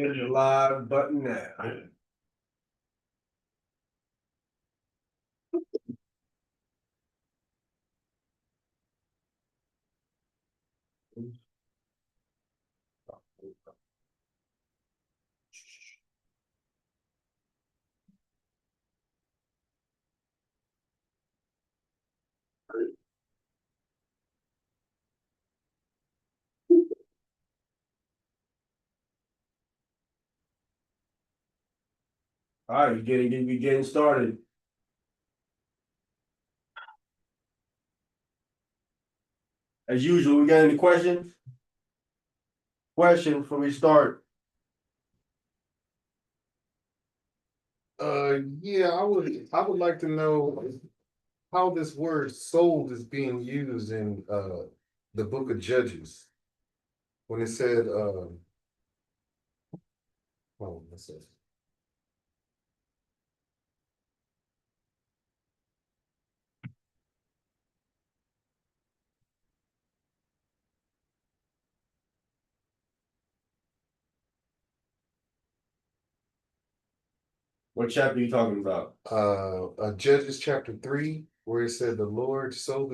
Hit the live button now. All right, we getting started. As usual, we got any questions? Question before we start. Yeah, I would like to know how this word sold is being used in the book of Judges. When it said what's this? What chapter are you talking about? Judges chapter 3, where it said the Lord sold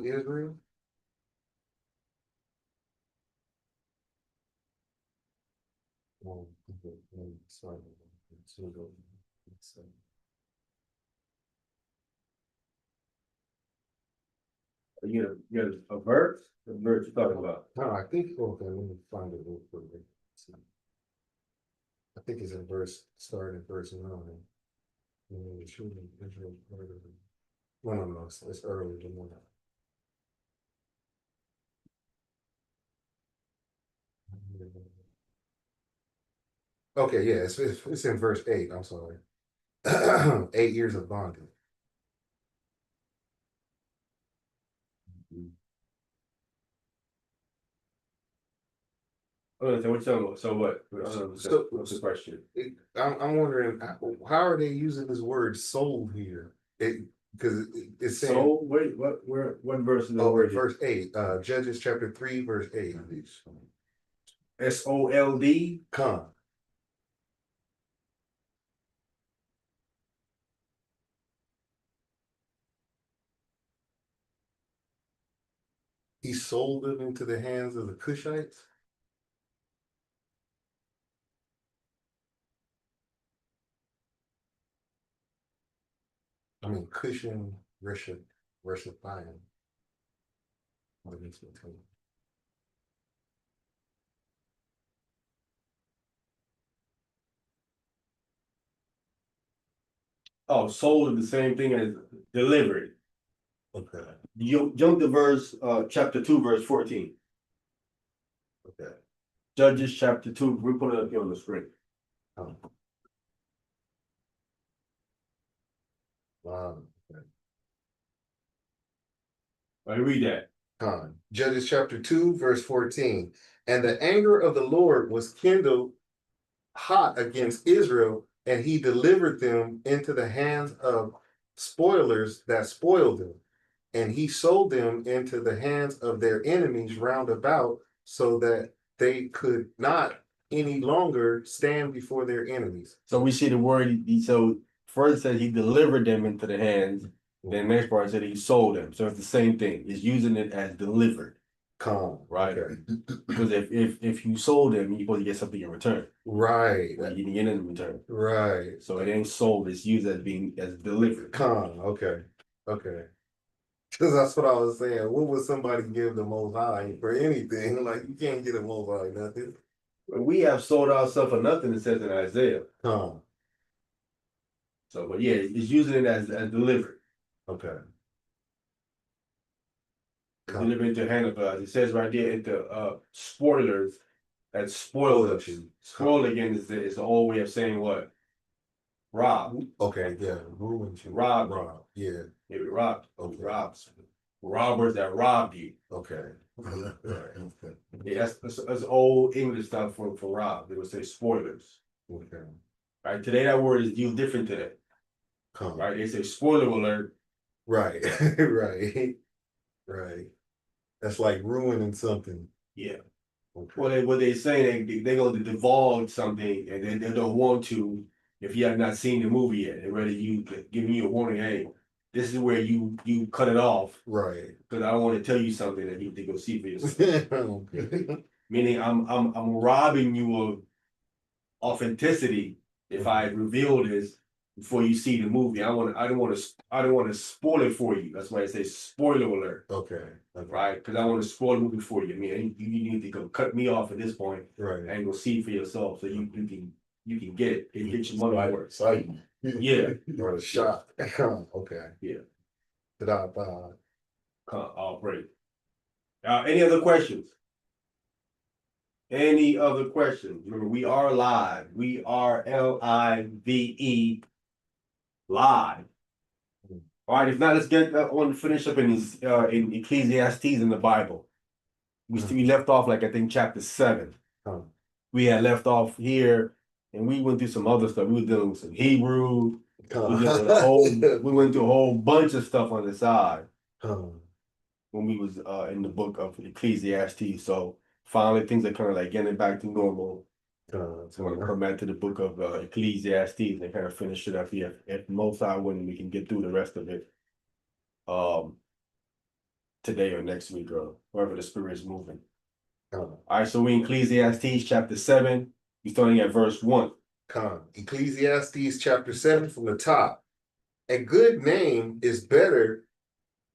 Israel. Oh, okay. Sorry. You got a verse? The verse you're talking about? No, I think okay, let me find it real quick. I think it's in starting in verse 9. The children of Israel part of it. No, it's earlier than that. Okay, yeah, it's in verse 8. I'm sorry. 8 years of bondage. Oh, so what you talking about? So what? What's the question? I'm wondering how are they using this word soul here? Because it's saying So wait, what verse is the word? Verse 8, Judges chapter 3, verse 8. SOLD? Come. He sold them into the hands of the Cushites. I mean, Cushion, Russia, Fine. Oh, sold is the same thing as delivered. Okay. You jump to verse chapter 2, verse 14. Okay. Judges chapter 2. We put it up here on the screen. Oh. Wow. Okay. I read that. Judges chapter 2, verse 14. And the anger of the Lord was kindled hot against Israel, and he delivered them into the hands of spoilers that spoiled them. And he sold them into the hands of their enemies round about, so that they could not any longer stand before their enemies. So we see the word, so first said he delivered them into the hands. Then next part said he sold them. So it's the same thing. It's using it as delivered. Right. Okay. Because if you sold them, you're supposed to get something in return. Right. Well, you didn't get it in return. Right. So it ain't sold, it's used as being as delivered. Okay. Because that's what I was saying. What would somebody give the Most High for anything? Like, you can't get a Most High nothing. We have sold ourselves for nothing, it says in Isaiah. So, but yeah, it's using it as delivered. Okay. Delivered into hand of it says right there into spoilers that spoiled us. Spoil again is the old way of saying what? Rob. Okay, yeah. Rob. Yeah. Yeah, we robbed. Okay. Robs. Robbers that robbed you. Okay. Yeah, that's old English stuff for rob. They would say spoilers. Okay. Right. Today that word is used different today. Right. They say spoiler alert. Right. Right. That's like ruining something. Yeah. Okay. Well, what they say they're going to divulge something, and they don't want to if you have not seen the movie yet. They're ready you giving you a warning. Hey, this is where you cut it off Right. because I don't want to tell you something that you need to go see for yourself. Okay. Meaning, I'm robbing you of authenticity if I reveal this before you see the movie. I don't want to spoil it for you. That's why I say spoiler alert. Okay. Right? Because I want to spoil the movie for you. I mean, you need to go cut me off at this point Right. and go see for yourself, so you can get it and get your money Right. worth. Exciting. Yeah. Or a shot. Okay. Yeah. I'll break. Any other questions? Any other questions? Remember, we are live. We are LIVE live. All right. If not, let's get on finish up in Ecclesiastes in the Bible. We left off like I think chapter 7. We had left off here, and we went through some other stuff. We were dealing with some Hebrew. We went through a whole bunch of stuff on the side when we was in the book of Ecclesiastes. So finally, things are kind of like getting back to normal. So I'm gonna come back to the book of Ecclesiastes and kind of finish it up here. If most I when we can get through the rest of it, today or next week or wherever the spirit is moving. All right, so we in Ecclesiastes chapter 7. We're starting at verse 1. Ecclesiastes chapter 7 from the top. A good name is better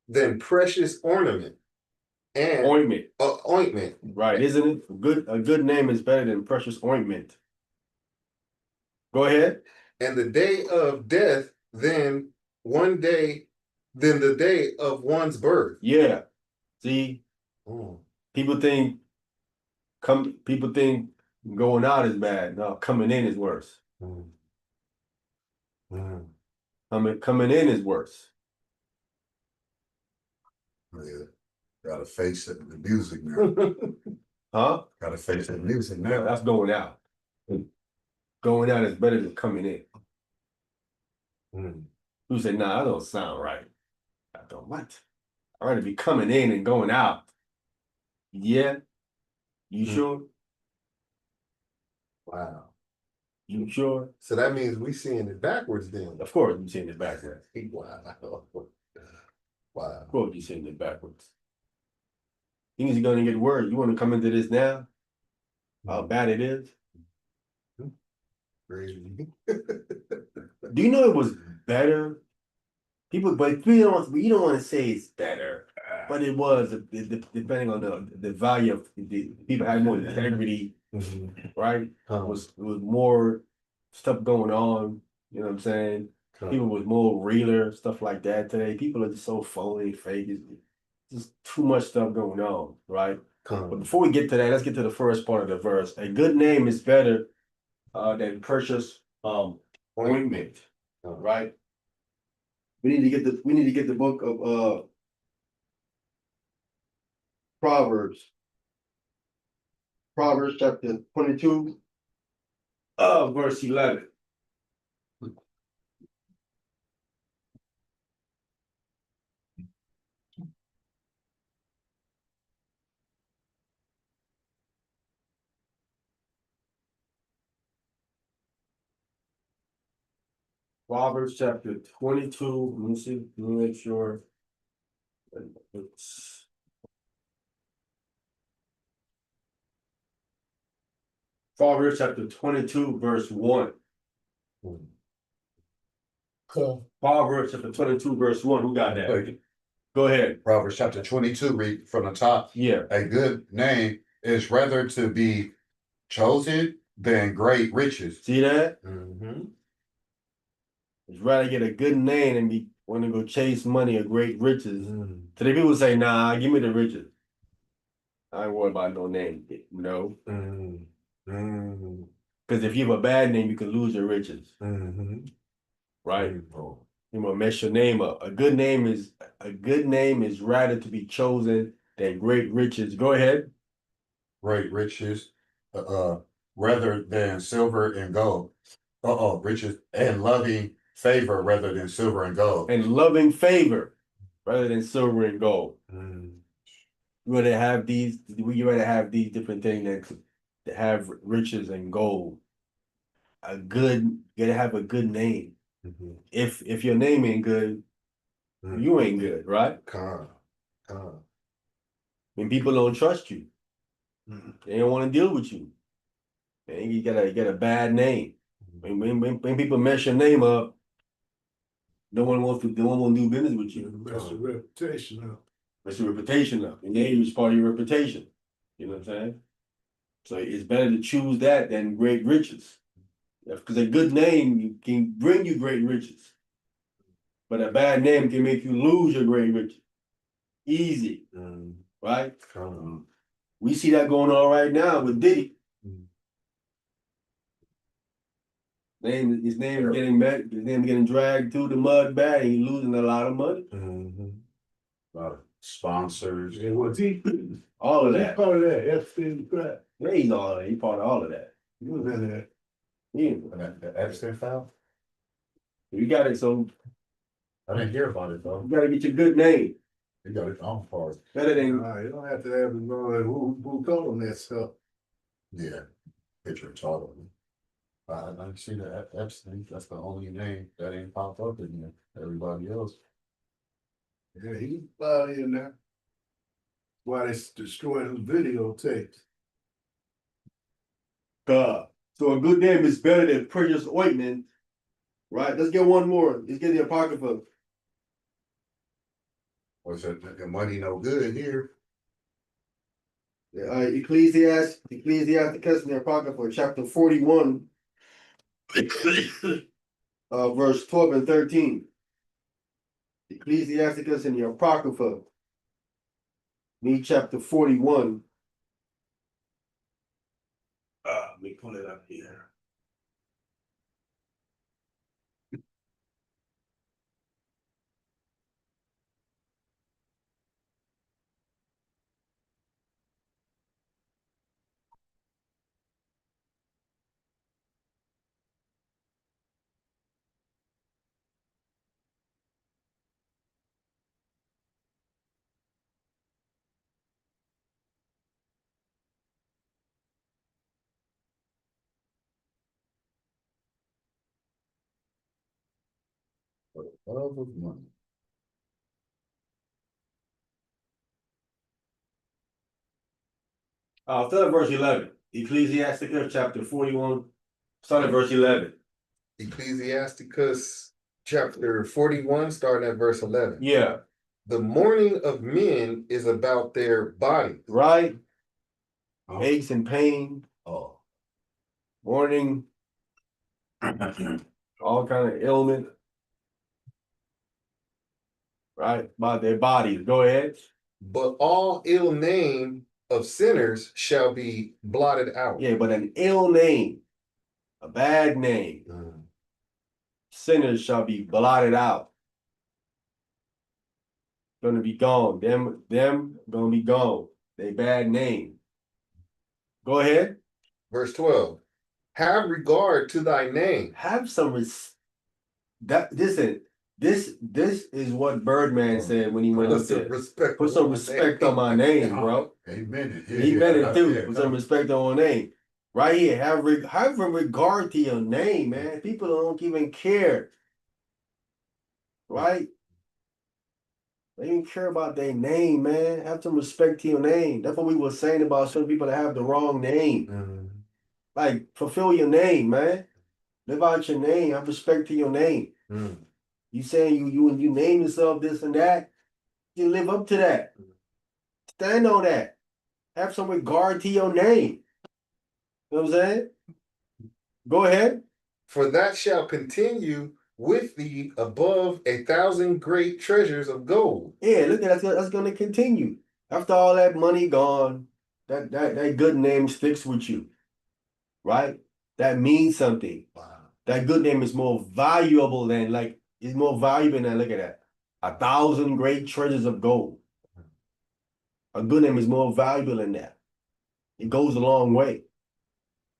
than precious ornament and Ointment. Ointment. Right, isn't it? A good name is better than precious ointment. Go ahead. And the day of death than the day of one's birth. Yeah. See, people think going out is bad. No, coming in is worse. Coming in is worse. Yeah. Gotta face it, the music now. Huh? Gotta face the music now. That's going out. Going out is better than coming in. Who said, nah, that don't sound right? I don't what? I'd rather be coming in and going out. Yeah. You sure? Wow. You sure? So that means we seeing it backwards then. Of course you're seeing it backwards. Wow. Wow. Of course you're seeing it backwards. Things are gonna get worse. You want to come into this now? How bad it is? Crazy. Do you know it was better? But you don't want to say it's better, but it was depending on the value of the people had more integrity, right? It was more stuff going on. You know what I'm saying? People was more realer, stuff like that today. People are just so phony, fake. It's just too much stuff going on, right? But before we get to that, let's get to the first part of the verse. A good name is better than precious ointment, right? We need to get the book of Proverbs. Proverbs chapter 22, verse 11. Proverbs chapter 22. Let me see. Let me make sure. It's Proverbs chapter 22, verse 1. Proverbs chapter 22, verse 1. Who got that? Go ahead. Proverbs chapter 22, read from the top. Yeah. A good name is rather to be chosen than great riches. See that? It's rather get a good name than want to go chase money or great riches. Today people say, nah, give me the riches. I ain't worried about no name. No. Because if you have a bad name, you can lose your riches. Right? You want to mess your name up. A good name is rather to be chosen than great riches. Go ahead. Great riches, rather than silver and gold. Riches and loving favor rather than silver and gold. And loving favor rather than silver and gold. We rather have these different things that have riches and gold. You gotta have a good name. Mhm. If your name ain't good, you ain't good, right? Con. Con. When people don't trust you, Mhm. they don't want to deal with you. And you got a bad name. When people mess your name up, no one wants to do business with you. That's the reputation of. That's your reputation up. Your name is part of your reputation. You know what I'm saying? So it's better to choose that than great riches. Because a good name can bring you great riches. But a bad name can make you lose your great riches. Easy, Mhm. right? Con. We see that going on right now with Diddy. Mhm. His name is getting dragged through the mud bag, and he's losing a lot of money. Mhm. A lot of sponsors. And was he? All of Was he that. part of that Epstein crap? Yeah, he's all of that. He's part of all of that. He was in there. Yeah. The Epstein file? You got it, so I didn't hear about it though. you gotta get your good name. He got his own part. Better than You don't have to have him know who told him that stuff. Yeah. Picture told me. I didn't see the Epstein. That's the only name that ain't popped up in there. Everybody else. Yeah, he's out in there. Why they destroying his videotapes? God. So a good name is better than precious ointment. Right? Let's get one more. Let's get the Apocrypha. Was it the money no good here? Ecclesiasticus in the Apocrypha, chapter 41, verse 12 and 13. Ecclesiasticus in the Apocrypha, chapter 41. Let me pull it up here. For the love of money. Start at verse 11. Ecclesiasticus chapter 41. Start at verse 11. Ecclesiasticus chapter 41, starting at verse 11. Yeah. The mourning of men is about their body. Right? Oh. Aches and pain. Oh. Mourning. All kind of ailment. Right? By their bodies. Go ahead. But all ill name of sinners shall be blotted out. Yeah, but an ill name, a bad name, sinners shall be blotted out. Gonna be gone. Them gonna be gone. They bad name. Go ahead. Verse 12. Have regard to thy name. Have some listen, this is what Birdman said when he went up there. Put some respect on my name, bro. Amen. He meant it too. Put some respect on my name. Right here. Have a regard to your name, man. People don't even care. Right? They don't care about their name, man. Have some respect to your name. That's what we were saying about certain people that have the wrong name. Like, fulfill your name, man. Live out your name. Have respect to your name. You saying you name yourself this and that, you live up to that. Stand on that. Have some regard to your name. You know what I'm saying? Go ahead. For that shall continue with thee above 1,000 great treasures of gold. Yeah, look at that's gonna continue. After all that money gone, that good name sticks with you. Right? That means something. Wow. That good name is more valuable than it's more valuable than look at that. 1,000 great treasures of gold. A good name is more valuable than that. It goes a long way.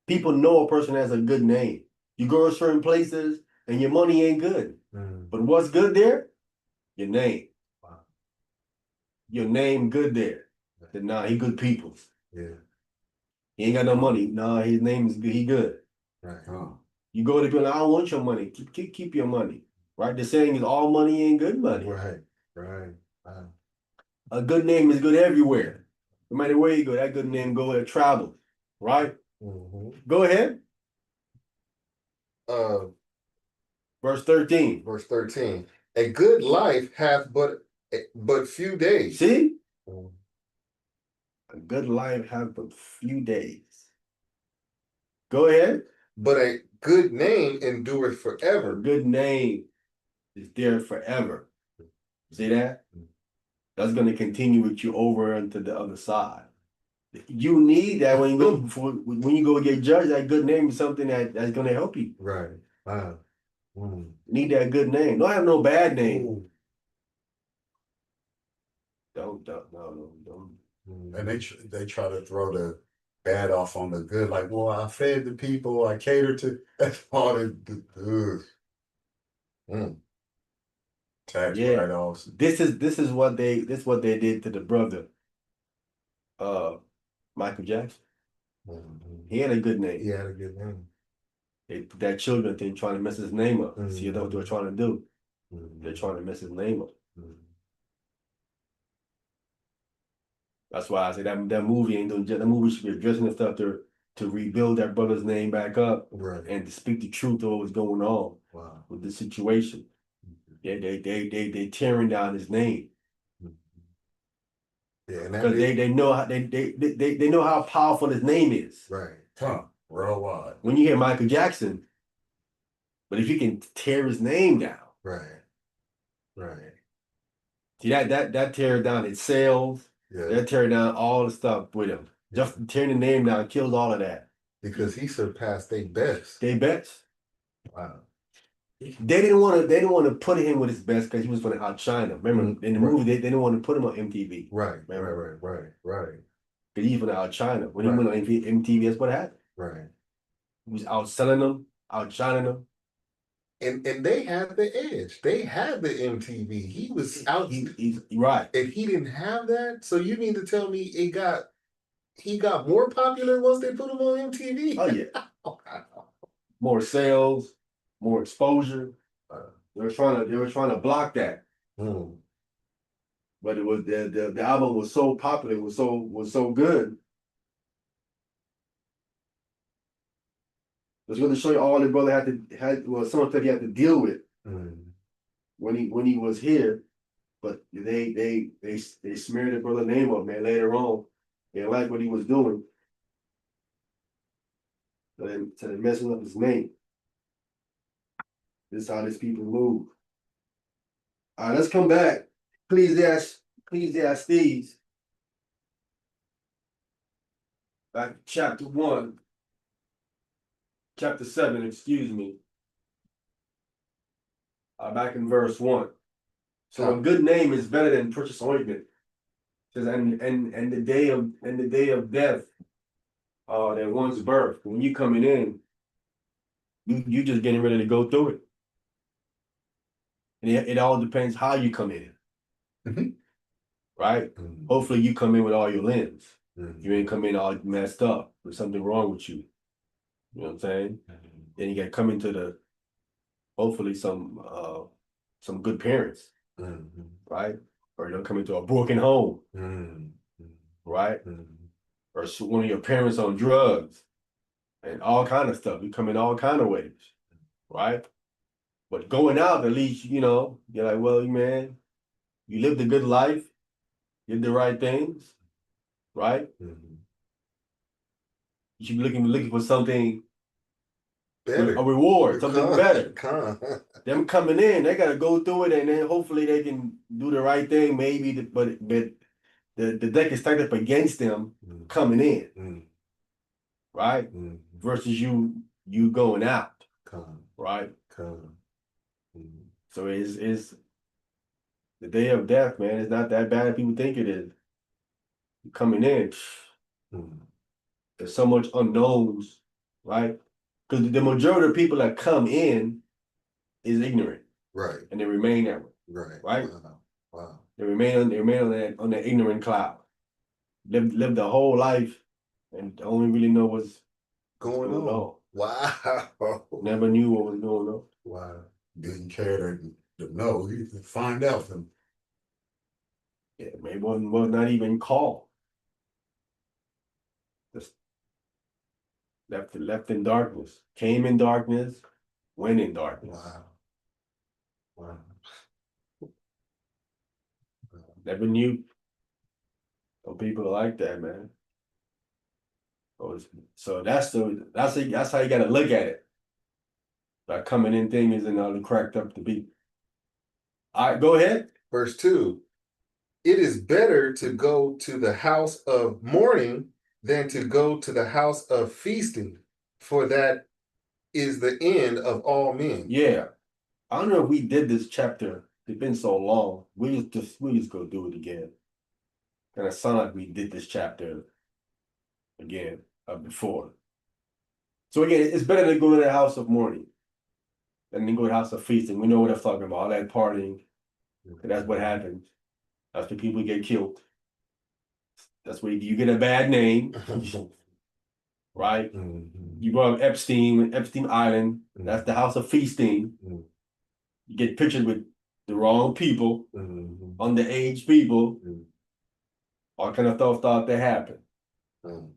People know a person has a good name. You go to certain places and your money ain't good. But what's good there? Your name. Wow. Your name good there. Said, nah, he good people. Yeah. He ain't got no money. Nah, his name is good. He good. Right. You go to people like, I don't want your money. Keep your money. Right? The saying is all money ain't good money. Right. Right. Wow. A good name is good everywhere. No matter where you go, that good name go and travel. Right? Mhm. Go ahead. Uh, Verse 13. verse 13. A good life hath but few days. See? Mhm. A good life has but few days. Go ahead. But a good name endureth A forever. good name is there forever. See that? That's going to continue with you over into the other side. You need that when you go get judged. That good name is something that's going to help you. Right. Wow. You need that good name. Don't have no bad name. Don't. And they try to throw the bad off on the good, like, well, I fed the people, I catered to. That's all tax Yeah. write-offs. This is what they did to the brother, Michael Jackson. He had a good name. He had a good name. They put that children thing trying to mess his name up. See what they're trying to do. Mhm. They're trying to mess his name up. Mhm. That's why I say that movie ain't doing. That movie should be addressing the stuff to rebuild that brother's name back up Right. and to speak the truth of what was going on Wow. with the situation. Yeah, they tearing down his name Yeah, and because they know how they know how powerful his name is. right. Worldwide. When you hear Michael Jackson, but if you can tear his name down, Right. Right. see that tears down his sales. Yeah. That tear down all the stuff with him. Just tearing the name down kills all of that. Because he surpassed their best. They best. Wow. They didn't want to put him with his best because he was going to outshine him. Remember in the movie they didn't want to put him on MTV. Right. Remember? Right. Because he was going to outshine him. When he Right. went on MTV, that's what happened. Right. He was outselling them, outshining them. And they had the edge. They had the MTV. He was out. He's right. And he didn't have that. So you mean to tell me he got more popular once they put him on MTV? Oh yeah. More sales, more exposure. They were trying to block that. But it was the album was so popular, was so good. It's going to show you all the brother had some of the stuff he had to deal with when he was here. But they smeared the brother name up, man, later on. They didn't like what he was doing. So they're messing up his name. This is how these people move. All right, let's come back. Ecclesiastes. Back to chapter 7, excuse me. Back in verse 1. So a good name is better than precious ointment. It says, and the day of death, than one's birth. When you coming in, you just getting ready to go through it. And it all depends how you come in. Right? Hopefully you come in with all your limbs. You ain't come in all messed up. There's something wrong with you. You know what I'm saying? Then you gotta come into hopefully some good parents. Right? Or you don't come into a broken home. Right? Or one of your parents on drugs. And all kind of stuff. You come in all kind of ways. Right? But going out, at least, you're like, well, man, you lived a good life, did the right things, right? You should be looking for something better. A reward, something better. Them coming in, they gotta go through it, and then hopefully they can do the right thing. Maybe, but the deck is stacked up against them coming in, right? Versus you going out, right? So it's the day of death, man. It's not that bad as people think it is. Coming in, there's so much unknowns, right? Because the majority of people that come in is ignorant, right, and they remain that way, right? Wow. They remain on that ignorant cloud. lived a whole life and only really know what's Going going on. on. Wow. Never knew what was going on. Wow. Didn't care to know. You can find out from. Yeah, maybe was not even called. Just left in darkness. Came in darkness, went in darkness. Wow. Wow. Never knew. Some people are like that, man. So that's how you gotta look at it. That coming in thing isn't all cracked up to be. All right, go ahead. Verse 2. It is better to go to the house of mourning than to go to the house of feasting, for that is the end of all men. Yeah. I don't know if we did this chapter. It's been so long. We just go do it again. And it sound like we did this chapter again before. So again, it's better to go to the house of mourning than to go to the house of feasting. We know what I'm talking about. All that partying. That's what happens. That's when people get killed. That's where you get a bad name, right? Mhm. You brought up Epstein Island. That's the house of feasting. Mhm. You get pictured with the wrong people, Mhm. underage people. Mhm. All kind of stuff thought that happened. Mhm.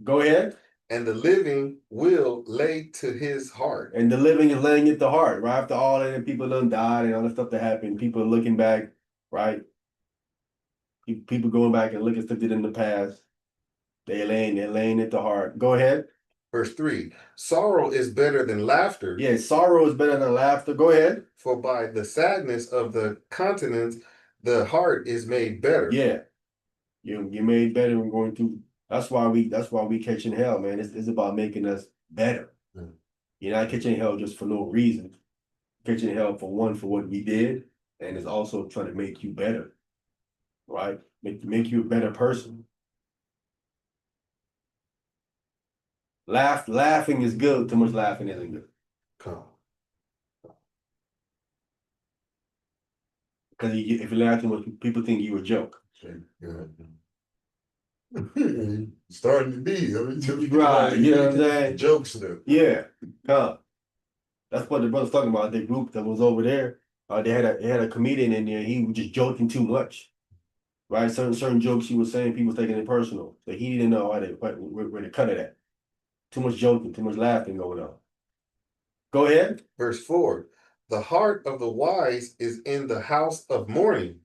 Go ahead. And the living will lay to his heart. And the living is laying at the heart, right? After all that, and people done died and all the stuff that happened, people are looking back, right? People going back and looking at stuff they did in the past. They're laying at the heart. Go ahead. Verse 3. Sorrow is better than laughter. Yeah, sorrow is better than laughter. Go ahead. For by the sadness of the countenance, the heart is made better. Yeah. You made better when going through. That's why we catching hell, man. It's about making us better. Mm. You're not catching hell just for no reason. Catching hell for what we did, and it's also trying to make you better, right? Make you a better person. Laughing is good. Too much laughing isn't good. Come. Because if you laugh too much, people think you a joke. Starting to be. I mean, Right, you know what I'm saying? Jokester. Yeah, that's what the brother's talking about. The group that was over there, they had a comedian in there. He was just joking too much, right? Certain jokes he was saying, people taking it personal. So he didn't know where to cut it at. Too much joking, too much laughing going on. Go ahead. Verse 4. The heart of the wise is in the house of mourning,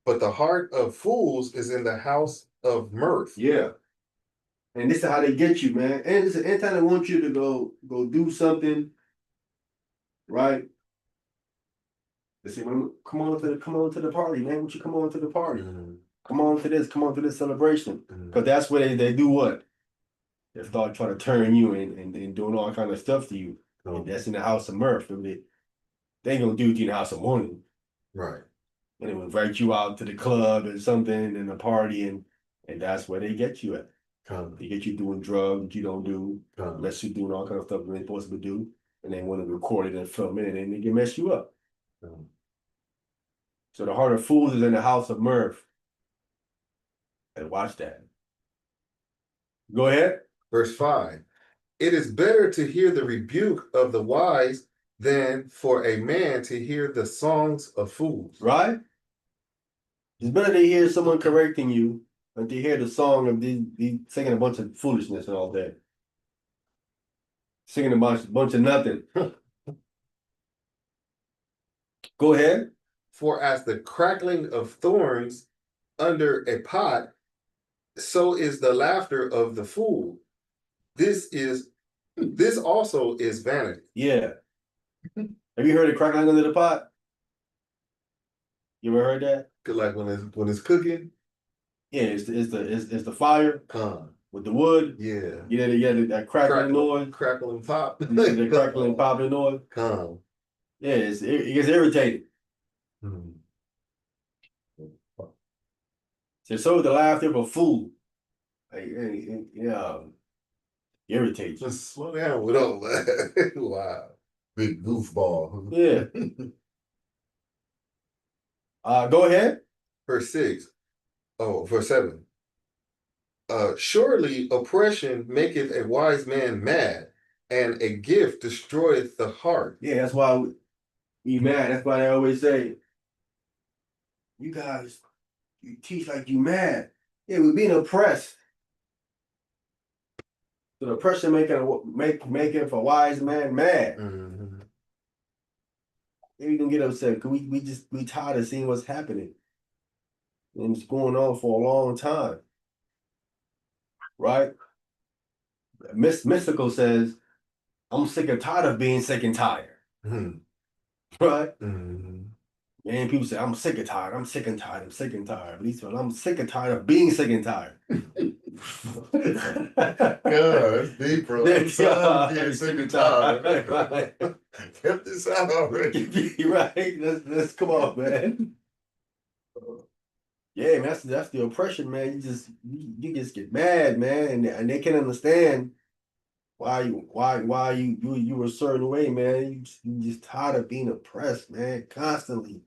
but the heart of fools is in the house of mirth. Yeah. And this is how they get you, man. And listen, anytime they want you to go do something, right? They say, "Well, come on to the party, man. Won't you come on to the party? Come on to this celebration." Because that's where they do what? They start trying to turn you and doing all kind of stuff to you. And that's in the house of mirth. They ain't gonna do it in the house of mourning. Right. And they will invite you out to the club or something and a party, and that's where they get you at. Come. They get you doing drugs that you don't do, Come. mess you doing all kind of stuff you ain't supposed to do, and they want to record it and film it, and then they can mess you up. Come. So the heart of fools is in the house of mirth. And watch that. Go ahead. Verse 5. It is better to hear the rebuke of the wise than for a man to hear the songs of fools. Right? It's better to hear someone correcting you than to hear the song of these singing a bunch of foolishness and all that. Singing a bunch of nothing. Go ahead. For as the crackling of thorns under a pot, so is the laughter of the fool. This also is vanity. Yeah. Have you heard of crackling under the pot? You ever heard that? Like when it's cooking. Yeah, it's the fire Come. with the wood. Yeah. Yeah, that crackling noise. Crackle and pop. The crackling popping noise. Come. Yeah, it gets irritating. Hmm. So the laughter of a fool. Yeah, irritates. Just slow down with all that. Wow. Big goofball. Yeah. Go ahead. Verse 6. Oh, verse 7. Surely oppression maketh a wise man mad, and a gift destroyeth the heart. Yeah, that's why we mad. That's why they always say, you guys, you teach like you mad. Yeah, we're being oppressed. So the oppression making for wise man mad. Mhm. Maybe you can get upset because we tired of seeing what's happening. And it's going on for a long time. Right? Mystical says, I'm sick and tired of being sick and tired. Mhm. Right? Mhm. And people say, I'm sick and tired, I'm sick and tired, I'm sick and tired. But he's saying, I'm sick and tired of being sick and tired. God, that's deep, bro. I'm tired of being sick and tired. Get this out already. Right? Let's come on, man. Yeah, man, that's the oppression, man. You just get mad, man, and they can understand why you were a certain way, man. You just tired of being oppressed, man, constantly.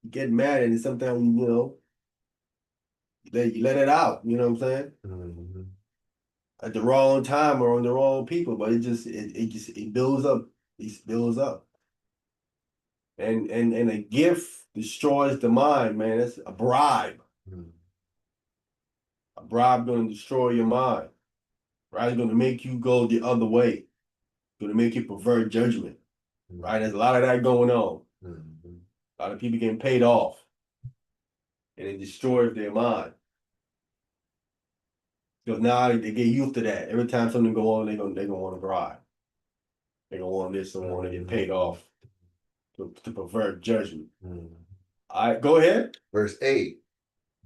You get mad, and sometimes you let it out. You know what I'm saying? Mhm. At the wrong time or on the wrong people, but it builds up. It builds up. And a gift destroys the mind, man. That's a bribe. Mhm. A bribe gonna destroy your mind. Right? It's gonna make you go the other way. It's gonna make you pervert judgment. Right? There's a lot of that going on. Mhm. A lot of people getting paid off. And it destroys their mind. Because now they get used to that. Every time something go on, they gonna want to bribe. They gonna want this, they want to get paid off to pervert judgment. Mhm. All right, go ahead. Verse 8.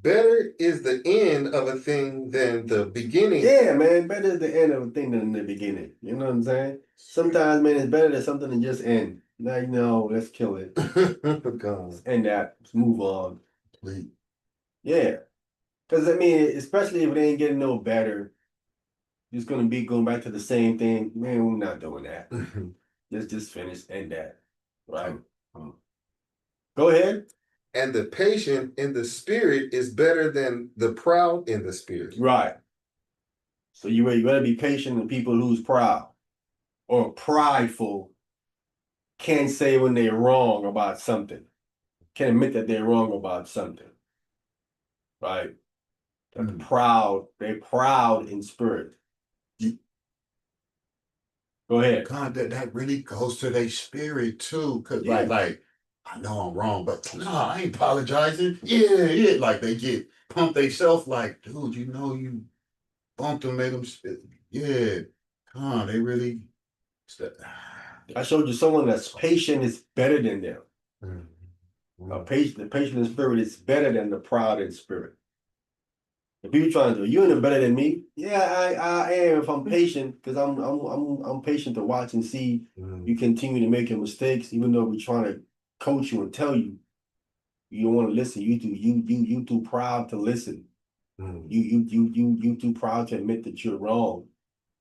Better is the end of a thing than the beginning. Yeah, man, better is the end of a thing than the beginning. You know what I'm saying? Sometimes, man, it's better than something to just end. Like, no, let's kill it. God. Let's end that. Let's move on. Please. Yeah. Because, I mean, especially if it ain't getting no better, it's going to be going back to the same thing. Man, we're not doing that. Let's just finish, end that. Right? Go ahead. And the patient in the spirit is better than the proud in the spirit. Right. So you better be patient with people who's proud or prideful, can't say when they're wrong about something, can't admit that they're wrong about something. Right? They're proud in spirit. Go ahead. God, that really goes to their spirit too. Cause Yeah. like, I know I'm wrong, but no, I ain't apologizing. Yeah. Like they get pumped themselves like, dude, you bumped them, made them yeah. Come on, they really I showed you someone that's patient is better than them. The patient in spirit is better than the proud in spirit. If people trying to do, you ain't better than me. Yeah, I am if I'm patient, because I'm patient to watch and see you continue to make your mistakes, even though we're trying to coach you and tell you you don't want to listen. You too proud to listen. You too proud to admit that you're wrong.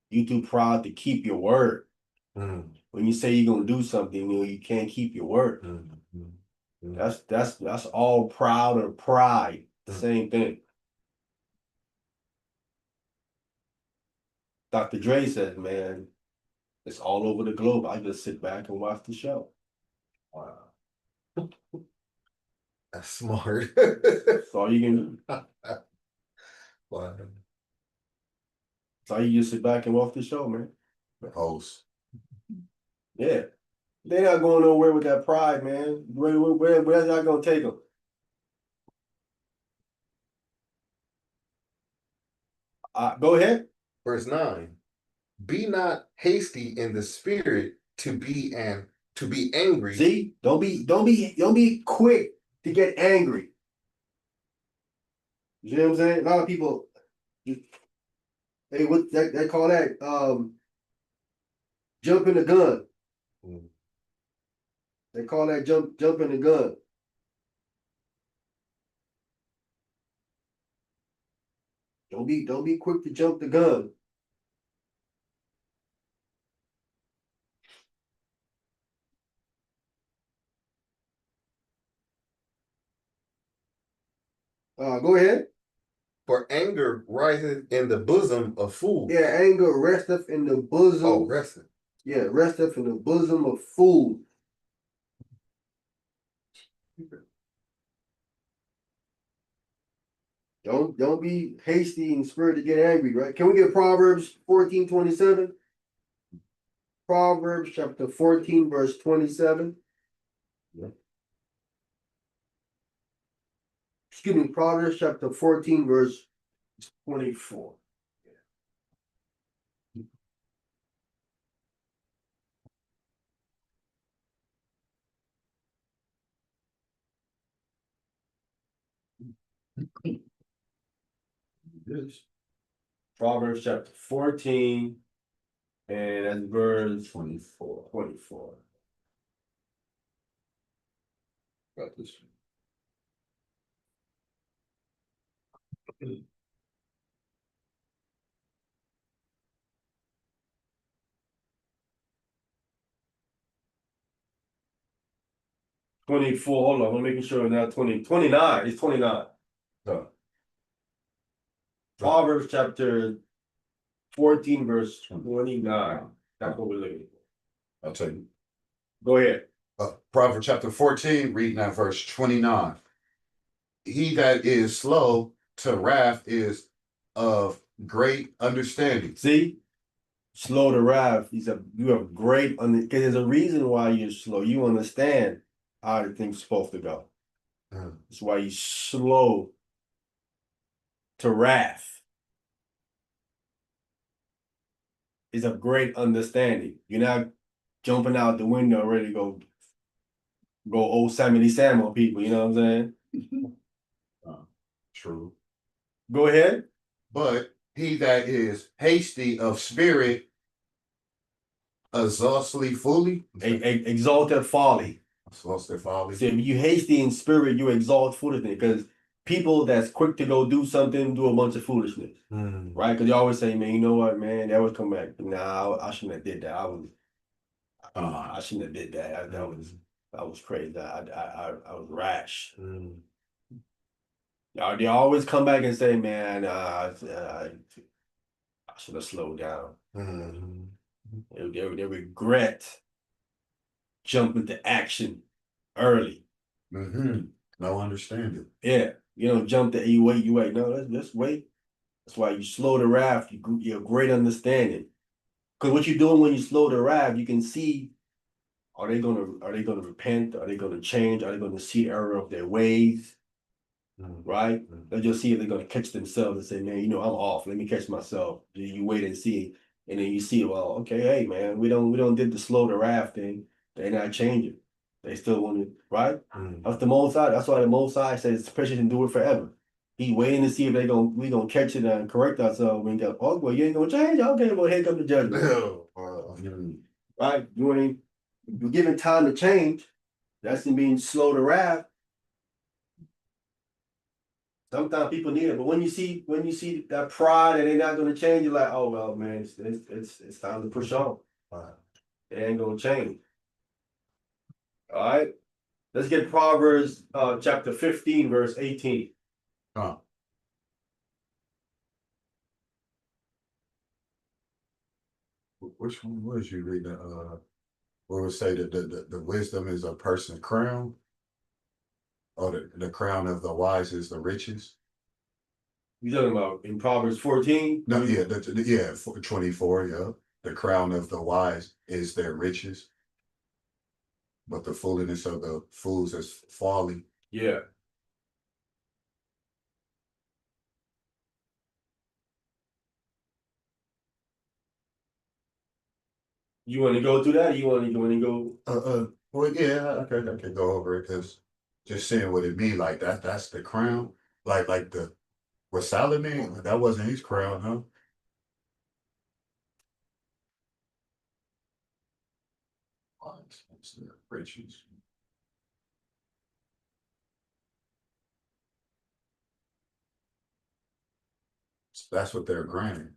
You too proud to keep your word. When you say you're gonna do something, you can't keep your word. That's all proud and pride. The same thing. Dr. Dre says, man, it's all over the globe. I just sit back and watch the show. Wow. That's smart. That's all you can do. Wow. That's all you just sit back and watch the show, man. the host. Yeah. They're not going nowhere with that pride, man. Where's y'all gonna take them? Go ahead. Verse 9. Be not hasty in the spirit to be angry. See, don't be quick to get angry. You know what I'm saying? A lot of people, what they call that? Jumping the gun. They call that jumping the gun. Don't be quick to jump the gun. Go ahead. For anger riseth in the bosom of fools. Yeah, anger resteth in the bosom. Oh, resteth. Yeah, resteth in the bosom of fools. Don't be hasty in spirit to get angry, right? Can we get Proverbs 14:27? Proverbs chapter 14, verse 27. Excuse me, Proverbs chapter 14, verse 24. 14, and that's verse 24. Got this. 24. Hold on, I'm making sure now 29. It's 29. Uh, Proverbs chapter 14, verse 29. That's what we're looking for. I'll tell you. Go ahead. Proverbs chapter 14, reading at verse 29. He that is slow to wrath is of great understanding. See? Slow to wrath. You have great because there's a reason why you're slow. You understand how the thing's supposed to go. That's why you're slow to wrath. It's a great understanding. You're not jumping out the window ready to go old Sammy Sam on people, you know what I'm saying? True. Go ahead. But he that is hasty of spirit, exhaustly fully. Exalted folly. Exhausted folly. See, if you hasty in spirit, you exalt foolishness. Because people that's quick to go do something do a bunch of foolishness, right? Because you always say, man, you know what, man, that would come back. Nah, I shouldn't have did that. I shouldn't have did that. That was crazy. I was rash. They always come back and say, man, I should have slowed down. They regret jumping to action early. No understanding. Yeah, you don't jump to you wait. No, let's wait. That's why you slow the wrath. You have great understanding. Because what you're doing when you slow the wrath, you can see, are they gonna repent? Are they gonna change? Are they gonna see the error of their ways? Right? They'll just see if they're gonna catch themselves and say, man, I'm off. Let me catch myself. You wait and see, and then you see, well, okay, hey man, we don't did the slow the wrath thing. They're not changing. They still want to, right? That's the Most High. That's why the Most High says it's precious and do it forever. He waiting to see if we gonna catch it and correct ourselves. We go, oh well, you ain't gonna change. Okay, well here comes the judgment. Right? You're giving time to change. That's in being slow to wrath. Sometimes people need it, but when you see that pride and they're not gonna change, you're like, oh well, man, it's time to push on. It ain't gonna change. All right. Let's get Proverbs chapter 15, verse 18. Which one was you reading? Where would say that the wisdom is a person's crown? Or the crown of the wise is the riches? You talking about in Proverbs 14? No, yeah, 24, yeah. The crown of the wise is their riches, but the foolishness of the fools is folly. Yeah. You want to go through that? Or you want to go? Well, yeah, I can go over it because just seeing what it mean like that's the crown. Like the what Solomon, that wasn't his crown, huh? It's the riches. So that's what they're granting.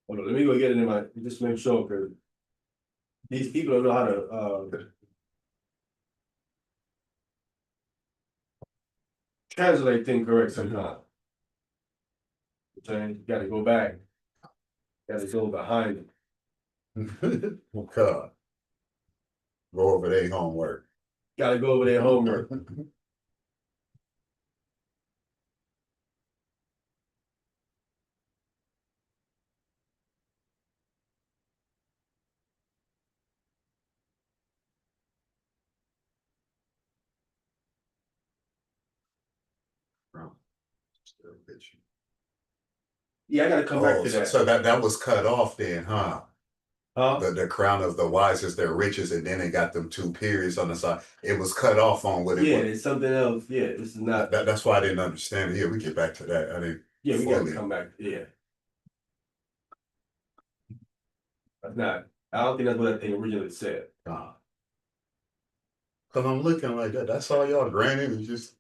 Hold on, let me go get it in my just make sure because these people don't know how to translate things correct sometimes. You gotta go back. Gotta go behind it. God. Go over their homework. Gotta go over their homework. Yeah, I gotta come back Oh, to so, that. so that was cut off then, huh? Huh? The crown of the wise is their riches, and then they got them two periods on the side. It was cut off on what it Yeah, was. it's something else. Yeah, this is not. That's why I didn't understand it. Yeah, we get back to that. I didn't. Yeah, we gotta fully. come back. Yeah. That's not. I don't think that's what that thing originally said. Cause I'm looking like that. That's all y'all granted. It's just,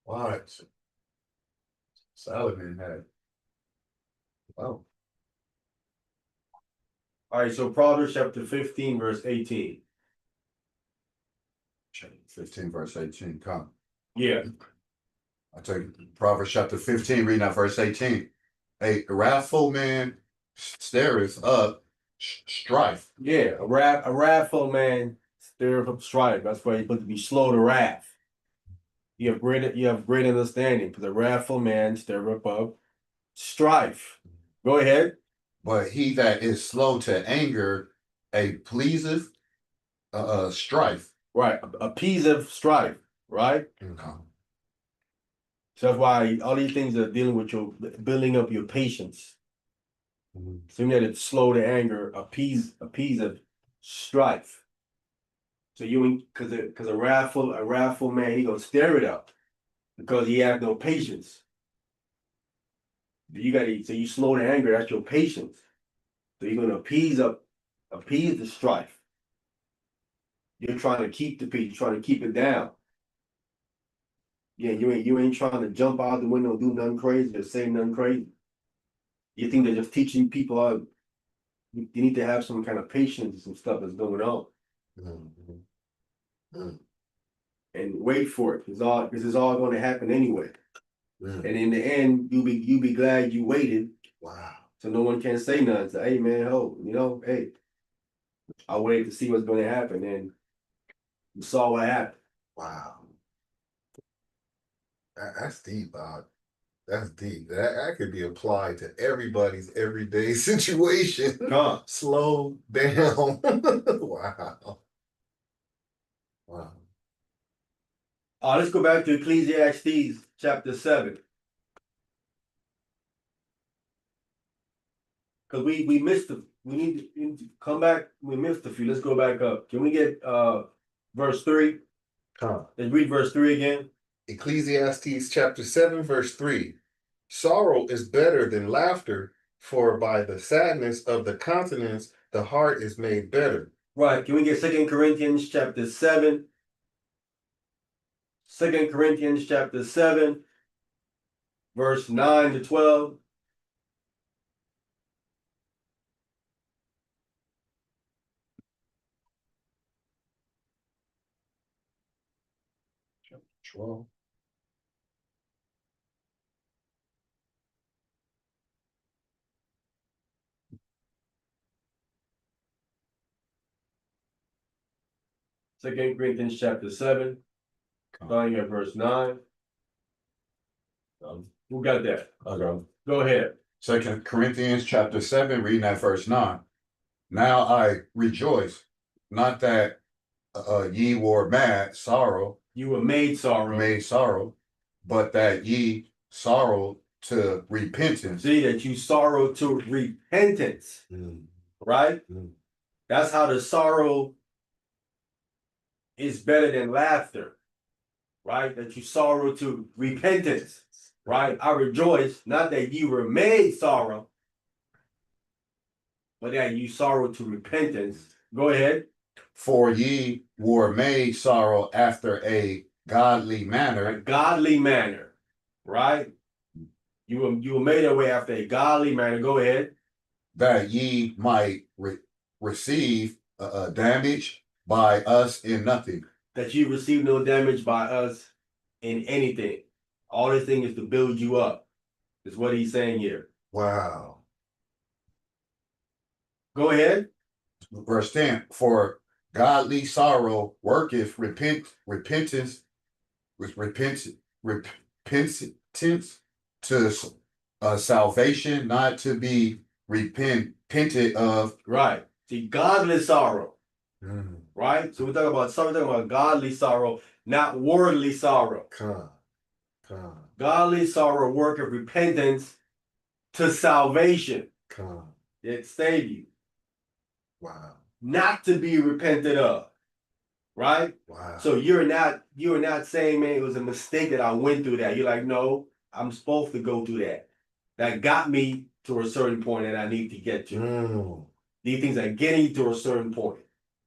why? Solomon had. Wow. All right, so Proverbs chapter 15, verse 18. 15 verse 18. Come. Yeah. I take Proverbs chapter 15, reading at verse 18. A wrathful man stirreth up strife. Yeah. A wrathful man stirreth up strife. That's why you're supposed to be slow to wrath. You have great understanding, because a wrathful man stirreth up strife. Go ahead. But he that is slow to anger, a pleaseth strife. Right. Appeaseth strife, right? Okay. So that's why all these things are dealing with your building up your patience. So you got to slow the anger, appease of strife. So you because a wrathful man, he gonna stir it up because he has no patience. So you slow the anger, that's your patience. So you're gonna appease the strife. You're trying to keep the peace, you're trying to keep it down. Yeah, you ain't trying to jump out the window and do nothing crazy or say nothing crazy. You think they're just teaching people how you need to have some kind of patience and some stuff that's going on. And wait for it. Because it's all going to happen anyway. And in the end, you'll be glad you waited. Wow. So no one can say nothing. Say, hey man, hey, I waited to see what's going to happen, and you saw what happened. Wow. That's deep, Bob. That's deep. That could be applied to everybody's everyday situation. Huh. Slow down. Wow. Wow. Let's go back to Ecclesiastes chapter 7. Because we missed we need to come back. We missed a few. Let's go back up. Can we get verse 3? Huh. Let's read verse 3 again. Ecclesiastes chapter 7, verse 3. Sorrow is better than laughter, for by the sadness of the countenance the heart is made better. Right. Can we get 2 Corinthians chapter 7? 2 Corinthians chapter 7, verse 9 to 12. Chapter 12. Second Corinthians chapter 7, starting at verse 9. Who got that? Okay. Go ahead. 2 Corinthians chapter 7, reading at verse 9. Now I rejoice, not that ye were You were made sorrow. but that ye sorrow to repentance. See that you sorrow to repentance. Right? That's how the sorrow is better than laughter. Right? That you sorrow to repentance. Right? I rejoice, not that you were made sorrow, but that you sorrow to repentance. Go ahead. For ye were made sorrow after a godly A manner. godly manner. Right? You were made that way after a godly manner. Go ahead. That ye might receive damage by us in nothing. that you receive no damage by us in anything. All this thing is to build you up, is what he's saying here. Wow. Go ahead. Verse 10, for godly sorrow worketh repentance with repentance to salvation, not to be repented of. Right. See, godly sorrow. Mm. Right? So we're talking about godly sorrow, not worldly sorrow. Come. Godly sorrow, work of repentance to salvation. Come. It saved you. Wow. Not to be repented of. Right? Wow. So you're not saying, man, it was a mistake that I went through that. You're like, no, I'm supposed to go through that. That got me to a certain point that I need to get to. Mm. These things are getting you to a certain point.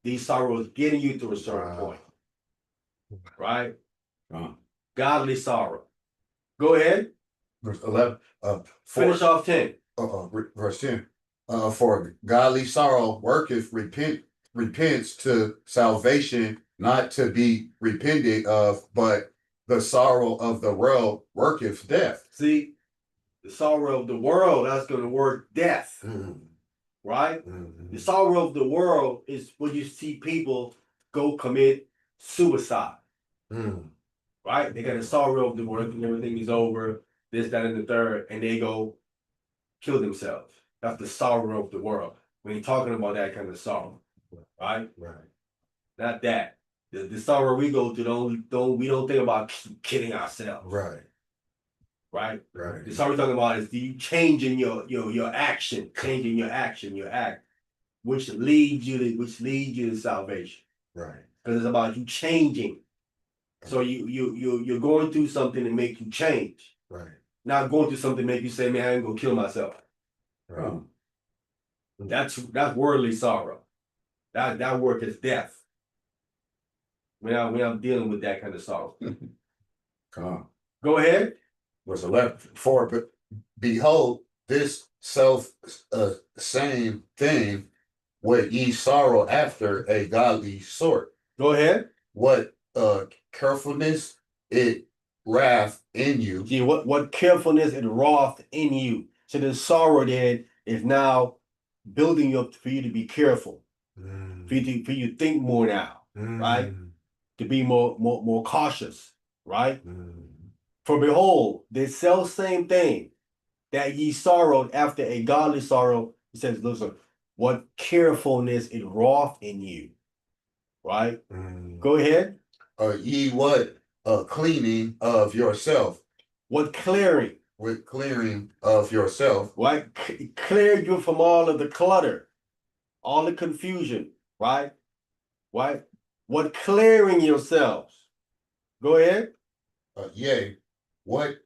These sorrows getting you to a certain Wow. point. Right? Uh, Godly sorrow. Go ahead. verse 11. Finish off 10. Verse 10. For godly sorrow worketh repents to salvation, not to be repented of, but the sorrow of the world worketh death. See, the sorrow of the world, that's going to work death. Mm. Right? Mm. The sorrow of the world is when you see people go commit suicide. Mm. Right? They got a sorrow of the world and everything is over, this, that, and the third, and they go kill themselves. That's the sorrow of the world. When you're talking about that kind of sorrow. Right? Right. Not that. The sorrow we go through, we don't think about killing ourselves. Right. Right? Right. The sorrow we're talking about is you changing your action, changing your action, your act, which leads you to salvation. Right. Because it's about you changing. So you're going through something to make you change. Right. Not going through something to make you say, man, I ain't gonna kill myself. Right. That's worldly sorrow. That work is death. When I'm dealing with that kind of sorrow. Come on. Go ahead. Verse 11. For behold, this same thing what ye sorrow after a godly sort. Go ahead. What carefulness it wrath in you. See what carefulness and wrath in you. So the sorrow then is now building you up for you to be careful. Mm. For you to think more now, right? To be more cautious, right? Mm. For behold, this self-same thing that ye sorrowed after a godly sorrow, he says, listen, what carefulness and wrath in you, right? Mm. Go ahead. Ye what cleaning of yourself. What clearing. With clearing of yourself. Right? Cleared you from all of the clutter, all the confusion, right? Right? What clearing yourselves. Go ahead. Yea, what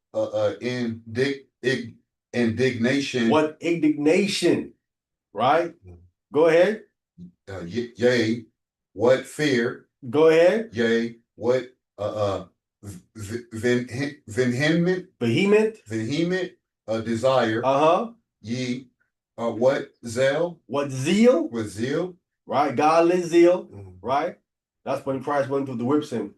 indignation. What indignation, right? Go ahead. Yea, what fear. Go ahead. Yea, what vehement desire. Ye what zeal. What zeal. With zeal. Right, godly zeal. Right. That's when Christ went through the whips and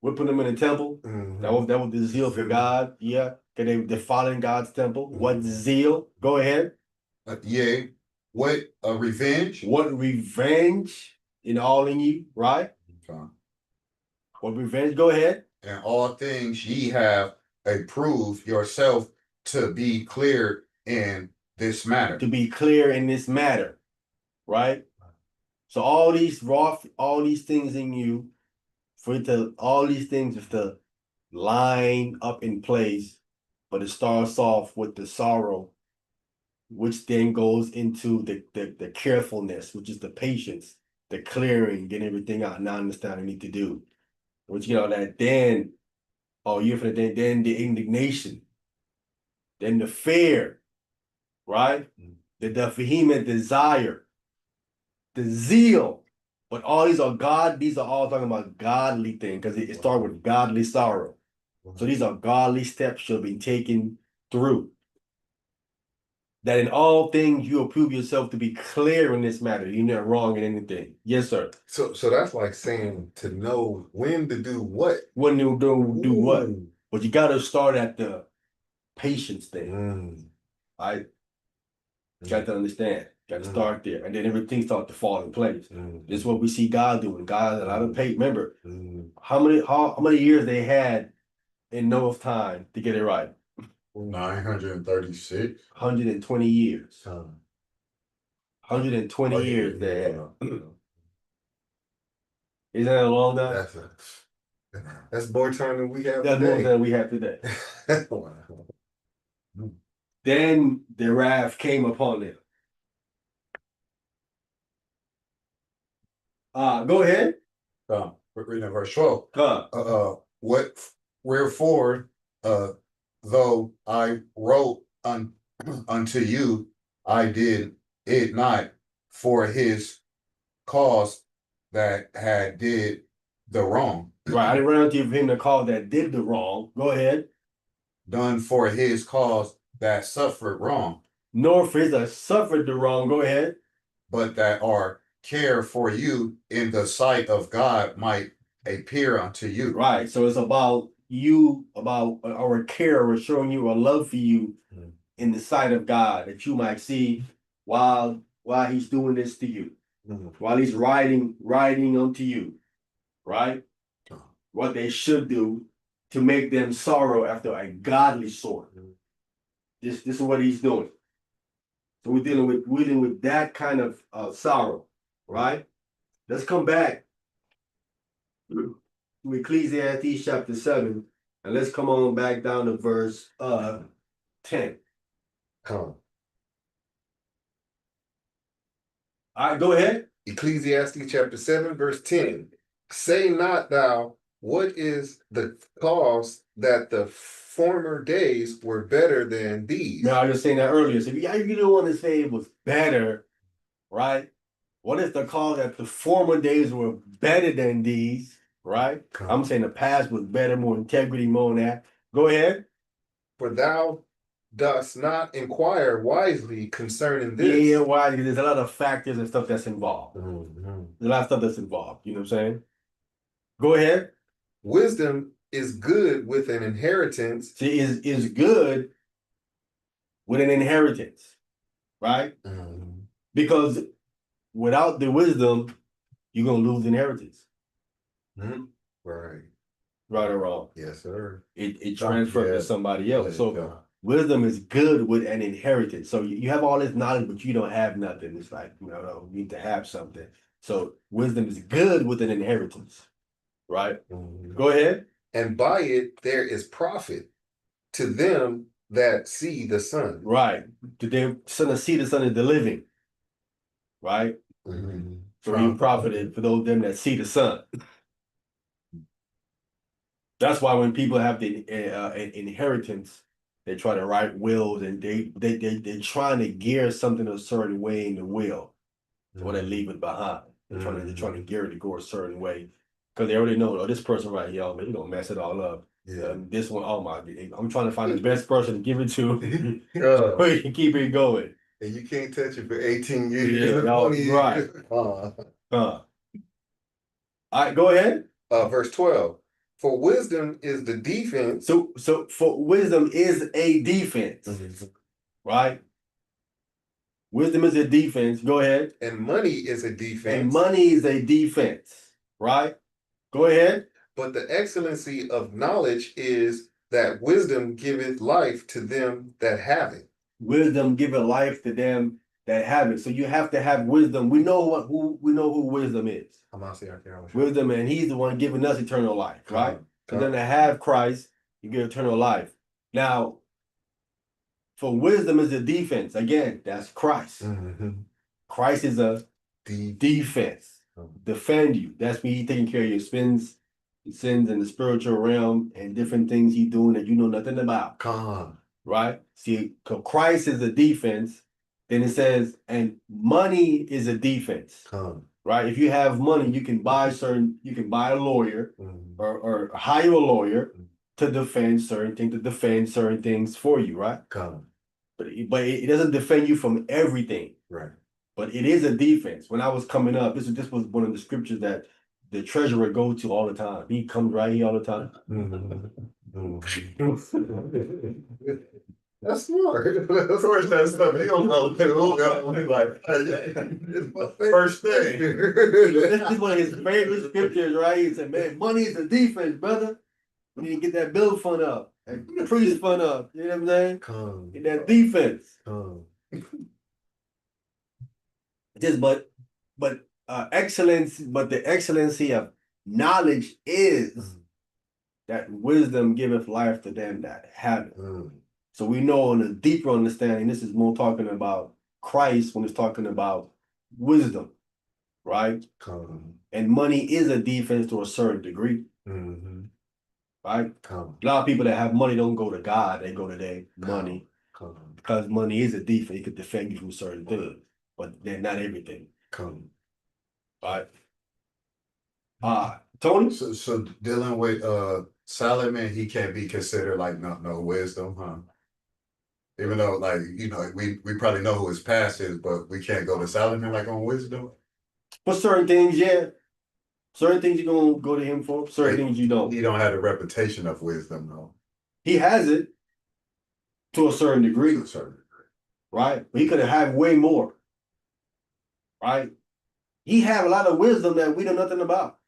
whipping them in the temple. That was the zeal for God. Yeah, because they're following God's temple. What zeal? Go ahead. Yea, what revenge. What revenge in all in you, right? What revenge? Go ahead. And all things ye have approved yourself to be clear in this matter. To be clear in this matter, right? So all these things in you, all these things is to line up in place, but it starts off with the sorrow, which then goes into the carefulness, which is the patience, the clearing, getting everything out. Now I understand what I need to do. Which that then, then the indignation, then the fear, right? The vehement desire, the zeal. But all these are all talking about godly things because it started with godly sorrow. So these are godly steps should be taken through. that in all things you will prove yourself to be clear in this matter. You're not wrong in anything. Yes, sir. So that's like saying to know when to do what. When you do what? Ooh. But you gotta start at the patience thing. Mm. Right? You got to understand. You got to start there. And then everything starts to fall in place. This is what we see God doing. God, a lot of patience. Remember, how many years they had in Noah's time to get it right? 936. 120 years. 120 years they had. Isn't that a long time? That's more time than we have That's more today. than we have today. Wow. Then the wrath came upon them. Go ahead. We're reading verse 12. What wherefore, though I wrote unto you, I did it not for his cause that had did the wrong. Right. I didn't run out to him the call that did the wrong. Go ahead. Done for his cause that suffered wrong. Nor for his that suffered the wrong. Go ahead. But that are care for you in the sight of God might appear unto you. Right. So it's about you, about our care, we're showing you a love for you in the sight of God, that you might see while he's doing this to you, while he's riding unto you, right? What they should do to make them sorrow after a godly sort. This is what he's doing. So we're dealing with that kind of sorrow, right? Let's come back to Ecclesiastes chapter 7, and let's come on back down to verse 10. Come on. All right, go ahead. Ecclesiastes chapter 7, verse 10. Say not thou, what is the cause that the former days were better than these? Now, I was just saying that earlier. So if you don't want to say it was better, right? What is the cause that the former days were better than these, right? I'm saying the past was better, more integrity, more than that. Go ahead. For thou dost not inquire wisely concerning this. Yeah, why? Because there's a lot of factors and stuff that's involved. There's a lot of stuff that's involved. You know what I'm saying? Go ahead. Wisdom is good with an inheritance. See, is good with an inheritance, right? Because without the wisdom, you're gonna lose inheritance. Right. Right or wrong? Yes, sir. It transferred to somebody else. So wisdom is good with an inheritance. So you have all this knowledge, but you don't have nothing. It's like, no, you need to have something. So wisdom is good with an inheritance, right? Go ahead. And by it there is profit to them that see the sun. Right. To them, see the sun is the living, right? So you profited for those them that see the sun. That's why when people have the inheritance, they try to write wills and they're trying to gear something a certain way in the will, or they leave it behind. They're trying to gear it to go a certain way because they already know, oh, this person right here, man, you don't mess it all up. This one, oh my, I'm trying to find the best person to give it to, so you can keep it going. And you can't touch it for 18 years. Yeah, 20 years. Right. All right, go ahead. Verse 12. For wisdom is the defense. So for wisdom is a defense, right? Wisdom is a defense. Go ahead. And money is a defense. And money is a defense, right? Go ahead. But the excellency of knowledge is that wisdom giveth life to them that have it. Wisdom giveth life to them that have it. So you have to have wisdom. We know who wisdom is. Wisdom, and he's the one giving us eternal life, right? So then to have Christ, you get eternal life. Now, for wisdom is a defense. Again, that's Christ. Christ is a defense. Defend you. That's me taking care of your sins in the spiritual realm and different things he's doing that you know nothing about. Right? See, Christ is a defense. Then it says, and money is a defense. Right? If you have money, you can buy a lawyer or hire a lawyer to defend certain things for you, right? but it doesn't defend you from everything. Right. But it is a defense. When I was coming up, this was one of the scriptures that the treasurer go to all the time. He comes right here all the time. That's smart. Of course, that stuff he don't know too. Like, it's my first thing. This is one of his favorite scriptures, right? He said, "Man, money is a defense, brother. We need to get that bill fund up, that priest fund up. You know what I'm saying? Come, Get that defense." come. Just but excellence, but the excellency of knowledge is that wisdom giveth life to them that have it. So we know in a deeper understanding, this is more talking about Christ when it's talking about wisdom, right? Come. And money is a defense to a certain degree, right? Come. A lot of people that have money don't go to God, they go to their money. Come. Because money is a defense, it could defend you from certain things, but they're not everything, Come. right? Tony? So dealing with Solomon, he can't be considered like no wisdom, huh? Even though, like, you know, we probably know who his past is, but we can't go to Solomon like on wisdom. For certain things, yeah. Certain things you're gonna go to him for, certain things you don't. He don't have the reputation of wisdom, though. He has it to a certain degree, To a certain degree. right? But he could have had way more, right? He had a lot of wisdom that we know nothing about.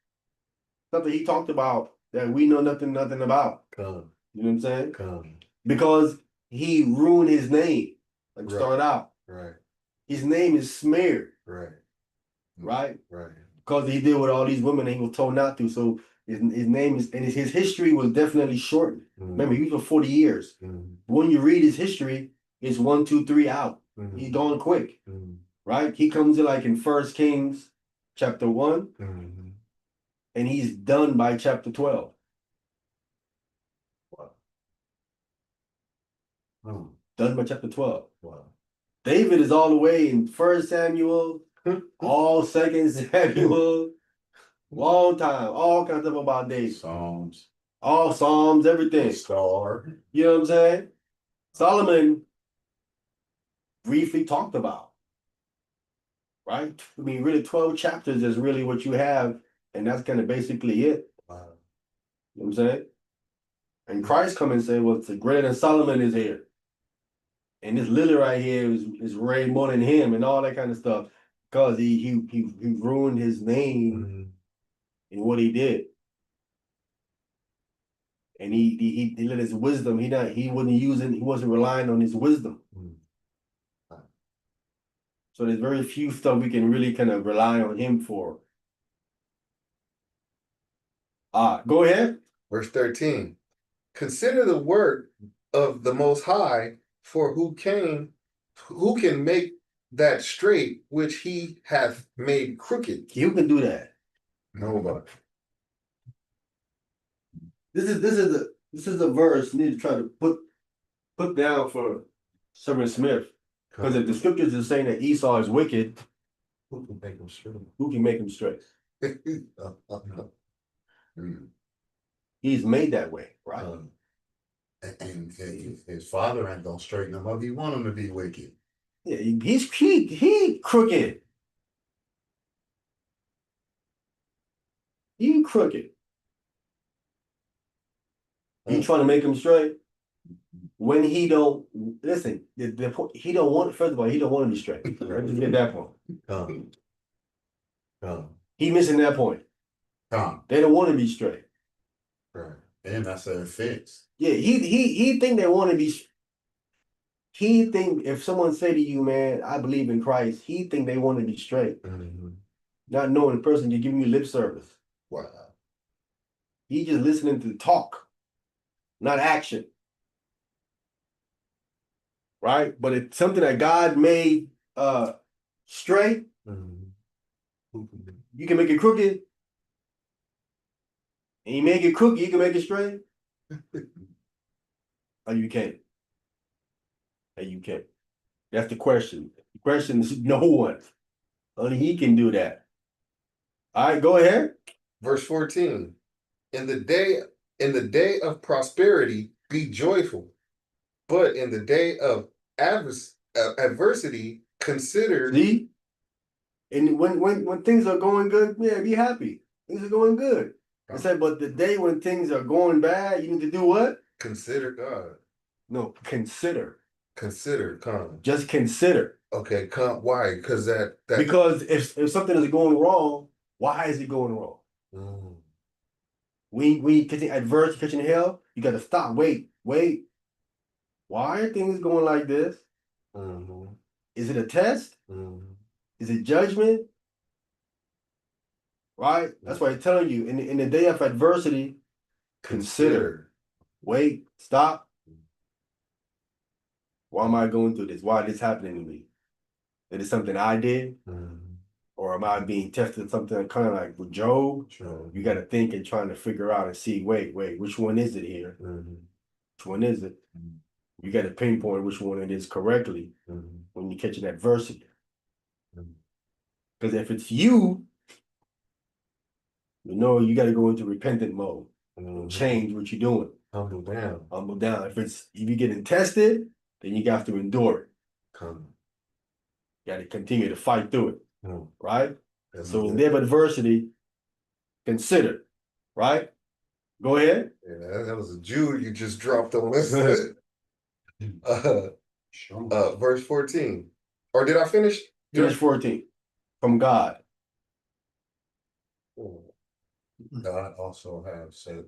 Something he talked about that we know nothing about. Come. You know what I'm saying? Come. Because he ruined his name. Like Right. start out. Right. His name is smeared, Right. right? Right. Because he did with all these women that he was told not to. So his name is, and his history was definitely shortened. Remember, he was for 40 years. When you read his history, it's 1, 2, 3 out. He's gone quick, right? He comes in like in 1 Kings chapter 1, and he's done by chapter 12. Wow. Done by chapter 12. Wow. David is all the way in 1 Samuel, all 2 Samuel, long time, all kinds of stuff about David. Psalms. All Psalms, everything. Star. You know what I'm saying? Solomon briefly talked about, right? I mean, really 12 chapters is really what you have, and that's kind of basically it. Wow. You know what I'm saying? And Christ come and say, well, it's greater than Solomon is here. And this Lily right here is way more than him and all that kind of stuff. Because he ruined his name in what he did. And he let his wisdom, he wasn't relying on his wisdom. So there's very few stuff we can really kind of rely on him for. Go ahead. Verse 13. Consider the work of the Most High, for who can make that straight which he hath made crooked? Who can do that? Nobody. This is a verse you need to try to put down for Servant Smith. Because if the scriptures are saying that Esau is wicked, Who can make them straight? who can make him straight? He's made that way, right? And his father ain't gonna straighten him up. He want him to be wicked. Yeah, he crooked. He crooked. You trying to make him straight? When he don't listen, he don't want. First of all, he don't want to be straight. Let's just get that point. He missing that point. They don't want to be straight. Right. And that's an offense. Yeah, he think they want to be. He think if someone say to you, man, I believe in Christ, he think they want to be straight, not knowing the person just giving you lip service. Wow. He just listening to talk, not action. Right? But it's something that God made straight. You can make it crooked. And you make it crooked, you can make it straight. Or you can't. And you can't. That's the question. The question is no one. Only he can do that. All right, go ahead. Verse 14. In the day of prosperity, be joyful, but in the day of adversity, consider. See? And when things are going good, yeah, be happy. Things are going good. I said, but the day when things are going bad, you need to do what? Consider God. No, consider. Consider, come. Just consider. Okay, come. Why? Because that. Because if something is going wrong, why is it going wrong? Mm, We catching adversity, catching hell, you gotta stop. Wait. Why are things going like this? mhm, Is it a test? mhm. Is it judgment? Right? That's why I'm telling you, in the day of adversity, consider. Wait, stop. Why am I going through this? Why is this happening to me? Is it something I did? Mhm. Or am I being tested something kind of like with Job? Sure. You got to think and trying to figure out and see, wait, which one is it here? Mhm, Which one is it? mhm, You got to pinpoint which one it is correctly mhm, when you catch an adversity. mhm. Because if it's you, you got to go into repentant mode and change what you're doing. Humble down. Humble down. If you're getting tested, then you got to endure it. Come. You got to continue to fight through it, Mm. right? That's So in good. day of adversity, consider, right? Go ahead. Yeah, that was a Jew you just dropped on us. Verse 14. Or did I finish? Finish 14. From God. God also have said,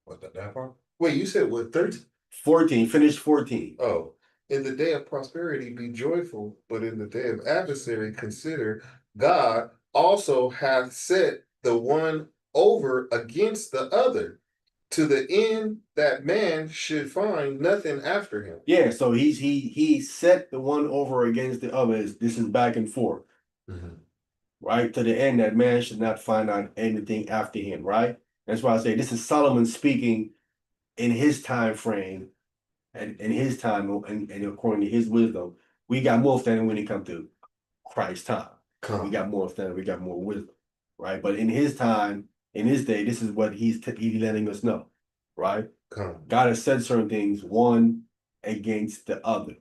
what that part? Wait, you said what, 13? 14. Finish 14. Oh, in the day of prosperity, be joyful, but in the day of adversary, consider God also hath set the one over against the other, to the end that man should find nothing after him. Yeah, so he set the one over against the others. This is back and forth, right? To the end that man should not find out anything after him, right? That's why I say this is Solomon speaking in his time frame and in his time and according to his wisdom. We got more understanding when it comes to Christ's time. We got more understanding, we got more wisdom, right? But in his time, in his day, this is what he's letting us know, right? God has said certain things, one against the other.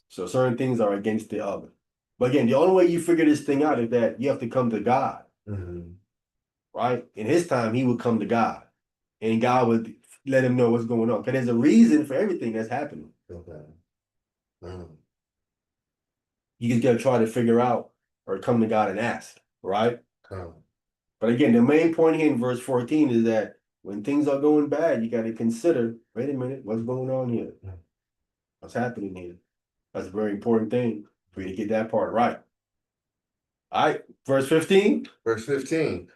So certain things are against the other. But again, the only way you figure this thing out is that you have to come to God, right? In his time, he would come to God, and God would let him know what's going on. Because there's a reason for everything that's happening. You just got to try to figure out or come to God and ask, right? But again, the main point here in verse 14 is that when things are going bad, you got to consider, wait a minute, what's going on here? What's happening here? That's a very important thing for you to get that part right. All right, verse 15. Verse 15.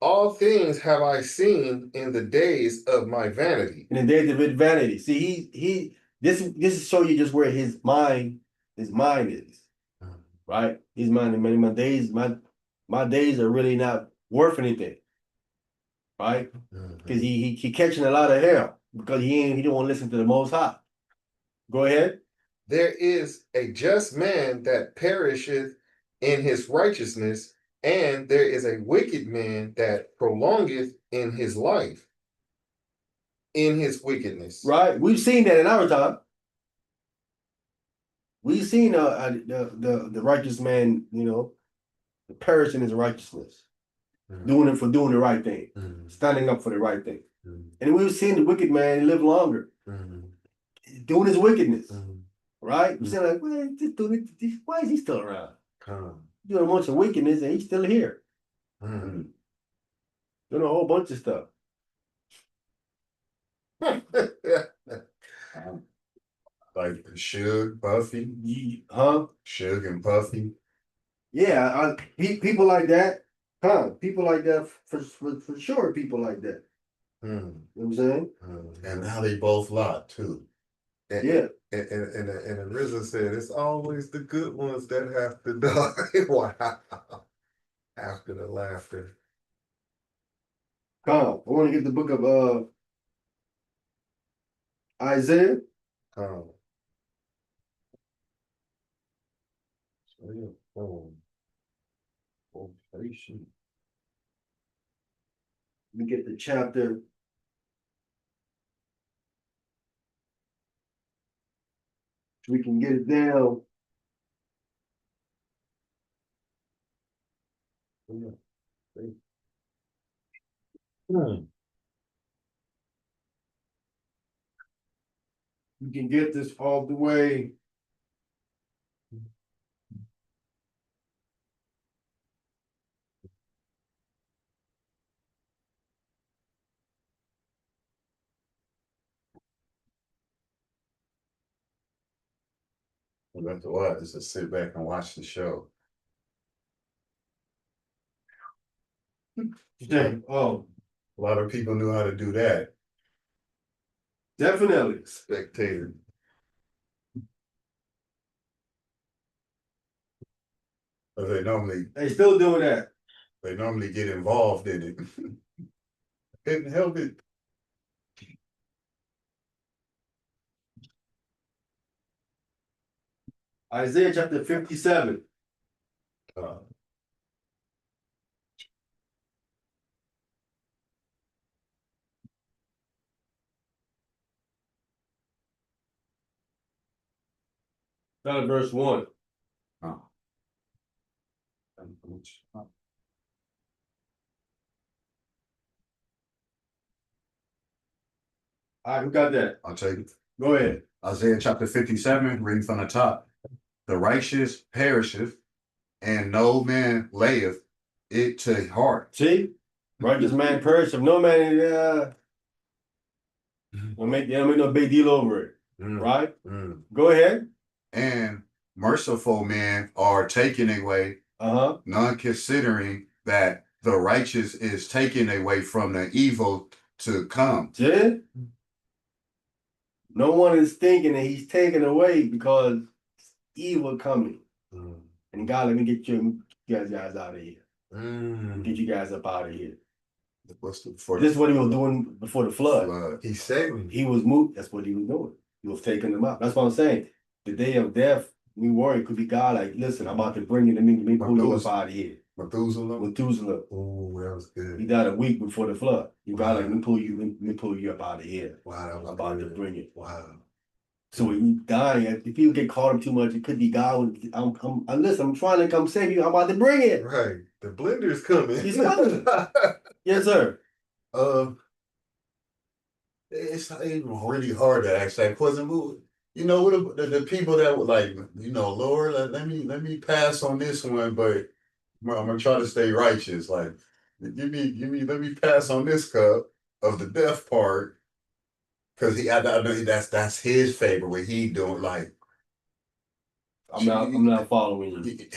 All things have I seen in the days of my vanity. In the days of his vanity. See, this is show you just where his mind is, right? His mind, my days are really not worth anything, right? Because he catching a lot of hell because he don't want to listen to the Most High. Go ahead. There is a just man that perisheth in his righteousness, and there is a wicked man that prolongeth in his life in his wickedness. Right? We've seen that in our time. We've seen the righteous man, perish in his righteousness, doing it for doing the right thing, standing up for the right thing. And we've seen the wicked man live longer, doing his wickedness. Right? We're saying like, well, why is he still around? Doing a bunch of wickedness and he's still here. Doing a whole bunch of stuff. Like Suge, Puffy, Huh? Suge and Puffy. Yeah, people like that. People like that for sure. People like that. You know what I'm saying? And now they both lied too. Yeah. And the RZA said it's always the good ones that have to die. Wow. After the laughter. I want to get the book of Isaiah. Let me get the chapter. We can get it down. We can get this all the way. After what? Is to sit back and watch the show. Oh, A lot of people knew how to do that. definitely. Spectator. But They still doing that. they normally get involved in it. Couldn't help it. Isaiah chapter 57. Uh, Start at verse 1. oh. All right, who got that? I'll take it. Go ahead. Isaiah chapter 57, reading from the top. The righteous perisheth, and no man layeth it to heart. See? Righteous man perish. If no man don't make no big deal over it. Right? Go ahead. And merciful men are taken away, none considering that the righteous is taken away from the evil to come. See? No one is thinking that he's taken away because evil coming. And God, let me get you guys out of here. Get you guys up out of here. This is what he was doing before the flood. He's saving. He was moved. That's what he was doing. He was taking them out. That's what I'm saying. The day of death, we worry it could be God. Like, listen, I'm about to bring you. Let me pull you up out of here. Methuselah. Oh, that was good. He died a week before the flood. You got like, let me pull you up out of here. Wow, that was I'm about good. to bring it. Wow. So when you dying, if people get caught up too much, it could be God. Listen, I'm trying to come save you. I'm about to bring it. Right. The blender's coming. He's coming. Yes, sir. It's not even really hard to ask that question. You know, what the people that would like, you know, Lord, let me pass on this one, but I'm gonna try to stay righteous. Like, let me pass on this cup of the death part, because I know that's his favorite. What he doing, like, I'm not following you.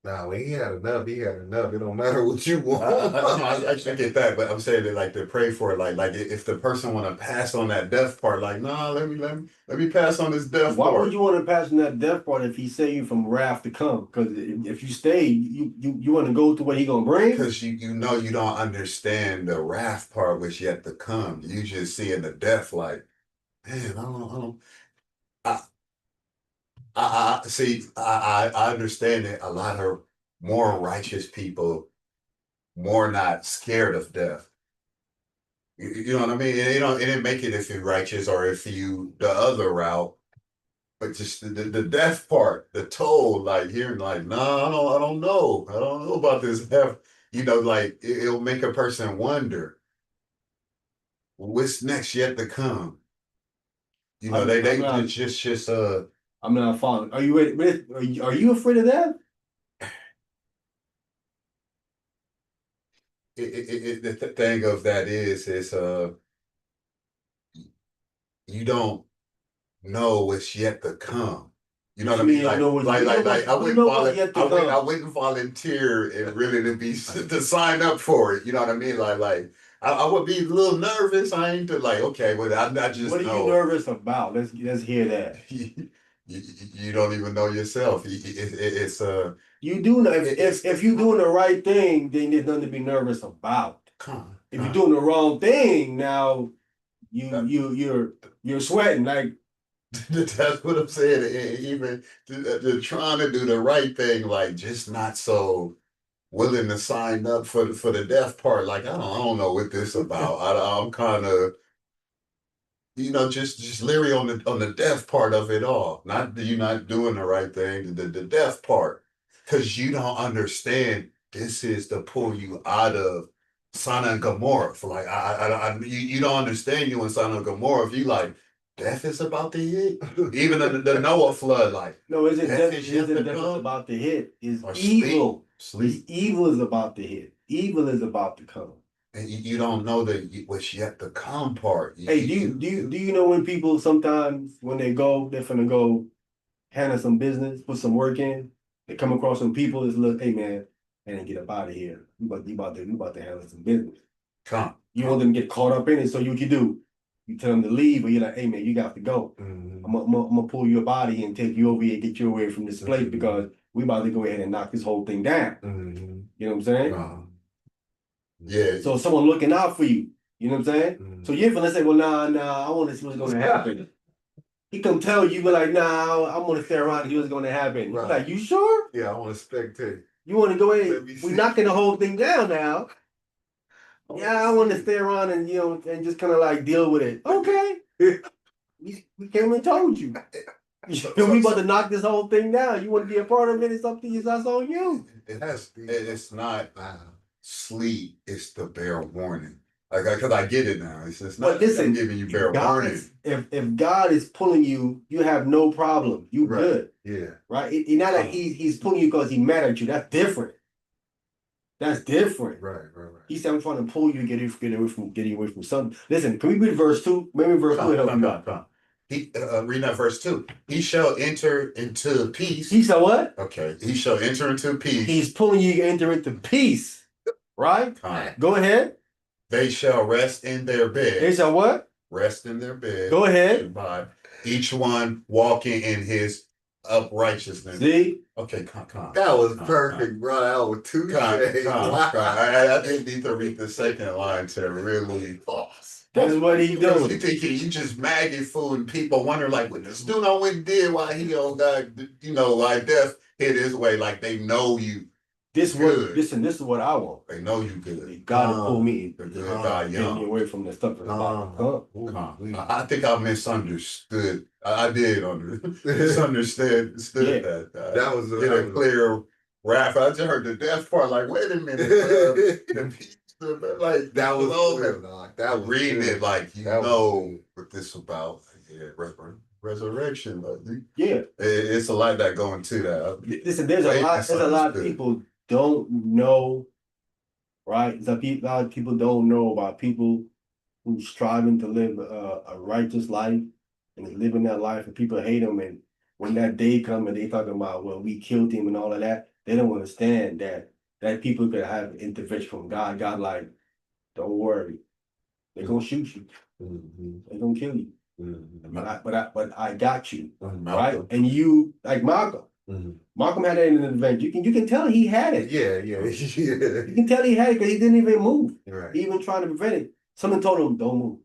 Nah, when he had enough, he had enough. It don't matter what you want. I get that, but I'm saying that, like, to pray for it, like if the person want to pass on that death part, like, nah, let me pass on this death Why part. would you want to pass on that death part if he save you from wrath to come? Because if you stay, you want to go to what he gonna bring? Because you know you don't understand the wrath part which yet to come. You just seeing the death, like, man, I see. I understand that a lot of more righteous people more not scared of death. You know what I mean? It didn't make it if you're righteous or if you the other route, but just the death part, the toll, like hearing like, no, I don't know about this death. You know, like it'll make a person wonder what's next yet to come. You know, I'm not following. Are you ready? Are you afraid of that? The thing of that is you don't know what's yet to come. You know what I mean? I wouldn't volunteer and really to be to sign up for it. You know what I mean? Like I would be a little nervous. I ain't to like, okay, well, I just what are you nervous about? Let's hear that. You don't even know yourself. It's you do know if you're doing the right thing, then there's nothing to be nervous about. If you're doing the wrong thing, now you're sweating like. That's what I'm saying. Even trying to do the right thing, like just not so willing to sign up for the death part. Like I don't know what this about. I'm kind of, just literally on the death part of it all. Not that you're not doing the right thing, the death part. Because you don't understand this is to pull you out of Sodom and Gomorrah. For like you don't understand you in Sodom and Gomorrah if you like death is about to hit. Even the Noah flood, like No, is it death death? is Is yet it to death is come. about to hit? Is Or evil? Sleep. Evil is about to hit. Evil is about to come. And you don't know what's yet to come part. Hey, do you know when people sometimes when they're finna go handle some business, put some work in, they come across some people that's look, hey man, and get up out of here. You about to handle some business. Come. You want them to get caught up in it, so you can do. You tell them to leave, or you're like, hey man, you got to go. Mhm. I'm gonna pull your body and take you over here, get you away from this place because we about to go ahead and knock this whole thing down. Mhm. You know what I'm saying? Yeah. So someone looking out for you. You know what I'm saying? Mhm. So you're gonna say, well, nah, I want to see what's gonna happen. He come tell you, but like, nah, I'm gonna stay around and see what's gonna happen. Right. Like, you sure? Yeah, I want to spectate. You want to go Let ahead? me We see. knocking the whole thing down now. Yeah, I want to stay around and and just kind of like deal with it. Okay, we came and told you. We about to knock this whole thing down. You want to be a part of it? It's up to you. That's on you. It's not sleep. It's the bare warning. Like, because I get it now. It's just not. But listen, I'm giving you bare warning. If God is pulling you, you have no problem. You Right. good, Yeah. right? It's not like he's pulling you because he's mad at you. That's different. That's different. Right. He said, "I'm trying to pull you, get you away from something." Listen, can we read verse 2? Maybe verse 2 help you out. Come. He reading that verse 2. He shall enter into peace. He said what? Okay. He shall enter into peace. He's pulling you to enter into peace, right? Go ahead. They shall rest in their bed. They shall what? Rest in their bed. Go ahead. Each one walking in his uprightness. See? Okay, come. That was perfect, bro. That was two shades. I didn't need to read the second line to really. That's what he doing. You think you just maggot food and people wonder like what this dude know what he did while he like death hit his way, like they know you. This is what I want. They know you good. You gotta pull me. Get me away from the stuff. I think I misunderstood. I did misunderstood that. That was a clear rap. I just heard the death part. Like, wait a minute. Like that was good. That was reading good. it like what this about. Yeah, resurrection. Yeah, it's a lot that go into that. Listen, there's a lot of people don't know, right? A lot of people don't know about people who's striving to live a righteous life and is living that life, and people hate them. And when that day comes and they talking about, well, we killed him and all of that, they don't understand that people could have intervention from God. God, like, don't worry, they're gonna shoot you, they're gonna kill you, but I got you, right? And you, like Malcolm. Malcolm had that in an event. You can tell he had it. Yeah. You can tell he had it because he didn't even move. Right. He even tried to prevent it. Someone told him, "Don't move.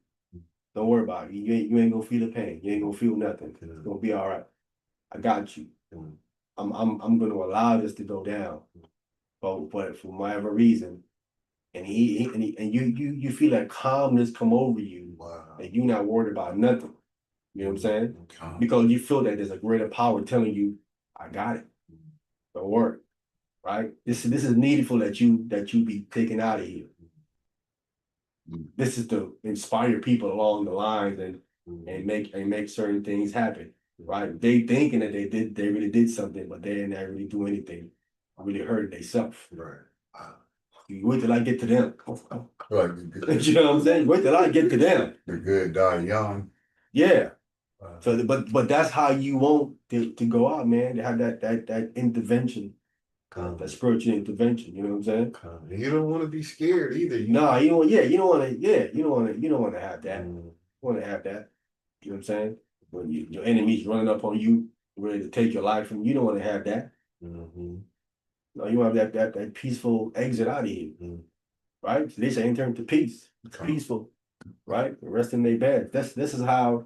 Don't worry about it. You ain't gonna feel the pain. You ain't gonna feel nothing. It's gonna be all right. I got you. I'm gonna allow this to go down, but for whatever reason, and you feel that calmness come over you, and you're not worried about nothing. You know what I'm saying? Because you feel that there's a greater power telling you, I got it. Don't worry. Right? This is needful that you be taken out of here. This is to inspire people along the lines and make certain things happen. Right? They thinking that they really did something, but they didn't really do anything. Really hurt themselves. Right. You wait till I get to them. Like, you know what I'm saying? Wait till I get to them. The good die young. Yeah. So, but that's how you want to go out, man. To have that intervention, that spiritual intervention. You know what I'm saying? You don't want to be scared either. You don't want to have that. You want to have that. You know what I'm saying? When your enemy's running up on you, ready to take your life from you, don't want to have that. No, you want to have that peaceful exit out of here, right? So they say enter into peace, peaceful, right? Rest in their bed. This is how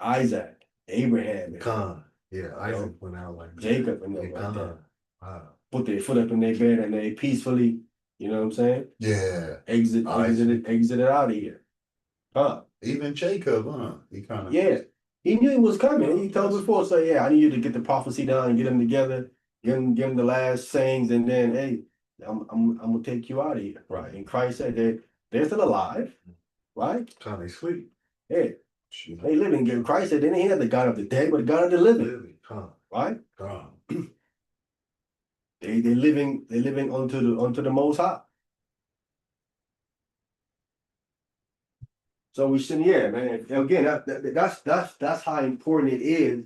Isaac, Abraham, Isaac went out like Jacob and them like that. Put their foot up in their bed and they peacefully, you know what I'm saying? Yeah. Exited out of here. Huh? Even Jacob, he kind of Yeah, he knew he was coming. He told before, so yeah, I need you to get the prophecy down and get them together, give them the last sayings, and then hey, I'm gonna take you out of here, right? And Christ said they're still alive, right? Time they sleep. Yeah, shoot, they living. And Christ said they didn't have the God of the dead, but the God of the living, Living. Huh. right? God. They living onto the Most High. So we shouldn't, yeah, man. Again, that's how important it is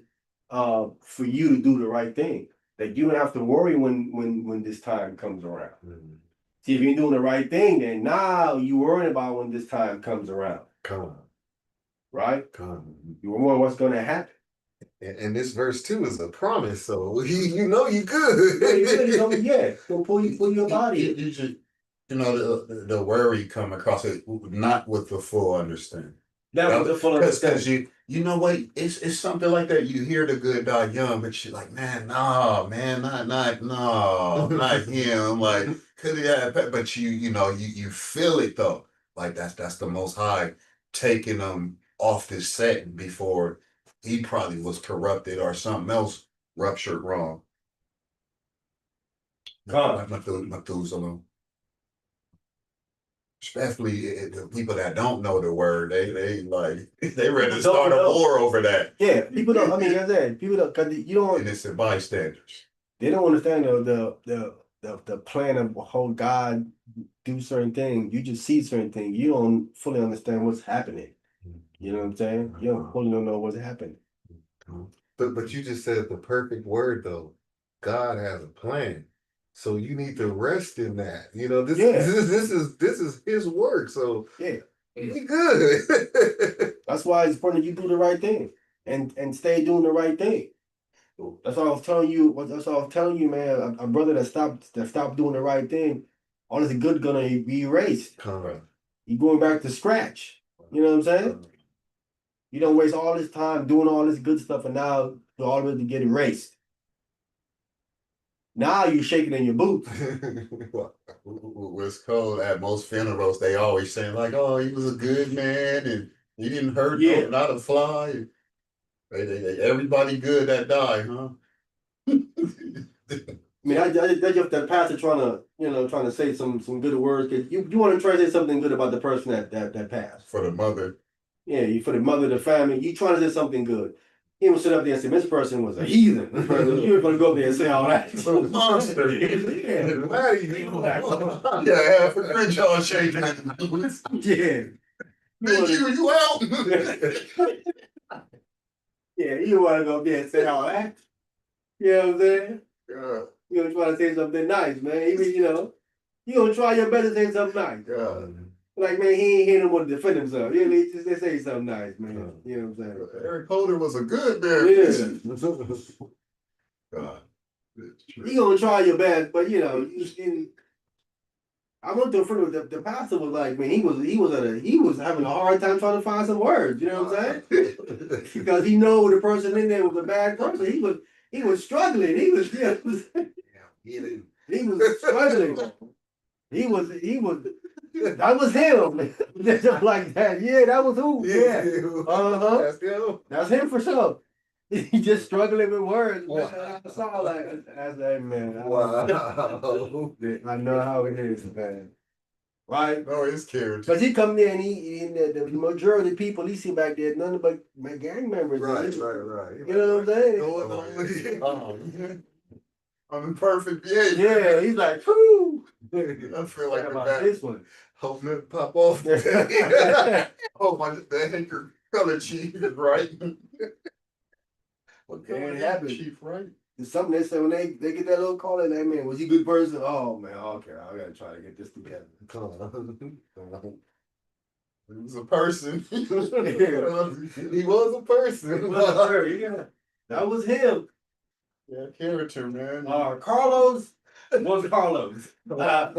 for you to do the right thing. That you don't have to worry when this time comes around. Mhm. See, if you're doing the right thing, then now you worrying about when this time comes around, Come on. right? Come on. You worry what's gonna happen. And this verse 2 is a promise, so you know you good. Yeah, you really gonna gonna pull your body in. You just, the worry come across it not with the full understanding. That was the full Because understanding. you know what, it's something like that. You hear the good die young, but you're like, man, no, man, not him. Like, could he have? But you feel it though. Like that's the Most High taking them off this set before he probably was corrupted or something else ruptured wrong. Come. Methuselah. Especially the people that don't know the word, they like they ready to start a war over that. Yeah, people don't. I mean, as I said, people don't because you don't. Innocent bystanders. They don't understand the plan of how God do certain things. You just see certain things. You don't fully understand what's happening. You know what I'm saying? You don't fully don't know what's happening. But you just said the perfect word though. God has a plan. So you need to rest in that. You know, this Yeah. this is his work. So Yeah, we good. that's why it's important you do the right thing and stay doing the right thing. That's all I was telling you. That's all I was telling you, man. A brother that stopped doing the right thing, all this good gonna be erased. Correct. You going back to scratch. You know what I'm saying? You don't waste all this time doing all this good stuff, and now all of it to get erased. Now you're shaking in your boots. What's cold at most funerals, they always saying like, "Oh, he was a good man and he didn't hurt Yeah. not a fly." Everybody good that died, huh? I mean, that's just that pastor trying to say some good words because you want to try to say something good about the person that passed. For the mother. Yeah, you for the mother, the family, you trying to say something good. He would sit up there and say, "This person was a heathen." This person, you were gonna go up there and say all that. Monster. Yeah, Yeah, half a grin jaw shaking. yeah. Man, you out. Yeah, you want to go up there and say all that. You know what I'm saying? Yeah. You gonna try to say something nice, man. Even you gonna try your best to say something nice. Like, man, he ain't here no more to defend himself. You know, just say something nice, man. You know what I'm saying? Eric Holder was a good man. Yeah. God. You gonna try your best, but I went to a friend with the pastor was like, man, he was having a hard time trying to find some words. You know what I'm saying? Because he know the person in there was a bad person. He was struggling. He was struggling. He was that was him. Just like that. Yeah, that was who. Yeah. That's him. That's him for sure. He just struggling with words. Man. I saw like that's that man. Wow. I know how it is, man. Right? No, his character. Because he come there and the majority of the people he see back there, nothing but my gang members. Right. You know what I'm saying? I'm in perfect behavior. Yeah, he's like, whoo. I feel like about this one. Hope it pop off. Oh my, the anchor color chief is right. What Yeah, color it is happens. chief, right? It's something they say when they get that little call in, like, man, was he a good person? Oh man, okay, I gotta try to get this together. He was a person. He was a person. Yeah, that was him. Yeah, character, man. Carlos was Carlos. Wow.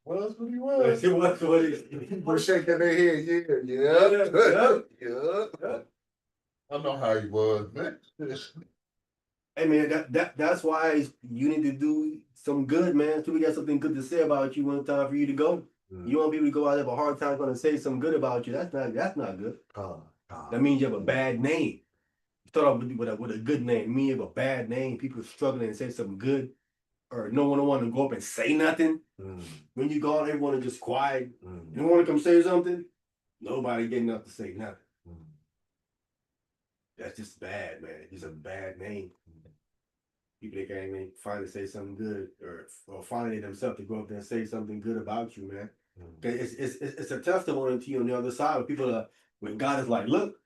What else would he was? It was what it We're shaking their head. Yeah. I know how he was, man. Hey man, that's why you need to do some good, man. So we got something good to say about you when it's time for you to go. You want people to go out there have a hard time gonna say something good about you. That's not good. That means you have a bad name. You start off with a good name. It means you have a bad name. People struggling and say something good, or no one want to go up and say nothing. When you go out, everyone is just quiet. You don't want to come say something. Nobody getting up to say nothing. That's just bad, man. It's a bad name. People that can't even finally say something good, or finally themselves to go up there and say something good about you, man. It's a testimony to you on the other side. When God is like, look,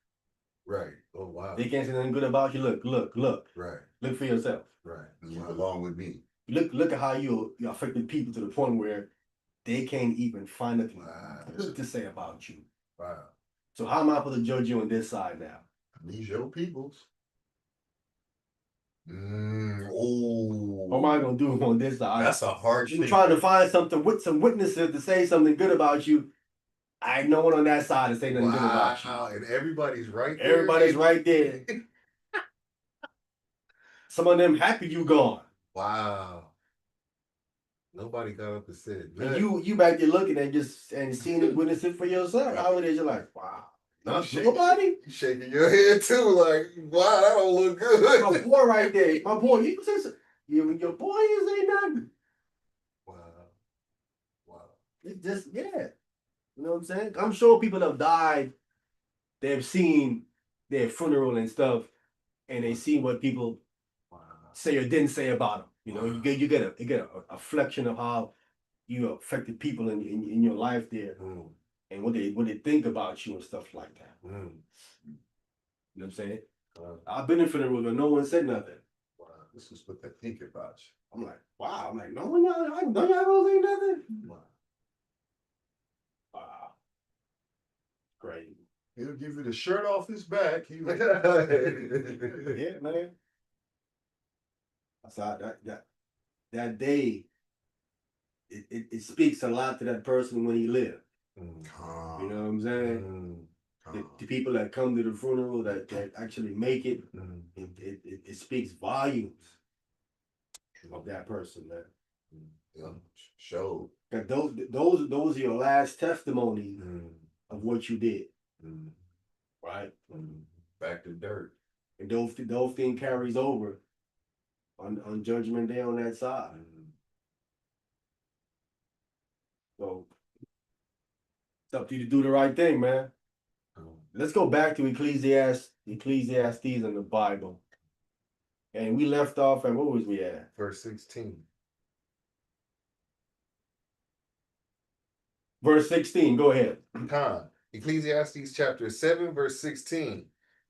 Right. Oh wow. they can't say nothing good about you. Look. Right. Look for yourself. Right. Along with me. Look at how you affected people to the point where they can't even find nothing good to say about you. Wow. So how am I supposed to judge you on this side now? These your peoples. What am I gonna do on this side? That's a hard I'm thing. trying to find something with some witnesses to say something good about you. I ain't no one on that side to say nothing good about you. And everybody's right there. Everybody's right there. Some of them happy you gone. Wow. Nobody got up and said And nothing. you back there looking and just and seeing it, witnessing for yourself. How it is, you're like, wow. Nobody? You shaking your head too, like, wow, that don't look good. My boy right there. My boy, you say something. Your boy ain't say nothing. Wow. Wow. It's just, yeah. You know what I'm saying? I'm sure people have died. They've seen their funeral and stuff, and they see what people say or didn't say about them. You know, you get a reflection of how you affected people in your life there, and what they think about you and stuff like that. You know what I'm saying? I've been in funerals where no one said nothing. Wow, this is what they think about you. I'm like, wow. I'm like, no one y'all gonna say nothing. Wow, great. He'll give you the shirt off his back. Yeah, man. So that day, it speaks a lot to that person when he lived. You know what I'm saying? The people that come to the funeral that actually make it, it speaks volumes of that person, man. Yeah, show. That those are your last testimonies of what you did, right? Back to dirt. And those things carries over on Judgment Day on that side. So it's up to you to do the right thing, man. Let's go back to Ecclesiastes in the Bible. And we left off at, what was we at? Verse 16. Verse 16, go ahead. Ecclesiastes chapter 7, verse 16.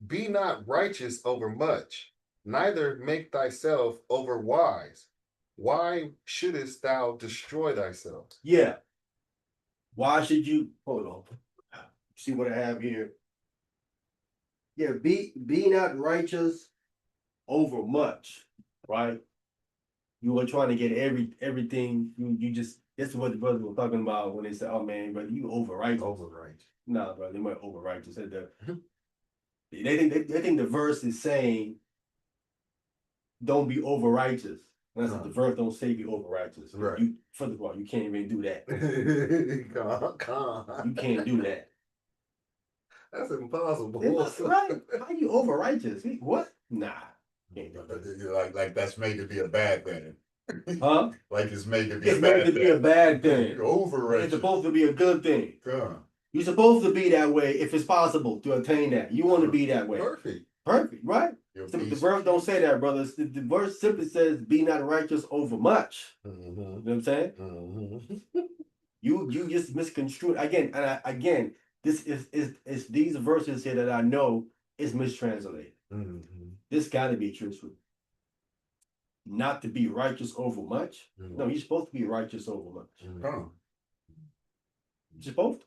Be not righteous over much, neither make thyself over wise. Why shouldest thou destroy thyself? Yeah. Why should you, hold on. See what I have here. Yeah, be not righteous over much, right? You were trying to get everything. You just, that's what the brothers were talking about when they said, "Oh man, brother, you over righteous." Over righteous. Nah, brother, they weren't over righteous. They think the verse is saying, "Don't be over righteous." That's what the verse don't say be over righteous. Right. First of all, you can't even do that. Come. You can't do that. That's impossible. Right? How you over righteous? What? Nah. Can't do that. Like that's made to be a bad thing. Huh? Like it's made to be It's a made bad to thing. be a bad thing. You're overrated. It's supposed to be a good thing. God. You're supposed to be that way if it's possible to attain that. You want to be that way. Perfect. Perfect, right? The verse don't say that, brothers. The verse simply says, "Be not righteous over much." You know what I'm saying? You just misconstrued again, and again. This is these verses here that I know is mistranslated. This got to be truthful. Not to be righteous over much. No, you're supposed to be righteous over much. You're supposed to.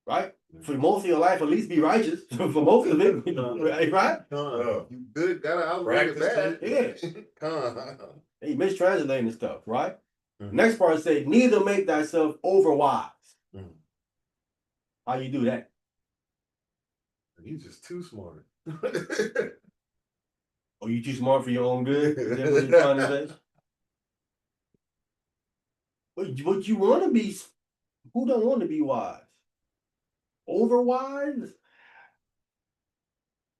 Right? For most of your life, at least be righteous. For most of it. Right? You good, gotta outweigh the bad. Yeah. Hey, mistranslating stuff, right? Next part say, neither make thyself over wise. How you do that? He's just too smart. Oh, you too smart for your own good? Is that what you're trying to say? But you want to be Who don't want to be wise? Over wise?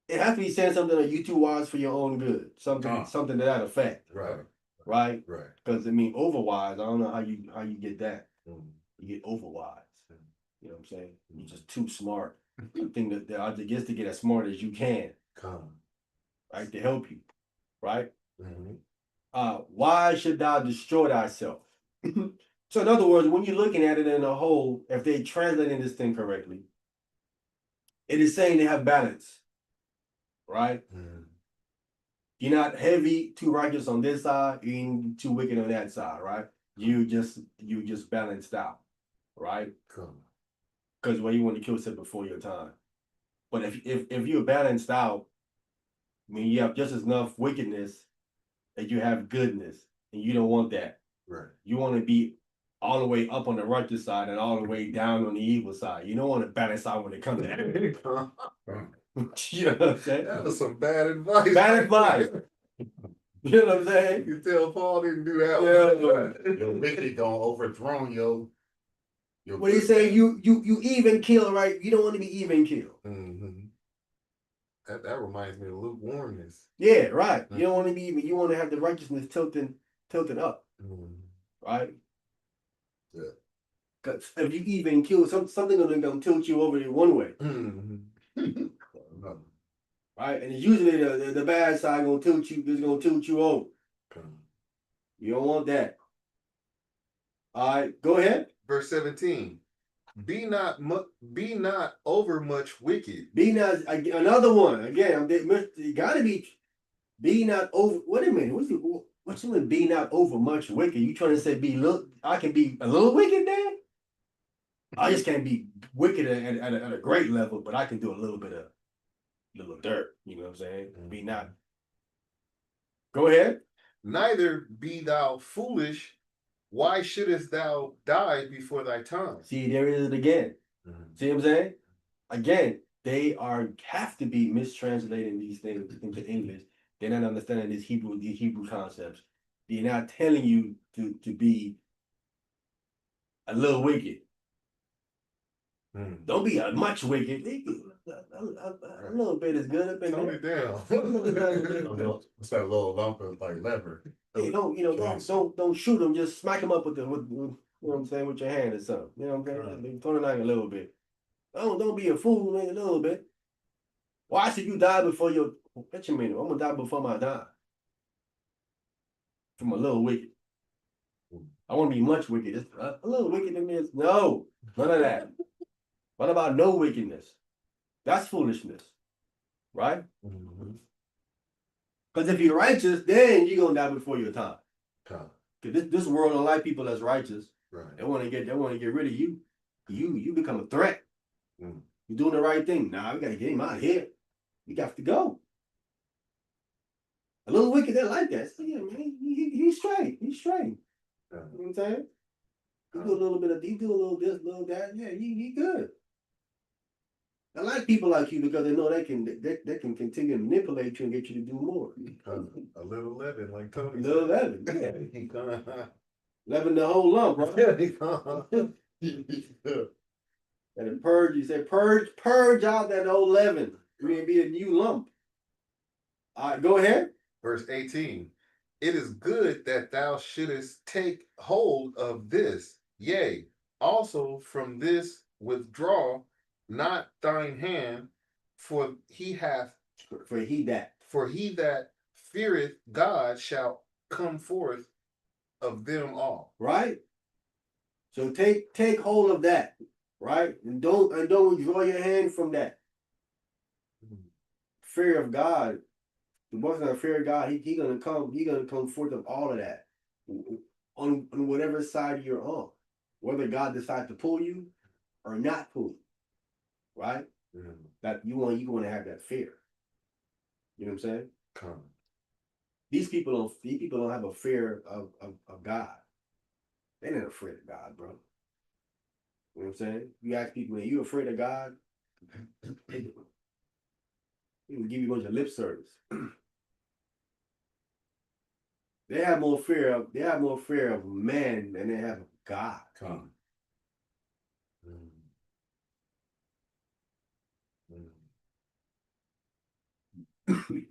It has to be saying something that you too wise for your own good. Something to that effect. Right. Right? Right. Because I mean, over wise, I don't know how you get that. Mm. You get over wise. You know what I'm saying? You're just too smart. I think that the object is to get as smart as you can, Come. right? To help you, right? Mhm. Why should thou destroy thyself? So in other words, when you're looking at it in a whole, if they translating this thing correctly, it is saying they have balance, right? Mhm. You're not heavy, too righteous on this side, you ain't too wicked on that side, right? You just balanced out, right? Come. Because well, you want to kill yourself before your time. But if you're balanced out, I mean you have just enough wickedness that you have goodness, and you don't want that. Right. You want to be all the way up on the righteous side and all the way down on the evil side. You don't want to balance out when it comes to that. You know what I'm saying? That was some bad advice. Bad advice. You know what I'm saying? You tell Paul didn't do that. Yeah. Your wicked gonna overthrow your What he's saying, you even kill, right? You don't want to be even killed. Mhm. That reminds me of lukewarmness. Yeah, right. You don't want to be even. You want to have the righteousness tilted up, Mhm. right? Yeah. Because if you even kill something gonna tilt you over in one way, Mhm. right? And it's usually the bad side gonna tilt you. Is gonna tilt you over. Come. You don't want that. All right, go ahead. Verse 17. Be not over much wicked. Be not another one again. You gotta be not over. Wait a minute. What's you mean? Be not over much wicked. You trying to say be look? I can be a little wicked then. I just can't be wicked at a great level, but I can do a little bit of little dirt. You know what I'm saying? Be not. Go ahead. Neither be thou foolish. Why shouldest thou die before thy time? See, there it is again. See what I'm saying? Again, they have to be mistranslating these things into English. They're not understanding these Hebrew concepts. They're not telling you to be a little wicked. Don't be a much wicked. A little bit is good up in Tone there. it down. What's that little lump of like lever? Hey, don't shoot them. Just smack them up with you know what I'm saying, with your hand or something. You know what I'm saying? Tone it down a little bit. Don't be a fool, man, a little bit. Why should you die before your? Wait a minute, I'm gonna die before my time. From a little wicked. I want to be much wicked. Just a little wicked in this. No, none of that. What about no wickedness? That's foolishness, right? Because if you're righteous, then you're gonna die before your time. Because this world don't like people that's righteous. Right. They want to get rid of you. You become a threat. You're doing the right thing. Nah, we gotta get him out of here. We got to go. A little wicked, they like that. So, yeah, man, he's straight. He's straight. You know what I'm saying? You do a little bit of, you do a little this, little that. Yeah, he good. I like people like you because they know they can continue to manipulate you and get you to do more. A little leaven, like Tony. Little leaven, yeah. Leaven the whole lump, right? And the purge, you say purge out that old leaven. It may be a new lump. All right, go ahead. Verse 18. It is good that thou shouldest take hold of this. Yea, also from this withdraw not thine hand, for For he that feareth God shall come forth of them all. Right? So take hold of that, right? And don't withdraw your hand from that. Fear of God. The one's gonna fear God, he gonna come forth of all of that. On whatever side you're on. Whether God decides to pull you or not pull you. Right? That you want to have that fear. You know what I'm saying? These people don't have a fear of God. They're not afraid of God, bro. You know what I'm saying? You ask people, are you afraid of God? He will give you a bunch of lip service. They have more fear of man than they have of God. You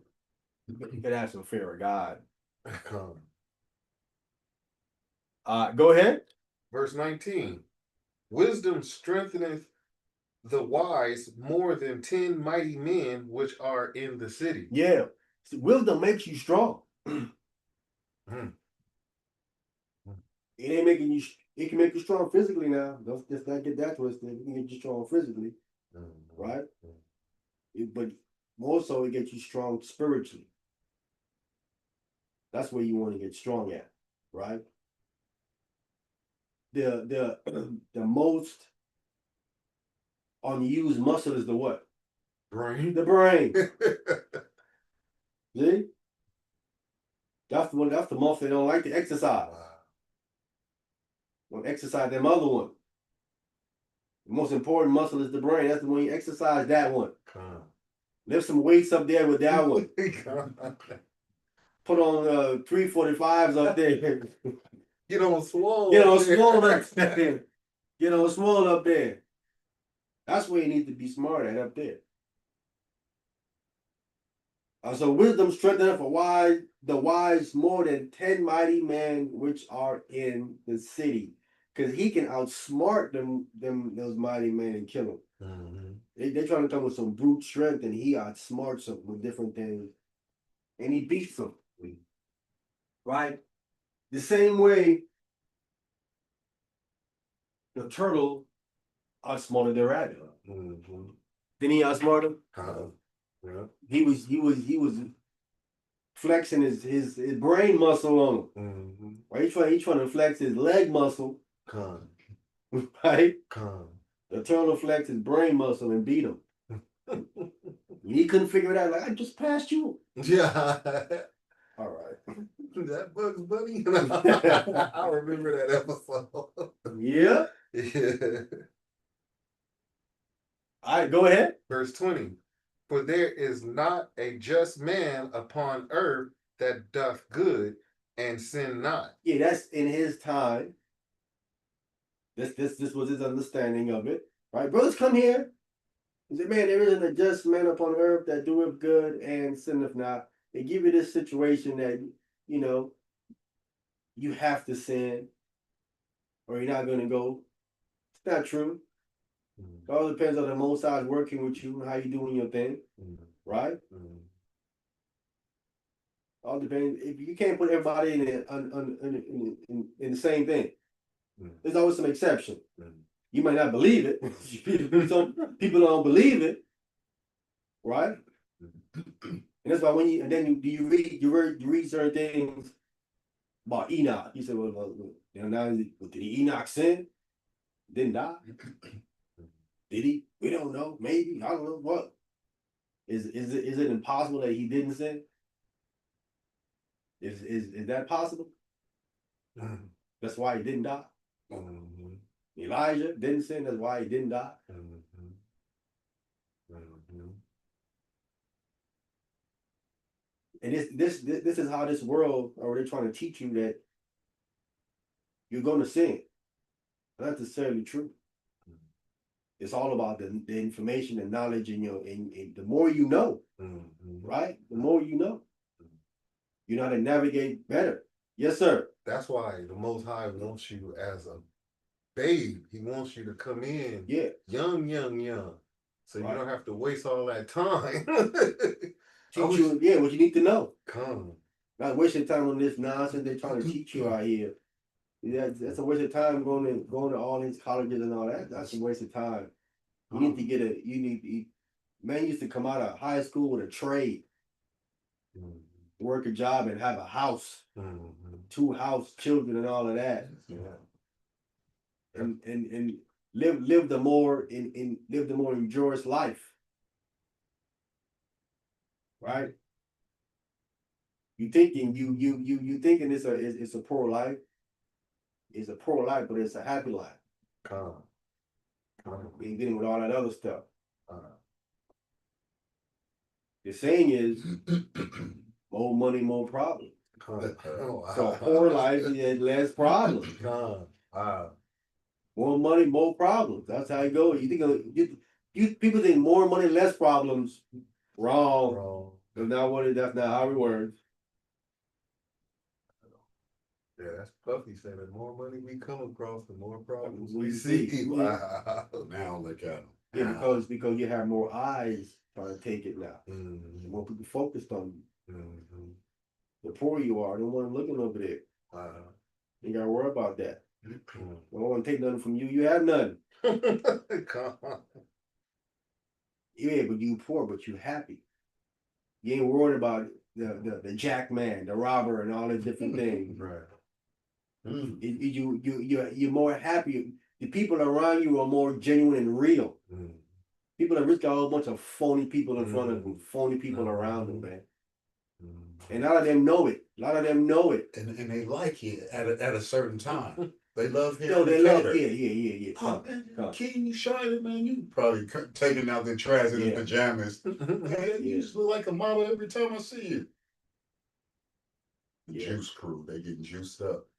gotta have some fear of God. Con. Go ahead. Verse 19. Wisdom strengtheneth the wise more than 10 mighty men which are in the city. Yeah. See, wisdom makes you strong. Hmm. It ain't making you. It can make you strong physically now. Don't just not get that twisted. It can get you strong physically, right? But more so, it gets you strong spiritually. That's where you want to get strong at, right? The the most unused muscle is the what? Brain. The brain. See? That's the one. That's the muscle they don't like to exercise. Want to exercise them other one. The most important muscle is the brain. That's the one you exercise. That one. Con. Lift some weights up there with that one. Put on 345s up there. Get on swole. Get on swole up there. Get on swole up there. That's where you need to be smart at up there. So wisdom strengtheneth the wise more than 10 mighty men which are in the city. Because he can outsmart those mighty men and kill them. They're trying to come with some brute strength, and he outsmarts them with different things. And he beats them. Right? The same way the turtle outsmarted the rabbit. Didn't he outsmart him? Yeah. He was flexing his brain muscle on him. Right? He's trying to flex his leg muscle. Con. Right? Con. The turtle flexed his brain muscle and beat him. He couldn't figure it out. Like, I just passed you. Yeah. All right. That Bugs Bunny. I remember that episode. Yeah. Yeah. All right, go ahead. Verse 20. For there is not a just man upon earth that doth good and sin not. Yeah, that's in his time. This was his understanding of it. Right? Brothers, come here. He said, man, there isn't a just man upon earth that doeth good and sinneth not. They give you this situation that, you know, you have to sin or you're not going to go. It's not true. It all depends on the Most High working with you and how you doing your thing. Right? All depends. If you can't put everybody in the same thing, there's always some exception. You might not believe it. People don't believe it, right? And that's why when you read certain things about Enoch. You said, well, now did Enoch sin? Didn't die? Did he? We don't know. Maybe, I don't know. What is it impossible that he didn't sin? Is that possible? That's why he didn't die. Elijah didn't sin. That's why he didn't die. And this is how this world, or they're trying to teach you that you're going to sin. Not necessarily true. It's all about the information and knowledge in the more you know, right? The more you know, you know how to navigate better. Yes, sir. That's why the Most High wants you as a babe. He wants you to come in young. So you don't have to waste all that time. Teach you, what you need to know. Come. Not wasting time on this nonsense they're trying to teach you out here. That's a waste of time going to all these colleges and all that. That's a waste of time. You need to man used to come out of high school with a trade, work a job and have a house, 2 house children and all of that. And live the more enjoyous life. Right? You thinking it's a poor life. It's a poor life, but it's a happy life. We ain't dealing with all that other stuff. The saying is, more money, more problems. So poor life is less problems. More money, more problems. That's how it goes. You think people think more money, less problems. Wrong. That's not what it, that's not how it works. Yeah, that's Puffy said. The more money we come across, the more problems We we see. see. Wow. Now look at them. Yeah, because you have more eyes trying to take it now. Mhm. More people focused on you. Mhm. The poorer you are, the one looking over there. Wow. You gotta worry about that. Mhm. I don't want to take nothing from you. You have nothing. Come on. Yeah, but you poor, but you happy. You ain't worried about the jack man, the robber, and all the different things. Right. Mm. You're more happy. The people around you are more genuine and real. Mhm. People that rich got a whole bunch of phony people in front of them, phony people around them, man. Mhm. And a lot of them know it. A lot of them know it. And they like it at a certain time. They love hearing No, they each love. other. Yeah. Oh, man, King, you shining, man. You probably taking out the trash in his Yeah. pajamas. Man, you just look like a model every time I see you. The Yeah. Juice Crew, they getting juiced up.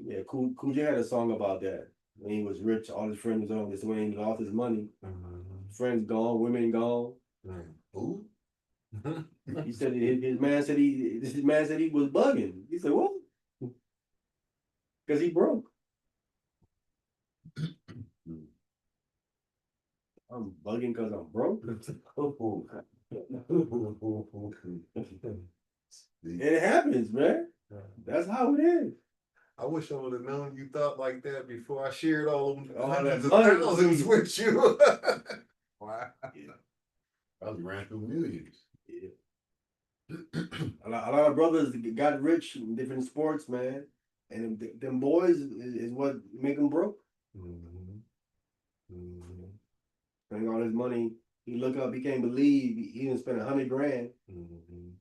Yeah, Cool J had a song about that. When he was rich, all his friends was on this way, and he lost his money. Mhm. Friends gone, women gone. Mhm. Who? He said his man said he was bugging. He said, what? Because he broke. I'm bugging because I'm broke. It happens, man. That's how it is. I wish I would have known you thought like that before I shared all them All hundreds that of money. thousands with you. Wow. Yeah. Probably ran through millions. Yeah. A lot of brothers got rich in different sports, man. And them boys is what make them broke. Mhm. Mhm. Spending all his money. He look up, he can't believe he didn't spend $100,000 Mhm.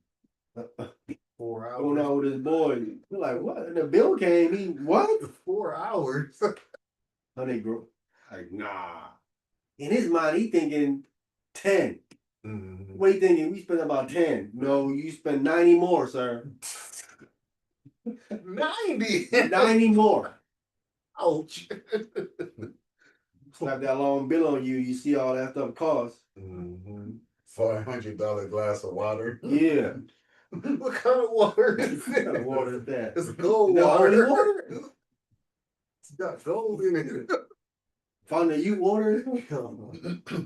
going 4 hours. out with his boys. We're like, what? And the bill came, he what? 4 hours. 100 grand. Like, nah. In his mind, he thinking 10. Mhm. What you thinking? We spent about 10. No, you spent 90 more, sir. 90. 90 more. Ouch. Slap that long bill on you, you see all that stuff costs. Mhm. $500 glass of water. Yeah. What kind of water is What kind of it? water is that? It's gold The holy water. water? It's got gold in it. Found the you water?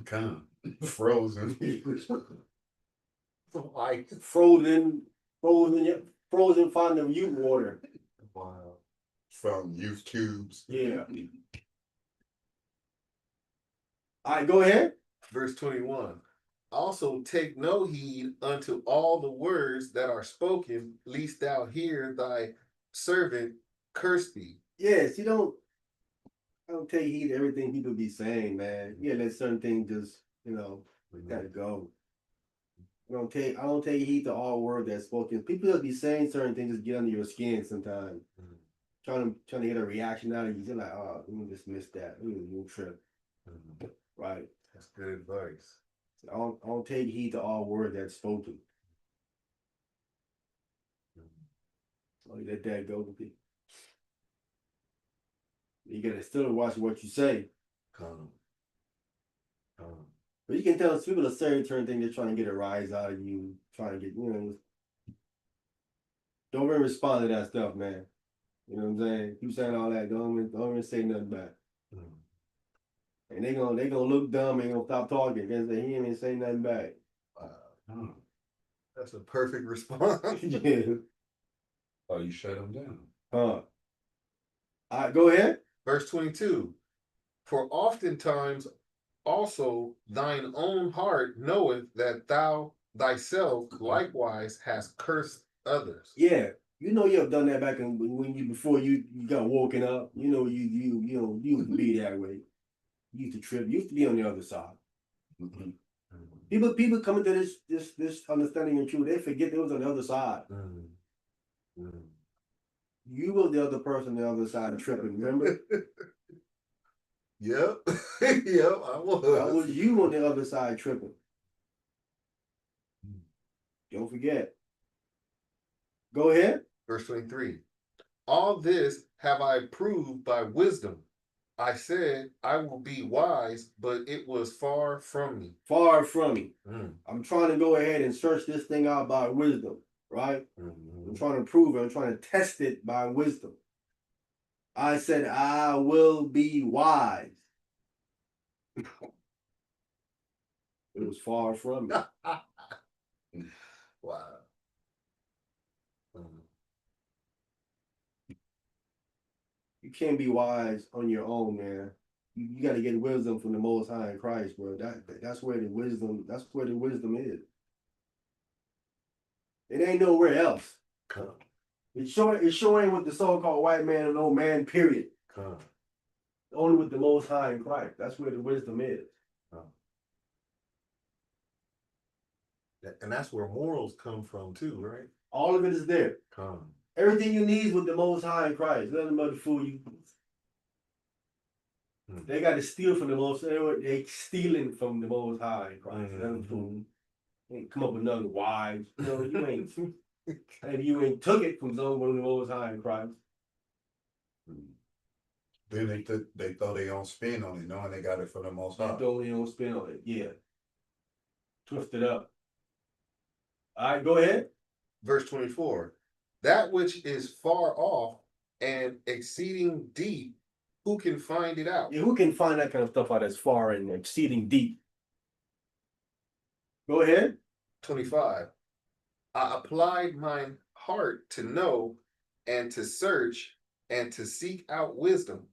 Kind of frozen. Like, Frozen found the you water. wow. From youth cubes. Yeah. All right, go ahead. Verse 21. Also take no heed unto all the words that are spoken, lest thou hear thy servant curse thee. Yes, I don't take heed to everything people be saying, man. Yeah, let certain things just, gotta go. I don't take heed to all words that's spoken. People that be saying certain things just get under your skin sometimes. Mhm. Trying to get a reaction out of you. You're like, oh, let me dismiss that. You trip. Mhm. Right. That's good advice. I don't take heed to all words that's spoken. So you let that go. You gotta still watch what you say. Come. But you can tell people a certain thing they're trying to get a rise out of you, trying to get, don't really respond to that stuff, man. You know what I'm saying? Keep saying all that, don't even say nothing back. Mhm. And they gonna look dumb and gonna stop talking because he ain't even say nothing back. Wow. That's a perfect response. Yeah. Oh, you shut them down. All right, go ahead. Verse 22. For oftentimes also thine own heart knoweth that thou thyself likewise hast cursed others. Yeah. You have done that back when before you got woken up. You used to be that way. You used to trip. You used to be on the other side. Mhm. People coming to this understanding and truth, they forget they was on the other side. Mhm. Mhm. You was the other person on the other side tripping, remember? Yep. Yep, I was. That was you on the other side tripping. Don't forget. Go ahead. Verse 23. All this have I proved by wisdom, I said, I will be wise, but it was far from me. Far from me. Mm, I'm trying to go ahead and search this thing out by wisdom, right? mhm. I'm trying to prove it. I'm trying to test it by wisdom. I said, I will be wise. It was far from me. Wow. Mm. You can't be wise on your own, man. You got to get wisdom from the Most High in Christ, bro. That's where the wisdom. That's where the wisdom is. It ain't nowhere else. Come, It's showing with the so-called white man and old man. Period. come. Only with the Most High in Christ. That's where the wisdom is. And that's where morals come from too, right? All of it is there. Come. Everything you need is with the Most High in Christ. Nothing but the fool you. They got to steal from the Most. They stealing from the Most High in Christ. Nothing fool. Ain't come up with nothing wise. You know, you ain't. And you ain't took it from someone of the Most High in Christ. Then they throw their own spin on it, knowing they got it from the Most They High. don't spin on it. Yeah. Twist it up. All right, go ahead. Verse 24. That which is far off and exceeding deep, who can find it out? Yeah, who can find that kind of stuff out that's far and exceeding deep? Go ahead. 25. I applied mine heart to know and to search and to seek out wisdom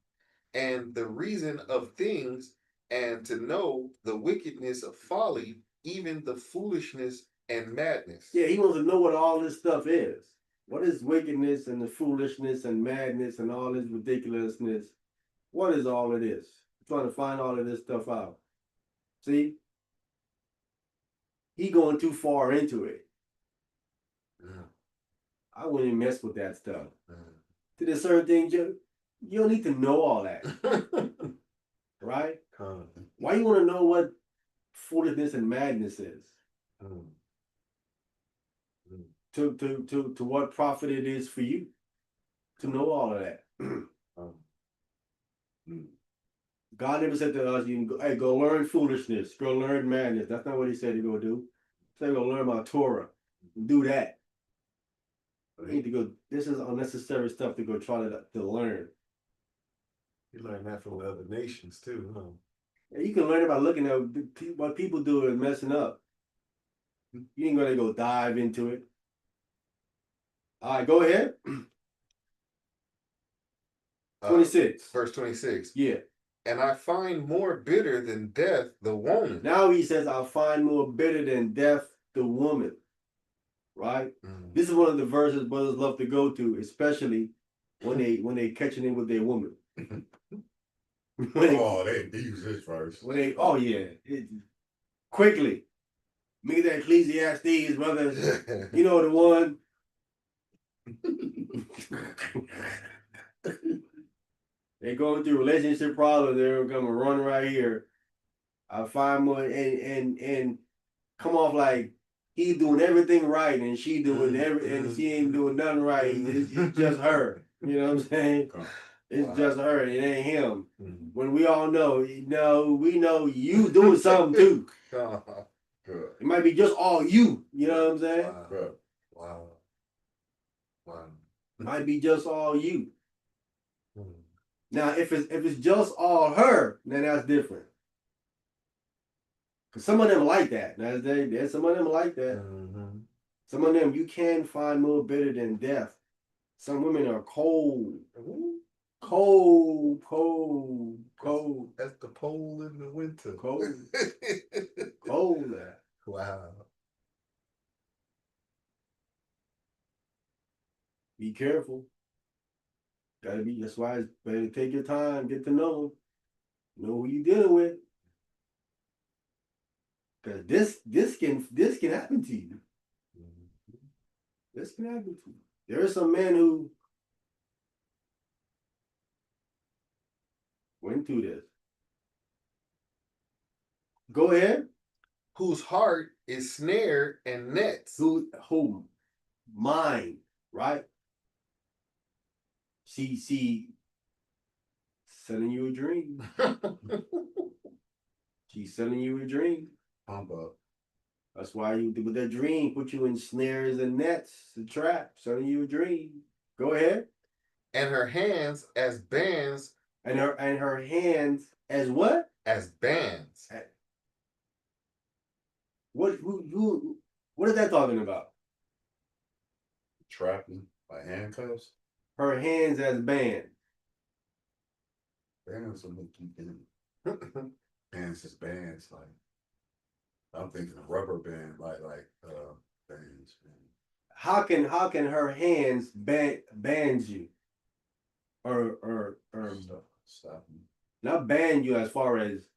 and the reason of things and to know the wickedness of folly, even the foolishness and madness. Yeah, he wants to know what all this stuff is. What is wickedness and the foolishness and madness and all this ridiculousness? What is all of this? I'm trying to find all of this stuff out. See? He going too far into it. Mm, I wouldn't even mess with that stuff. mm. To the certain things, you don't need to know all that. Right? Come. Why you want to know what foolishness and madness is? Mm, To what profit it is for you to know all of that. God never said to us, you can go, hey, go learn foolishness, go learn madness. That's not what he said to go do. He said go learn about Torah. Do that. You need to go, this is unnecessary stuff to go try to learn. You learn that from the other nations too, huh? And you can learn about looking at what people do and messing up. You ain't gonna go dive into it. All right, go ahead. 26. Verse 26. Yeah. And I find more bitter than death the woman. Now he says, I'll find more bitter than death the woman. Right? Mm. This is one of the verses brothers love to go to, especially when they catching in with their woman. They use this verse. Oh yeah. Quickly. Make that Ecclesiastes, brother. You know the one. They going through relationship problems, they're gonna run right here. I find more and come off like he's doing everything right and she doing and she ain't doing nothing right. It's just her. You know what I'm saying? It's just her. It ain't him. When we all know, we know you doing something too. It might be just all you. You know what I'm saying? Wow. It might be just all you. Now, if it's just all her, then that's different. Cause some of them like that. There's some of them like that. Mm-hmm. Some of them you can find more bitter than death. Some women are cold. Cold. That's the pole in the winter. Cold. Cold. Wow. Be careful. Gotta be. That's why it's better to take your time, get to know them, know who you dealing with. Cause this can happen to you. This can happen to you. There are some men who went through this. Go ahead. Whose heart is snare and nets. Who mind, right? See, selling you a dream. She's selling you a dream. Pump up. That's why you with that dream put you in snares and nets, and traps, selling you a dream. Go ahead. And her hands as bands. And her hands as what? As bands. What is that talking about? Trapping by handcuffs. Her hands as bands. Bands will make you in. Bands is bands. Like I'm thinking of rubber band, like bands. How can her hands band you? Or Stop me. not ban you as far as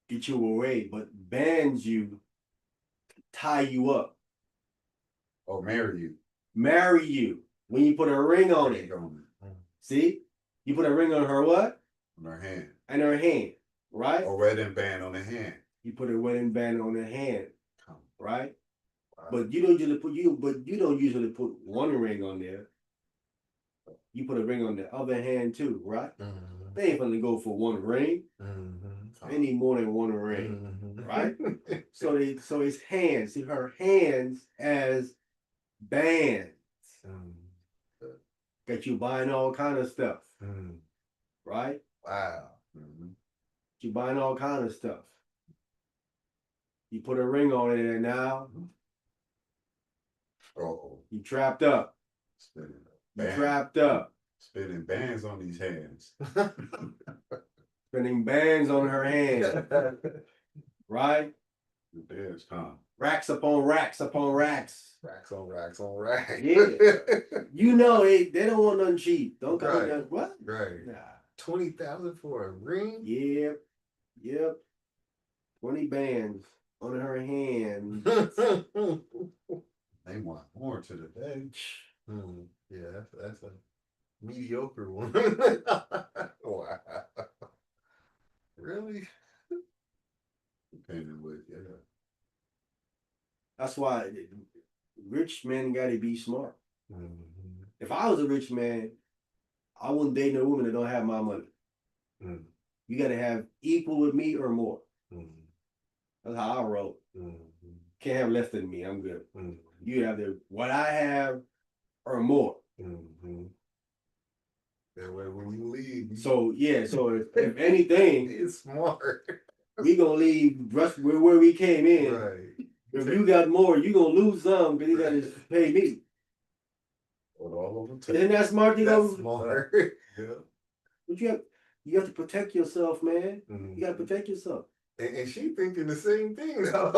get you away, but bans you, tie you up, Or marry you. marry you when you put a ring on it. See, you put a ring on her what? On her hand. And her hand, right? Or wedding band on the hand. You put a wedding band on her hand, right? Wow. But you don't usually put one ring on there. You put a ring on the other hand too, right? Mm-hmm. They ain't gonna go for one ring. Mm-hmm. They need more than one ring, Mm-hmm. right? So it's hands. See her hands as bands. Got you buying all kind of stuff, right? Wow. You buying all kind of stuff. You put a ring on it, and now you trapped up. Spinning You bands. trapped up. Spinning bands on these hands. Spinning bands on her hand, right? The bands, huh? Racks upon racks upon racks. Racks on racks on racks. Yeah. You know they don't want nothing cheap. Don't come Right. with that. What? Right. Nah. 20,000 for a ring? Yep. 20 bands on her hand. They want more to the day. Yeah, that's a mediocre one. Wow. Really? Depending with, yeah. That's why rich men gotta be smart. Mm-hmm. If I was a rich man, I wouldn't date no woman that don't have my money. Mm. You gotta have equal with me or more. Mm. That's how I roll. Mm-hmm. Can't have less than me. I'm good. Mm-hmm. You have what I have or more. Mm-hmm. That way when you leave. So if anything, it's smart. we gonna leave where we came in. Right. If you got more, you gonna lose some because you gotta pay me. All over the Isn't that smart? That's smart. Yeah. But you have to protect yourself, man. Mm-hmm. You gotta protect yourself. And she thinking the same thing though.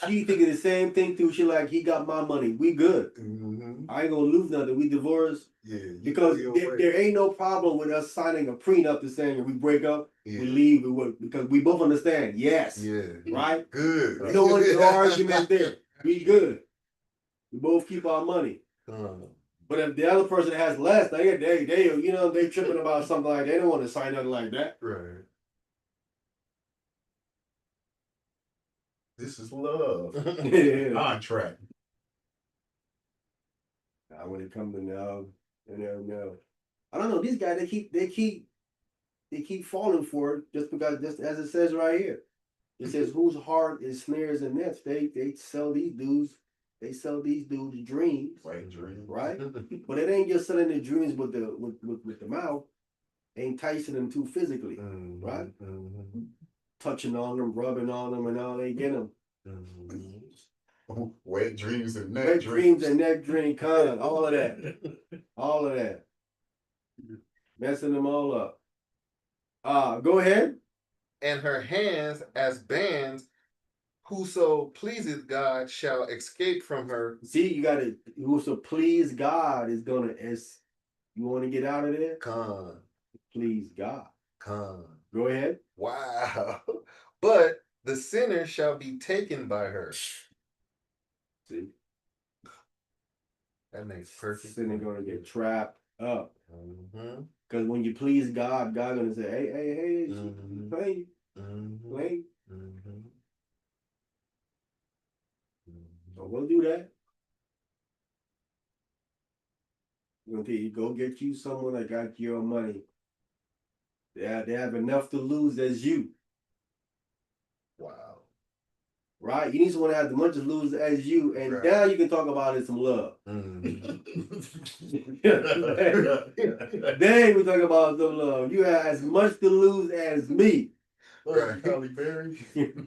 She thinking the same thing too. She like, he got my money. We good. Mm-hmm. I ain't gonna lose nothing. We divorced. Yeah. Because there ain't no problem with us signing a prenup to saying if we break up, we leave, because we both understand. Yes. Yeah. Right? Good. No argument there. We good. We both keep our money. But if the other person has less, they tripping about something like that. They don't want to sign nothing like that. Right. This is love. Contract. Now, when it comes to now, I don't know. These guys, they keep falling for it just because, just as it says right here. It says whose heart is snares and nets. They sell these dudes. They sell these dudes dreams. White dream. Right? But it ain't just selling the dreams with the mouth. They enticing them too physically. Mm-hmm. Right? Mm-hmm. Touching on them, rubbing on them, and all they get them. Mm-hmm. Wet dreams and neck Wet dreams. dreams and neck dream, all of that. All of that. Messing them all up. Go ahead. And her hands as bands, whoso pleaseth God shall escape from her. See, you gotta, whoso please God is gonna, you wanna get out of there? Con. Please God. Con. Go ahead. Wow. But the sinner shall be taken by her. See? That makes perfect Sinner sense. gonna get trapped up. Mm-hmm. Because when you please God, God gonna say, hey, Mm-hmm. play. Mm-hmm. Play. Mm-hmm. So we'll do that. You're gonna tell you, go get you someone that got your money. They have enough to lose as you, Wow. right? You need someone that has as much to lose as you, and Right. now you can talk about it some love. Mhm. Then we talk about some love. You have as much to lose as me. Right. Holly Berry.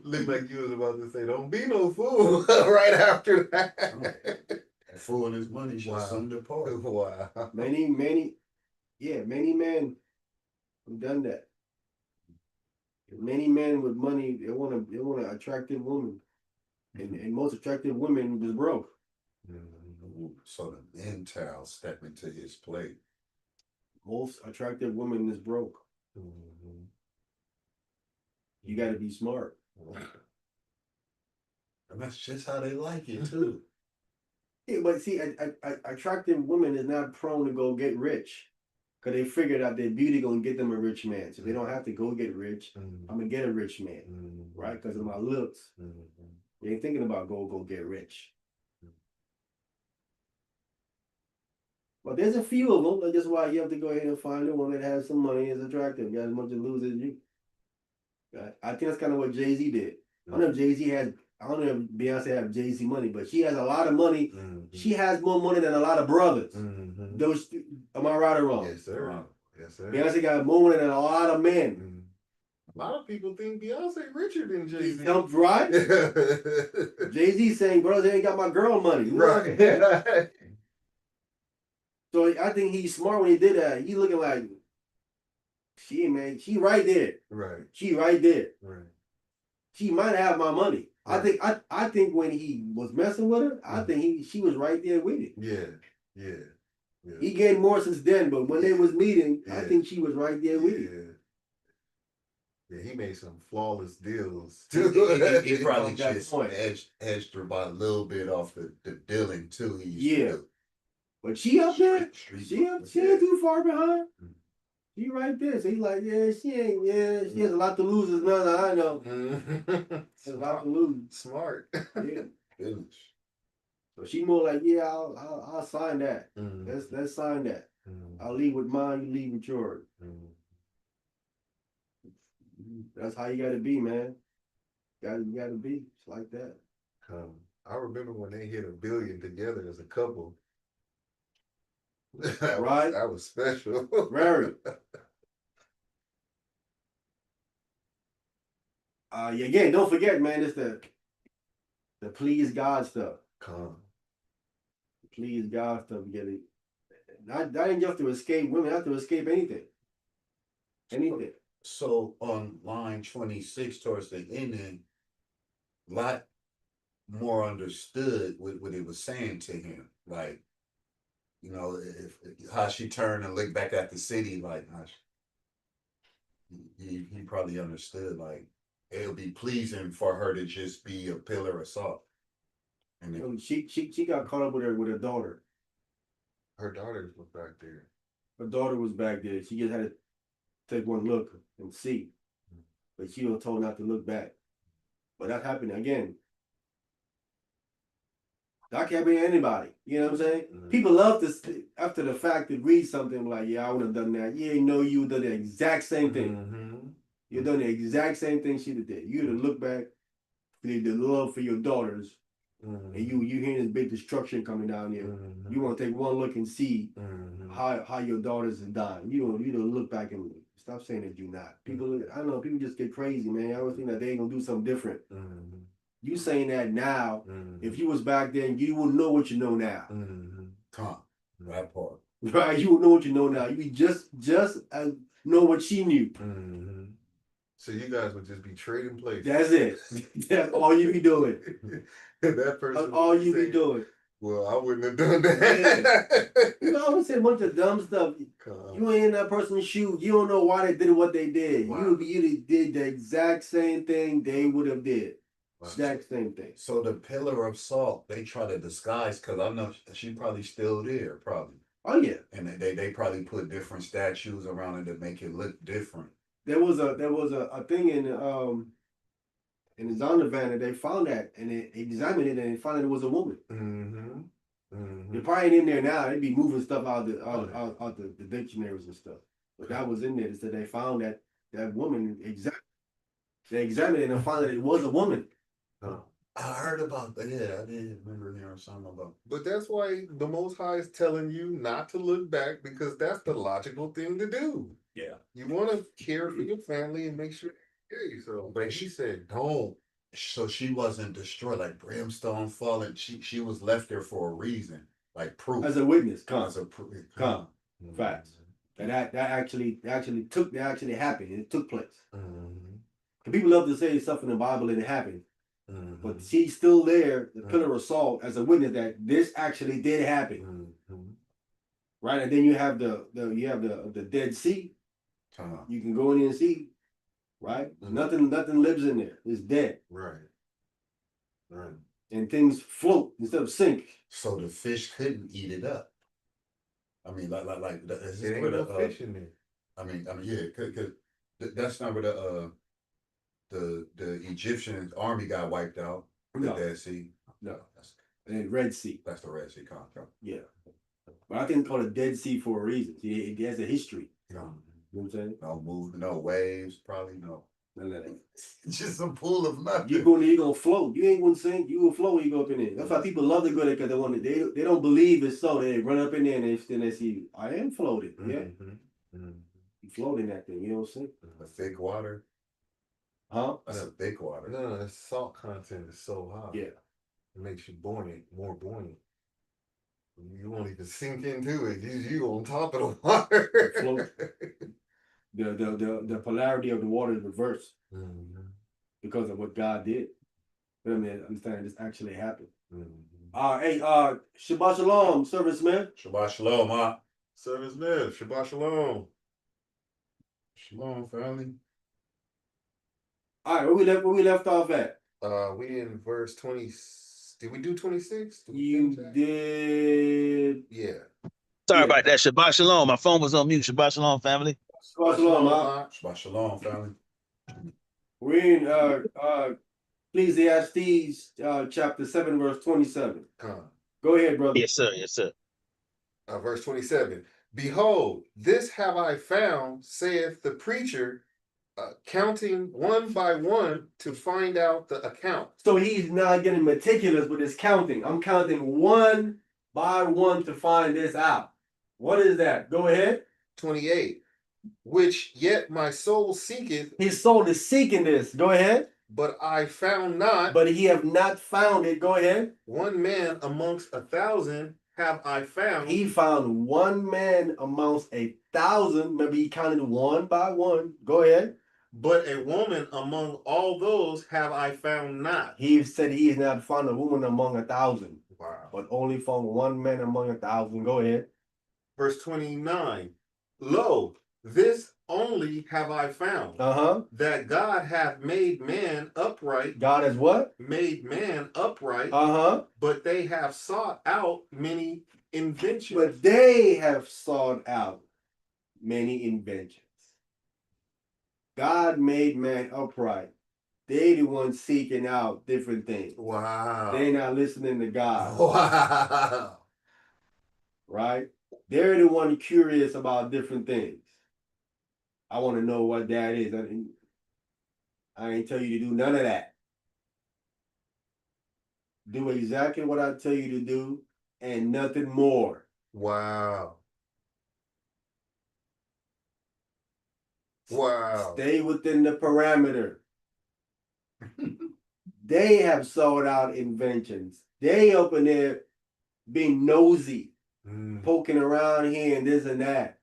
Looked like you was about to say, "Don't be no fool." Right after that. A fool and his money shall soon depart. Wow. Many men have done that. Many men with money, they want an attractive woman, and most attractive women was broke. Mhm. So the men child step into his plate. Most attractive woman is broke. Mhm. You got to be smart. And that's just how they like it too. Yeah, but see, attractive women is not prone to go get rich, cause they figured out their beauty gonna get them a rich man, so they don't have to go get rich. Mhm. I'm gonna get a rich man, Mhm. right? Cause of my looks. Mhm. They ain't thinking about go get rich. But there's a few of them. That's why you have to go ahead and find the one that has some money, is attractive, got as much to lose as you. I think that's kind of what Jay-Z did. I don't know if Jay-Z has. I don't know if Beyonce have Jay-Z money, but she has a lot of money. Mhm. She has more money than a lot of brothers. Mhm. Those, am I right or wrong? Yes, sir. Yes, sir. Beyonce got more money than a lot of men. Mhm. A lot of people think Beyonce richer than Jay-Z. Sounds right. Jay-Z saying, "Bro, they ain't got my girl money." You know? Right. So I think he's smart when he did that. He looking like, she right there. Right. She right there. Right. She might have my money. Right. I think when he was messing with her, I think she was right there with it. Yeah. Yeah. Yeah. He gained more since then, but when they was meeting, I Yeah. think she was right there with it. Yeah. Yeah, he made some flawless deals He too. probably That just point. edged her by a little bit off the dealing too. He used Yeah. to do. But she up there, she ain't too far behind. Mm. She right there. So he's like, she has a lot to lose as well. I know. Has a lot to lose. Smart. Yeah. Goodness. So she more like, I'll sign that. Mm. Let's sign that. Mm. I'll leave with mine, you leave with yours. Mm. That's how you gotta be, man. You gotta be. It's like that. I remember when they hit $1 billion together as a couple. Right? That was special. Very. Again, don't forget, man, it's the please God stuff. Please God stuff. You get it. Not ain't just to escape women, not to escape anything. Anything. So on line 26 towards the ending, lot more understood what it was saying to him. Like, you know, if how she turned and looked back at the city, like he probably understood, like it'll be pleasing for her to just be a pillar of salt. And then, She got caught up with her daughter. Her daughters were back there. Her daughter was back there. She just had to take one look and see. But she was told not to look back. But that happened again. That can't be anybody. You know what I'm saying? Mhm. People love to, after the fact, to read something like, yeah, I would have done that. Yeah, you know, you would have done the exact same thing. Mm-hmm. You've done the exact same thing she did. You would have looked back, the love for your daughters, Mm-hmm. and you hearing this big destruction coming down here. Mm-hmm. You want to take one look and see Mm-hmm. how your daughters are dying. You don't look back and stop saying that you're not. People, I don't know, people just get crazy, man. I always think that they ain't gonna do something different. Mm-hmm. You saying that now, Mm-hmm. if you was back then, you wouldn't know what you know now. Mm-hmm. that part. Right? You would know what you know now. You would just know what she knew. Mm-hmm. So you guys would just be trading places. That's it. That's all you be doing. That person. That's all you be saying, doing. Well, I wouldn't have done that. You know, I would say a bunch of dumb stuff. You ain't in that person's shoes. You don't know why they did what they did. Wow. You did the exact same thing they would have did. Wow. Exact same thing. So the pillar of salt, they try to disguise, because I know she probably still there, probably. Oh yeah. And they probably put different statues around it to make it look different. There was a thing in the Zondervan that they found that, and they examined it and they found that it was a woman. Mm-hmm. Mm-hmm. They're probably in there now. They'd be moving stuff out the dictionaries and stuff. But that was in there. So they found that woman they examined it and found that it was a woman. I heard about that. Yeah, I did remember hearing something about. But that's why the Most High is telling you not to look back, because that's the logical thing to do. Yeah. You want to care for your family and make sure they hear you. So, but he said, don't. So she wasn't destroyed, like brimstone falling. She was left there for a reason, like proof. As a witness, As a proof. Come. Facts. That actually happened. It took place. And people love to say stuff in the Bible and it happened. But she's still there, the pillar of salt, as a witness that this actually did happen. Right? And then you have the Dead Sea. You can go in there and see. Right? Nothing lives in there. It's dead. Right. Right. And things float instead of sink. So the fish couldn't eat it up. I mean, like is It this ain't where no the fish in there. I mean, yeah, cause that's not where the Egyptian army got wiped out. The No. Dead Sea. No. And Red Sea. That's the Red Sea contract. Yeah. But I think it's called a Dead Sea for a reason. It has a history. You know You know what I'm saying? no movement, no waves, probably no. None of that. Just a pool of nothing. You're gonna float. You ain't gonna sink. You gonna float when you go up in there. That's why people love to go there, because they don't believe it's so. They run up in there and they see I am floating. Yeah. You float in that thing, you don't sink. The thick water. Huh? That's a thick water. No, the salt content is so high. Yeah. It makes you more buoyant. You won't even sink into it. You on top of the water. Float. The polarity of the water is reversed because of what God did. But I mean, understand this actually happened. Hey, Shabbat Shalom, serviceman. Shabbat Shalom, Serviceman, Shabbat Shalom. Shalom, family. All right, where we left off at? We in verse 20. Did we do 26? You did. Yeah. Sorry about that. Shabbat Shalom. My phone was on mute. Shabbat Shalom, family. Shabbat Shalom. Shabbat Shalom, family. We're in Ecclesiastes chapter 7, verse 27. Go ahead, brother. Yes, sir. Yes, sir. Verse 27. Behold, this have I found, saith the preacher, counting one by one to find out the account. So he's not getting meticulous with his counting. I'm counting one by one to find this out. What is that? Go ahead. 28. Which yet my soul seeketh. His soul is seeking this. Go ahead. But I found not. But he have not found it. Go ahead. One man amongst 1,000 have I found. He found one man amongst 1,000. Maybe he counted one by one. Go ahead. But a woman among all those have I found not. He said he has not found a woman among 1,000. Wow. But only found one man among 1,000. Go ahead. Verse 29. Lo, this only have I found. That God hath made man upright. God has what? Made man upright. But they have sought out many inventions. But they have sought out many inventions. God made man upright. They the ones seeking out different things. Wow. They not listening to God. Wow. Right? They're the one curious about different things. I want to know what that is. I ain't tell you to do none of that. Do exactly what I tell you to do and nothing more. Wow. Wow. Stay within the parameter. They have sought out inventions. They open there being nosy, poking around here and this and that.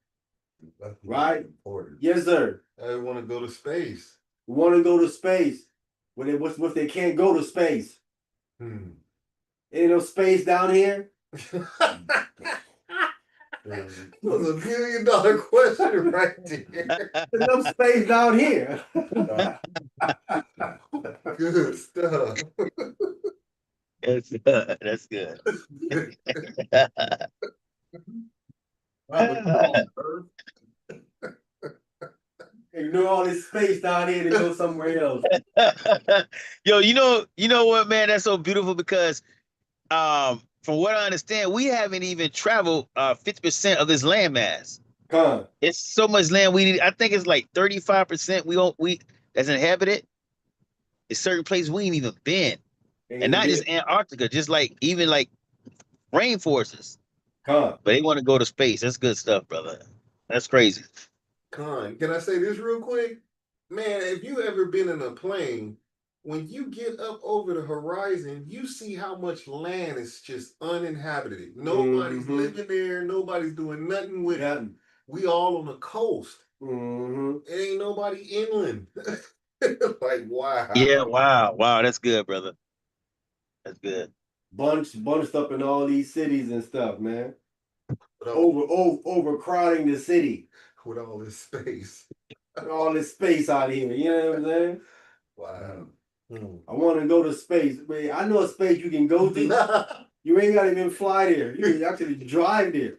Right? Important. Yes, sir. I want to go to space. Want to go to space. What they can't go to space? Ain't no space down here. That was $1 billion question right there. There's no space down here. Good stuff. That's good. That's good. Ignore all this space down here to go somewhere else. Yo, you know what, man? That's so beautiful because from what I understand, we haven't even traveled 50% of this landmass. Con. It's so much land we need. I think it's like 35% we that's inhabited. It's certain places we ain't even been. Ain't And even not been. just Antarctica, just like even like rainforests. Con. But they want to go to space. That's good stuff, brother. That's crazy. Can I say this real quick? Man, if you ever been in a plane, when you get up over the horizon, you see how much land is just uninhabited. Nobody's Mhm. living there. Nobody's doing nothing with it. Nothing. We all on the coast. Mm-hmm. It ain't nobody inland. Like, Yeah, wow. wow. That's good, brother. That's good. Bunched up in all these cities and stuff, man. With all, Overcrowding the city. with all this space. All this space out here. You know what I'm saying? Wow. I want to go to space. Man, I know a space you can go to. You ain't got to even fly there. You can actually drive there.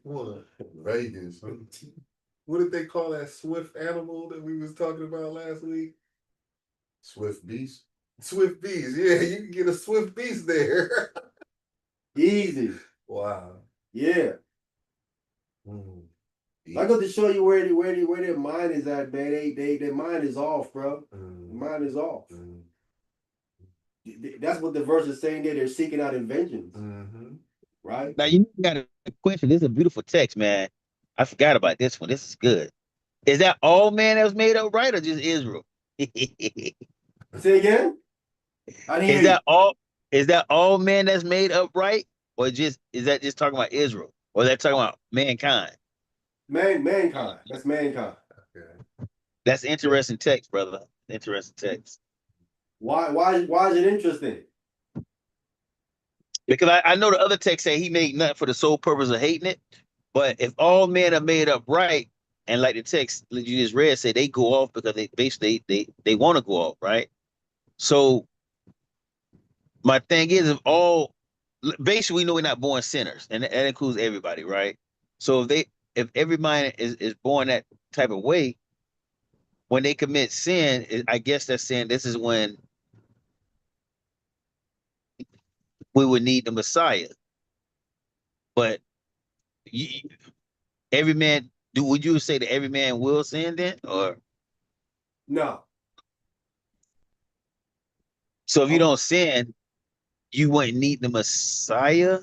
What? Vegas. What did they call that swift animal that we was talking about last week? Swift beast. Swift bees. Yeah, you can get a swift beast there. Easy. Wow. Yeah. I got to show you where their mind is at, man. Their mind is off, bro. Their mind is off. That's what the verse is saying there. They're seeking out inventions, right? Now you got a question. This is a beautiful text, man. I forgot about this one. This is good. Is that all man that was made up right or just Israel? Is Say again. I didn't hear you. that all man that's made up right? Or just is that just talking about Israel? Or is that talking about mankind? Mankind. That's mankind. Okay. That's interesting text, brother. Interesting text. Why is it interesting? Because I know the other text say he made nothing for the sole purpose of hating it. But if all men are made up right, and like the text that you just read say they go off because they basically they want to go off, right? So my thing is if all basically we know we're not born sinners, and that includes everybody, right? So if every man is born that type of way, when they commit sin, I guess that's saying this is when we would need the Messiah. But you, every man, would you say that every man will sin then, or No. so if you don't sin, you wouldn't need the Messiah?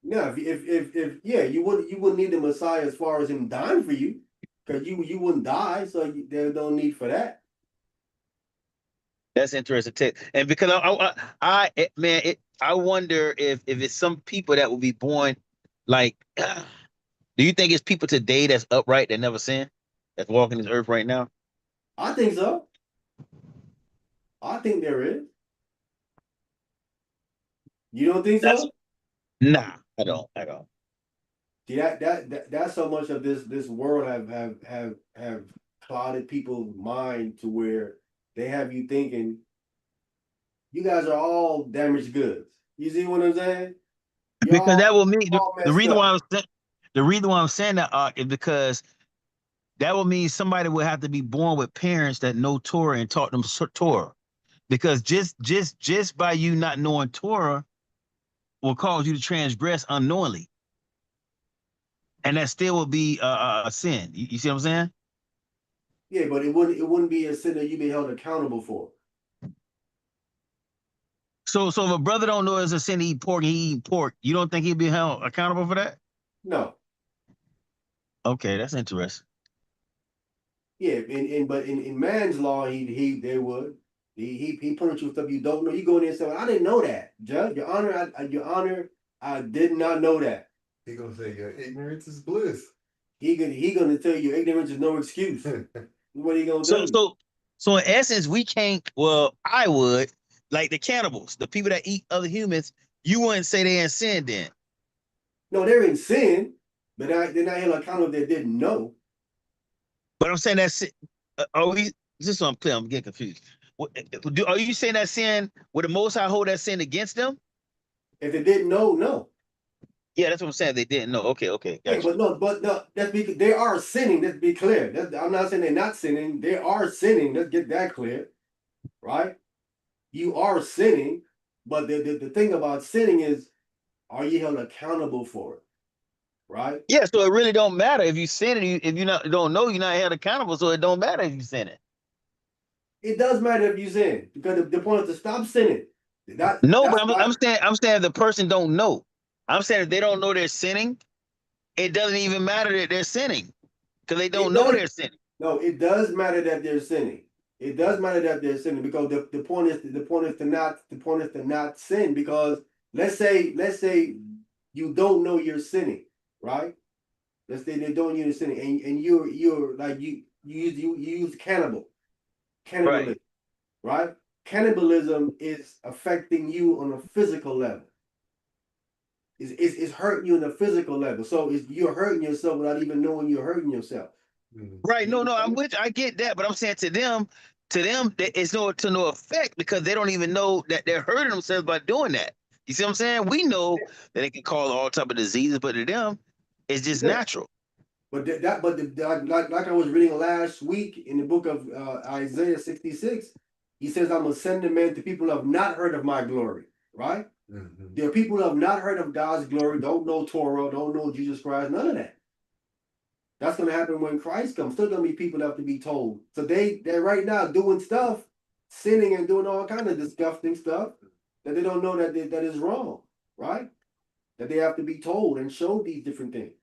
No. If yeah, you wouldn't need the Messiah as far as him dying for you, because you wouldn't die, so there's no need for that. That's interesting. And because man, I wonder if it's some people that will be born like. Do you think it's people today that's upright that never sin, that's walking this earth right now? I think so. I think there is. You don't think That's so? nah, I don't. I don't. See that's so much of this world have clouded people's mind to where they have you thinking you guys are all damaged goods. You see what I'm saying? Because Y'all that will mean all the messed reason up. why the reason why I'm saying that is because that will mean somebody will have to be born with parents that know Torah and taught them Torah. Because just by you not knowing Torah will cause you to transgress unknowingly, and that still will be a sin. You see what I'm saying? Yeah, but it wouldn't be a sin that you be held accountable for. So if a brother don't know it's a sin to eat pork and he eat pork, you don't think he'd be held accountable for that? No. Okay, that's interesting. Yeah, but in man's law, they would. He punish you with stuff you don't know. You go in there and say, well, I didn't know that, Judge. Your Honor, I did not know that. He gonna say your ignorance is bliss. He gonna tell you ignorance is no excuse. What are you gonna So do? so so in essence, we can't. Well, I would like the cannibals, the people that eat other humans. You wouldn't say they in sin then. No, they're in sin, but they're not held accountable if they didn't know. But I'm saying that's are we just so I'm clear, I'm getting confused. Are you saying that sin would the most high hold that sin against them? If they didn't know, no. Yeah, that's what I'm saying. They didn't know. Okay, Yeah, gotcha. but no, that's because they are sinning. Let's be clear. I'm not saying they're not sinning. They are sinning. Let's get that clear, right? You are sinning, but the thing about sinning is are you held accountable for it? Right? Yeah, so it really don't matter if you sin it. If you not don't know, you're not held accountable. So it don't matter if you sin it. It does matter if you sin because the point is to stop sinning. No, That's but why. I'm saying if the person don't know. I'm saying if they don't know they're sinning, it doesn't even matter that they're sinning because they It don't know does. they're sinning. No, it does matter that they're sinning. It does matter that they're sinning because the point is to not sin because let's say you don't know you're sinning, right? Let's say they don't know you're sinning and you're like you use Right. cannibalism, right? Cannibalism is affecting you on a physical level. It's hurting you on a physical level. So you're hurting yourself without even knowing you're hurting yourself. Right. You No, know? I'm with you. I get that, but I'm saying to them, it's no effect because they don't even know that they're hurting themselves by doing that. You see what I'm saying? We know that it can cause all type of diseases, but to them, it's just Yeah. natural. But like I was reading last week in the book of Isaiah 66, he says, I'm gonna send a man to people who have not heard of my glory, right? Mhm. There are people who have not heard of God's glory, don't know Torah, don't know Jesus Christ, none of that. That's gonna happen when Christ comes. Still gonna be people that have to be told. So they're right now doing stuff, sinning and doing all kind of disgusting stuff that they don't know that is wrong, right? That they have to be told and showed these different things.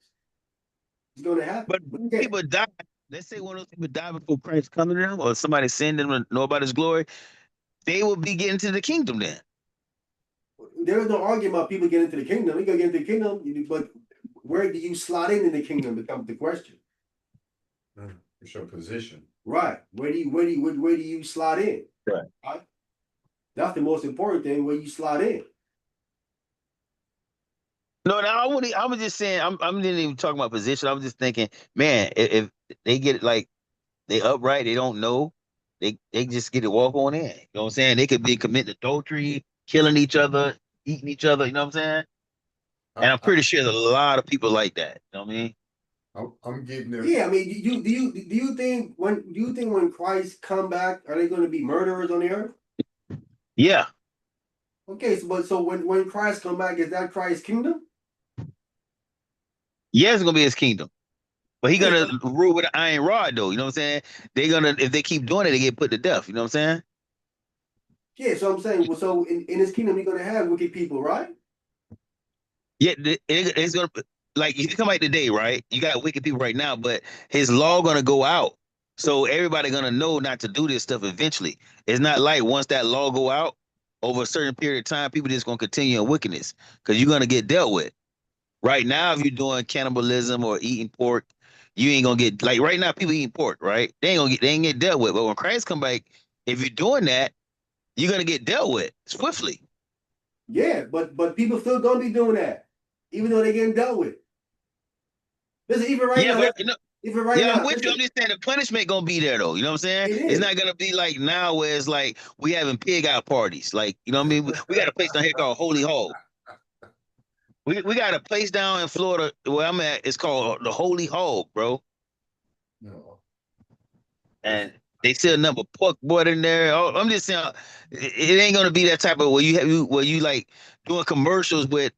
It's gonna happen. But when people die, let's say one of those people die before Christ coming to them, or somebody send them to know about his glory, they will be getting to the kingdom then. There is no argument about people getting into the kingdom. They gonna get into the kingdom, but where do you slot in the kingdom becomes the question. It's your position. Right. Where do you slot in? Right. That's the most important thing, where you slot in. No, I was just saying, I didn't even talk about position. I was just thinking, man, if they get it like they upright, they don't know, they just get to walk on in. You know what I'm saying? They could be committing adultery, killing each other, eating each other. You know what I'm saying? And I'm I, pretty sure there's a lot of people like that. You know what I mean? I'm getting there. Yeah, I mean, do you think when Christ come back, are they going to be murderers on the earth? Yeah. Okay, so when Christ come back, is that Christ's kingdom? Yeah, it's gonna be his kingdom. But he Yeah, gonna rule with an iron rod though. You know what I'm saying? They're gonna if they keep doing it, they get put to death. You know what I'm saying? yeah. So I'm saying, well, so in his kingdom, you're going to have wicked people, right? Yeah, it's gonna like if you come back today, right? You got wicked people right now, but his law gonna go out. So everybody gonna know not to do this stuff eventually. It's not like once that law go out over a certain period of time, people just gonna continue in wickedness because you're gonna get dealt with. Right now, if you're doing cannibalism or eating pork, you ain't gonna get like right now. People eating pork, right? They ain't get dealt with. But when Christ come back, if you're doing that, you're gonna get dealt with swiftly. Yeah, but people still going to be doing that, even though they're getting dealt with. Listen, even right Yeah, now, but listen, even right yeah, I'm now, with you. I'm listen, just saying the punishment gonna be there though. You know what I'm saying? it It's is. not gonna be like now where it's like we having pig out parties. Like, you know what I mean? We got a place down here called Holy Hog. We got a place down in Florida where I'm at. It's called the Holy Hog, bro. No. And they sell number pork butt in there. Oh, I'm just saying, it ain't gonna be that type of where you like doing commercials with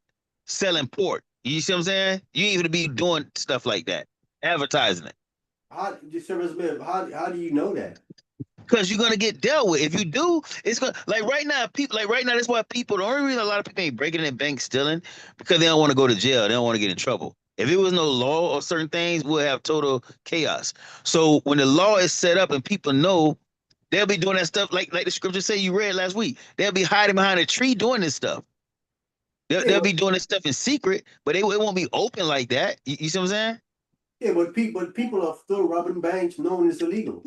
selling pork. You see what I'm saying? You ain't gonna be doing stuff like that, advertising it. Just Service Smith, how do you know that? Because you're gonna get dealt with. If you do, it's gonna like right now, people like right now, that's why people the only reason a lot of people ain't breaking in bank stealing because they don't want to go to jail. They don't want to get in trouble. If it was no law or certain things, we'll have total chaos. So when the law is set up and people know, they'll be doing that stuff like the scripture say you read last week. They'll be hiding behind a tree doing this stuff. Yeah, They'll be doing this stuff in secret, but it won't be open like that. You see what I'm saying? yeah, but people are still robbing banks knowing it's illegal.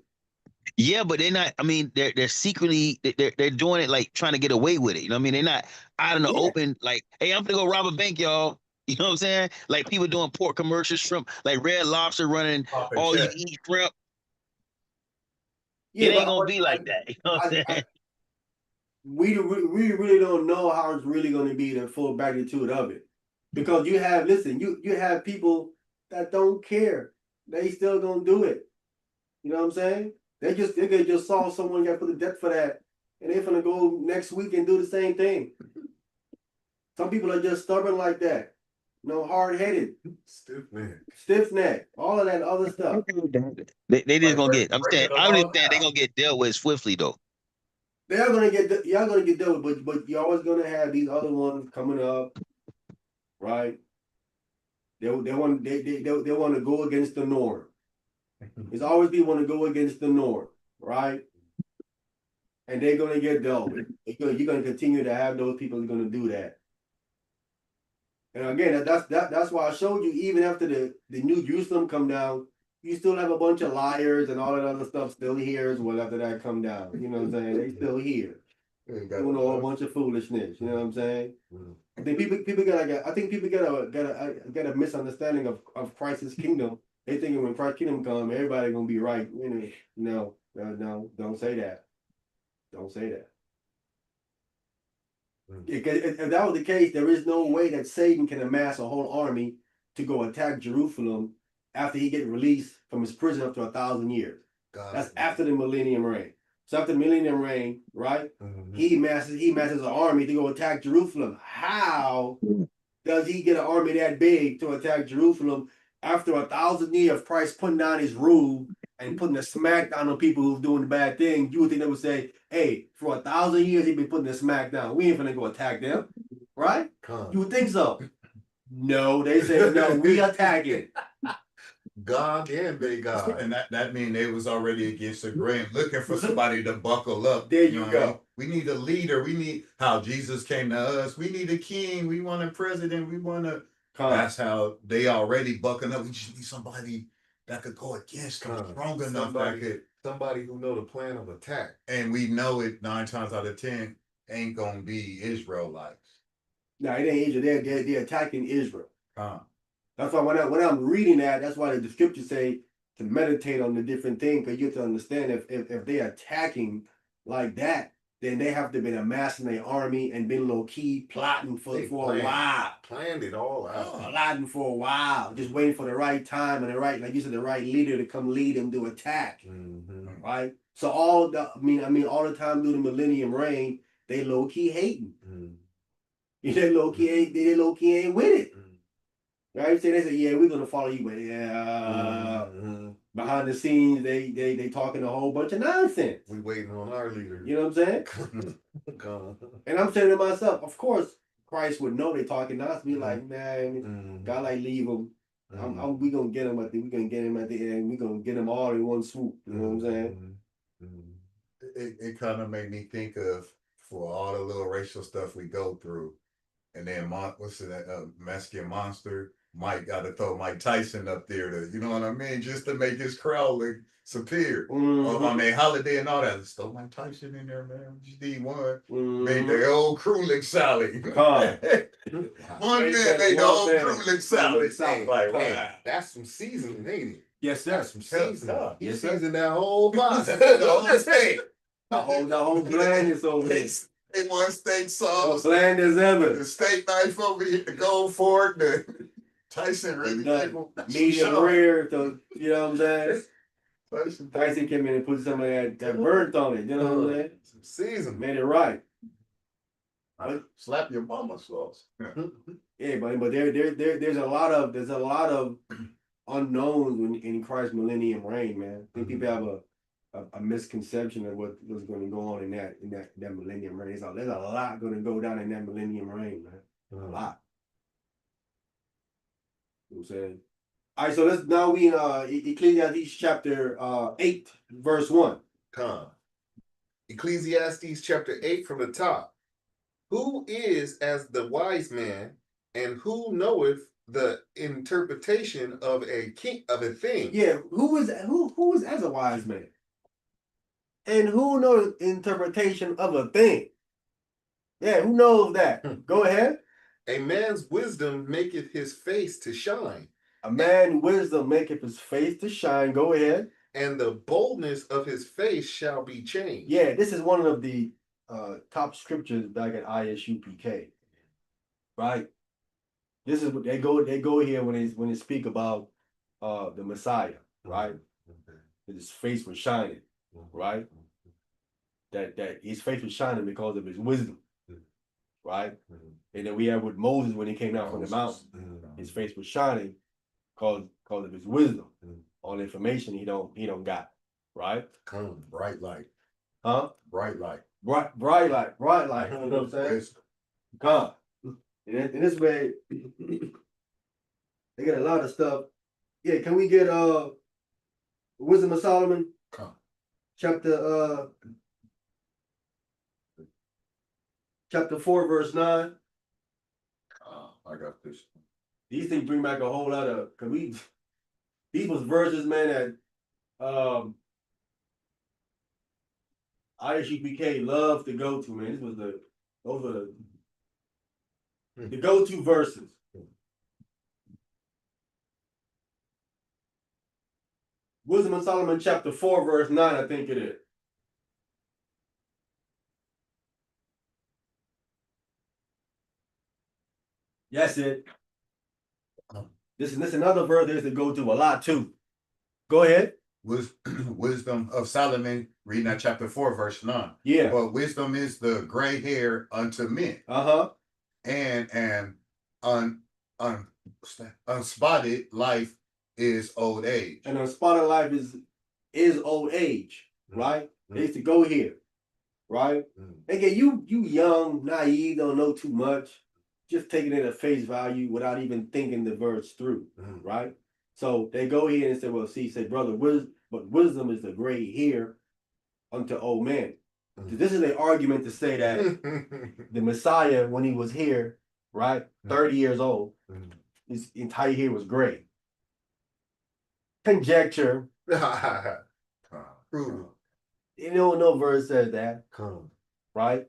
Yeah, but they're not. I mean, they're secretly they're doing it like trying to get away with it. You know what I mean? They're not out in the Yeah, open. Like, hey, I'm gonna go rob a bank, y'all. You know what I'm saying? Like people doing pork commercials, shrimp, like Red Lobster running Pop and all you check. eat shrimp. yeah, It ain't gonna but be like that. You know what I'm saying? we really don't know how it's really going to be the full magnitude of it, because you have people that don't care. They still gonna do it. You know what I'm saying? They just saw someone got put to death for that, and they're gonna go next week and do the same thing. Some people are just stubborn like that. Hard-headed, Stiff man. stiff-necked, all of that other stuff. They just Like, gonna get. breaking the I'm law just saying they down. gonna get dealt with swiftly though. Y'all gonna get dealt with, but you're always gonna have these other ones coming up, right? They want to go against the norm. There's always people want to go against the norm, right? And they're gonna get dealt with. You're gonna continue to have those people who are gonna do that. And again, that's why I showed you. Even after the New Jerusalem come down, you still have a bunch of liars and all that other stuff still here as well after that come down. You know what I'm saying? They still here doing a whole bunch of foolishness. You know what I'm saying? I think people get a misunderstanding of Christ's kingdom. They thinking when Christ's kingdom come, everybody gonna be right. No, don't say that. Don't say that. If that was the case, there is no way that Satan can amass a whole army to go attack Jerusalem after he get released from his prison after 1,000 years. That's after the millennium reign. So after the millennium reign, right? He amasses an army to go attack Jerusalem. How does he get an army that big to attack Jerusalem after 1,000 years of Christ putting down his rule and putting a smack down on people who's doing the bad thing? You would think they would say, hey, for 1,000 years he's been putting a smack down. We ain't gonna go attack them, right? You would think so. No, they say no, we attack it. God and they God. And that mean they was already against the grain, looking for somebody to buckle up. There you know go. what I mean? We need a leader. We need how Jesus came to us. We need a king. We want a president. We want a. That's how they already bucking up. We just need somebody that could go against them, strong enough that could. Somebody who know the plan of attack. And we know it 9 times out of 10 ain't gonna be Israelites. No, it ain't Israel. They're attacking Israel. That's why when I'm reading that, that's why the scriptures say to meditate on the different things, because you have to understand if they're attacking like that, then they have to been amassing their army and been low key plotting for a while. Planned it all out. Plotting for a while, just waiting for the right time and the right, like you said, the right leader to come lead them to attack. Right? So all the time through the millennium reign, they low key hating. They low key ain't with it. Right? So they say, yeah, we're gonna follow you, but behind the scenes, they talking a whole bunch of nonsense. We waiting on our leader. You know what I'm saying? And I'm saying to myself, of course, Christ would know they talking nonsense. Be like, man, God, like leave them. We gonna get him at the end. We gonna get them all in one swoop. You know what I'm saying? It kind of made me think of for all the little racial stuff we go through, and then Mexican Monster. Mike got to throw Mike Tyson up there to, you know what I mean, just to make his crowd look superior on their holiday and all that. Let's throw Mike Tyson in there, man. We just need one. Made the whole crew look solid. One man made the whole crew look solid. Like, wow. That's some seasoning, ain't it? Yes, sir. That's some seasoning. You Yes, sir. seasoned that whole box. The whole blandness over there. They want steak sauce. Bland as ever. The steak knife over here, the gold fork, the Tyson really medium rare, so you know what I'm saying? Tyson came in and put some of that burnt on it, you know what I'm saying? Some season. Made it right. Slap your mama sauce. Yeah, but there's a lot of unknowns in Christ's millennium reign, man. I think people have a misconception of what's going to go on in that millennium reign. There's a lot going to go down in that millennium reign, man. A lot. You know what I'm saying? All right, so let's now we in Ecclesiastes chapter 8, verse 1. Ecclesiastes chapter 8 from the top. Who is as the wise man, and who knoweth the interpretation of a thing? Yeah, who is as a wise man? And who knows the interpretation of a thing? Yeah, who knows that? Go ahead. A man's wisdom maketh his face to shine. A man's wisdom maketh his face to shine. Go ahead. And the boldness of his face shall be changed. Yeah, this is one of the top scriptures back at ISU PK. Right? This is what they go here when they speak about the Messiah, right? His face was shining, right? That his face was shining because of his wisdom. right? And then we have with Moses when he came down from the mountain, his face was shining, cause of his wisdom. All the information he don't got, right? Come, bright light, Huh? bright light. Bright light. You know what I'm saying? Wisdom. God. In this way, they got a lot of stuff. Yeah, can we get Wisdom of Solomon? Come. Chapter 4, verse 9. I got this. These things bring back a whole lot of these was verses, man, that ISUPK loved to go to, man. Those were the go-to verses. Wisdom of Solomon, chapter 4, verse 9, I think it is. Yes, it. This is another verse there's to go to a lot too. Go ahead. Wisdom of Solomon, reading that chapter 4, verse 9. Yeah. But wisdom is the gray hair unto men. And unspotted life is old age. And unspotted life is old age, right? They used to go here, right? Again, you young, naive, don't know too much, just taking it at face value without even thinking the verse through, right? So they go here and say, well, see, say, brother, but wisdom is the gray hair unto old man. So this is an argument to say that the Messiah, when he was here, right, 30 years old, his entire hair was gray. Conjecture. You know, no verse says that. Right?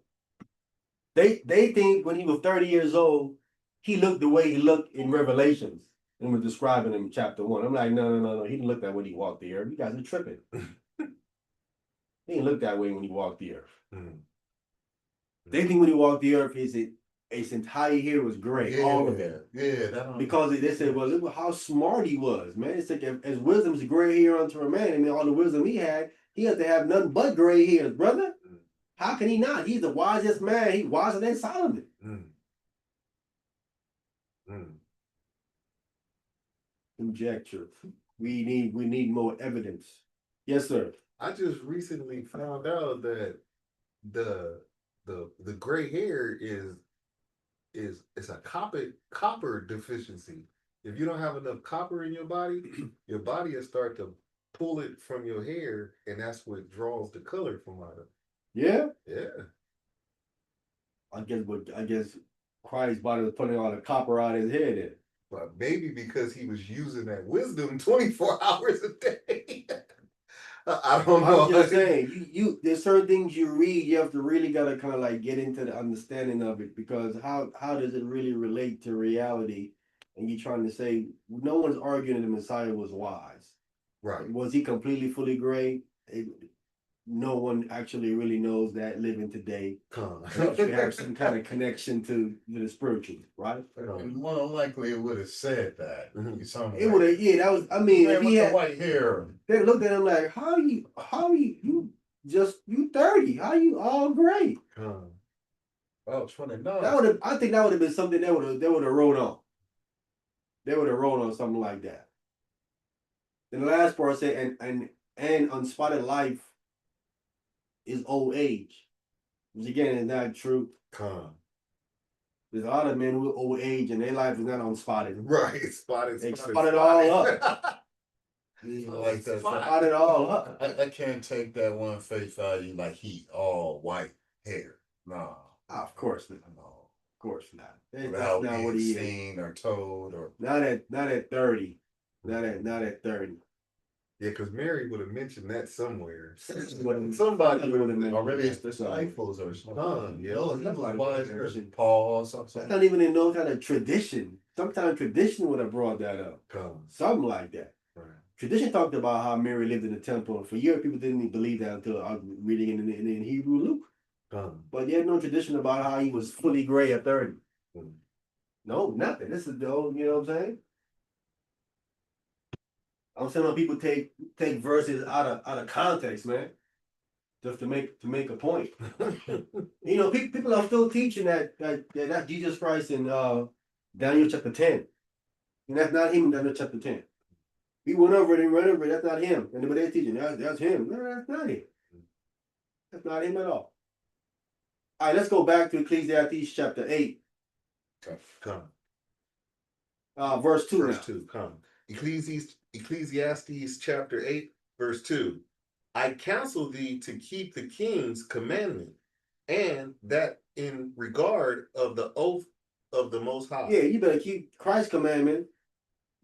They think when he was 30 years old, he looked the way he looked in Revelations. And we're describing him in chapter 1. I'm like, no. He didn't look that way when he walked the earth. You guys are tripping. He didn't look that way when he walked the earth. They think when he walked the earth, his entire hair was gray, all of it. Yeah, because they said, well, look how smart he was, man. It's like as wisdom's gray hair unto a man. I mean, all the wisdom he had to have nothing but gray hairs, brother. How can he not? He's the wisest man. He's wiser than Solomon. Conjecture. We need more evidence. Yes, sir. I just recently found out that the gray hair is a copper deficiency. If you don't have enough copper in your body will start to pull it from your hair, and that's what draws the color from out of it. Yeah. Yeah. I guess Christ's body was putting all the copper out his head in. But maybe because he was using that wisdom 24 hours a day. I don't know. I'm just saying, you there's certain things you read, you have to really gotta kind of like get into the understanding of it, because how does it really relate to reality? And you're trying to say no one's arguing the Messiah was wise. Right. Was he completely fully gray? No one actually really knows that living today. You have some kind of connection to the spiritual, right? And more than likely it would have said that. It would have, yeah, that was, I mean, man if he with had the white hair. they looked at him like, how you 30, how you all gray? Oh, 29. I think that would have been something they would have wrote on. They would have wrote on something like that. Then the last part said, and unspotted life is old age. Which again is not true. There's a lot of men with old age and their life is not unspotted. Right, spotted all up. Like that. Spotted all up. I can't take that one face value like he all white hair. No. Of course not. No. Of course not. Without That's not being what he seen or told or Not at 30. Not at 30. Yeah, because Mary would have mentioned that somewhere. Somebody would have mentioned or maybe it's that. disciples or something. Yeah. No, it's not like Wise that. person, Paul or That's something. not even in no kind of tradition. Sometimes tradition would have brought that up. Something like that. Right. Tradition talked about how Mary lived in the temple, and for years people didn't even believe that until I was reading in Hebrew Luke. But there's no tradition about how he was fully gray at 30. No, nothing. This is the old, you know what I'm saying? I'm saying when people take verses out of context, man. just to make a point. You know, people are still teaching that Jesus Christ in Daniel chapter 10. And that's not him in Daniel chapter 10. He went over it and ran over it. That's not him. And they're teaching that's him. No, that's not him. That's not him at all. All right, let's go back to Ecclesiastes chapter 8, Come. verse 2. Verse 2. Come. Ecclesiastes chapter 8, verse 2. I counsel thee to keep the king's commandment, and that in regard of the oath of the Most High. Yeah, you better keep Christ's commandment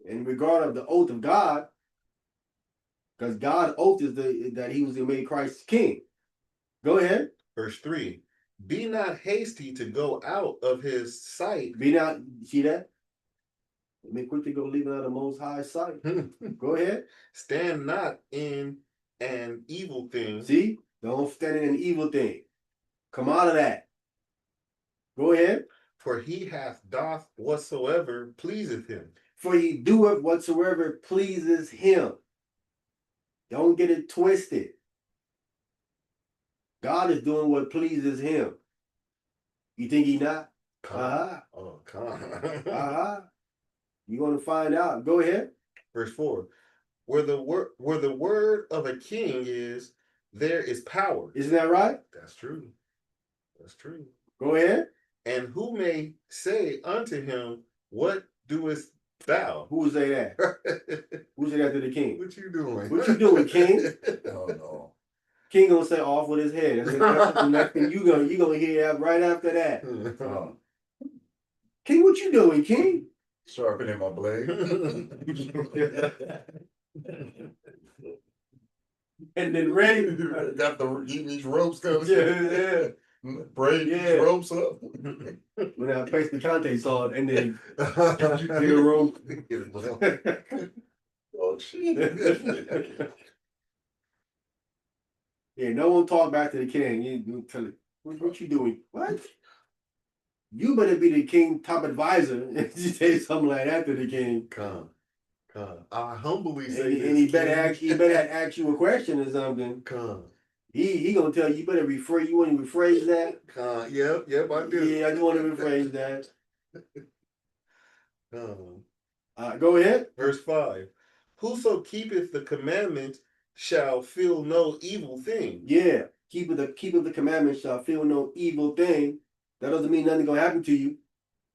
in regard of the oath of God, because God's oath is that he was to make Christ king. Go ahead. Verse 3. Be not hasty to go out of his sight. Be not, see that? Make quick to go leave it out of the Most High sight. Go ahead. Stand not in an evil thing. See? Don't stand in an evil thing. Come out of that. Go ahead. For he doth whatsoever pleaseth him. For he doeth whatsoever pleases him. Don't get it twisted. God is doing what pleases him. You think he not? Come. Oh, come. You're going to find out. Go ahead. Verse 4. Where the word of a king is, there is power. Isn't that right? That's true. That's true. Go ahead. And who may say unto him, what doest thou? Who say that? Who say that to the king? What you doing? What you doing, king? Oh no. King gonna say off with his head. That's the next thing you gonna hear right after that. King, what you doing, King? Sharpening my blade. And then ready. Got these ropes coming. Yeah. Braid these ropes up. When I placed the Conte saw it and then get a rope. Oh shit. Yeah, no one talk back to the king. You tell it, what you doing? What? You better be the king top advisor and you say something like that to the king. Come. I humbly say And he better ask you a question or something. Come. He gonna tell you better rephrase. You want to rephrase that? Yep, I do. Yeah, I do want to rephrase that. Come. Go ahead. Verse 5. Whoso keepeth the commandment shall feel no evil thing. Yeah, keep the commandments shall feel no evil thing. That doesn't mean nothing gonna happen to you,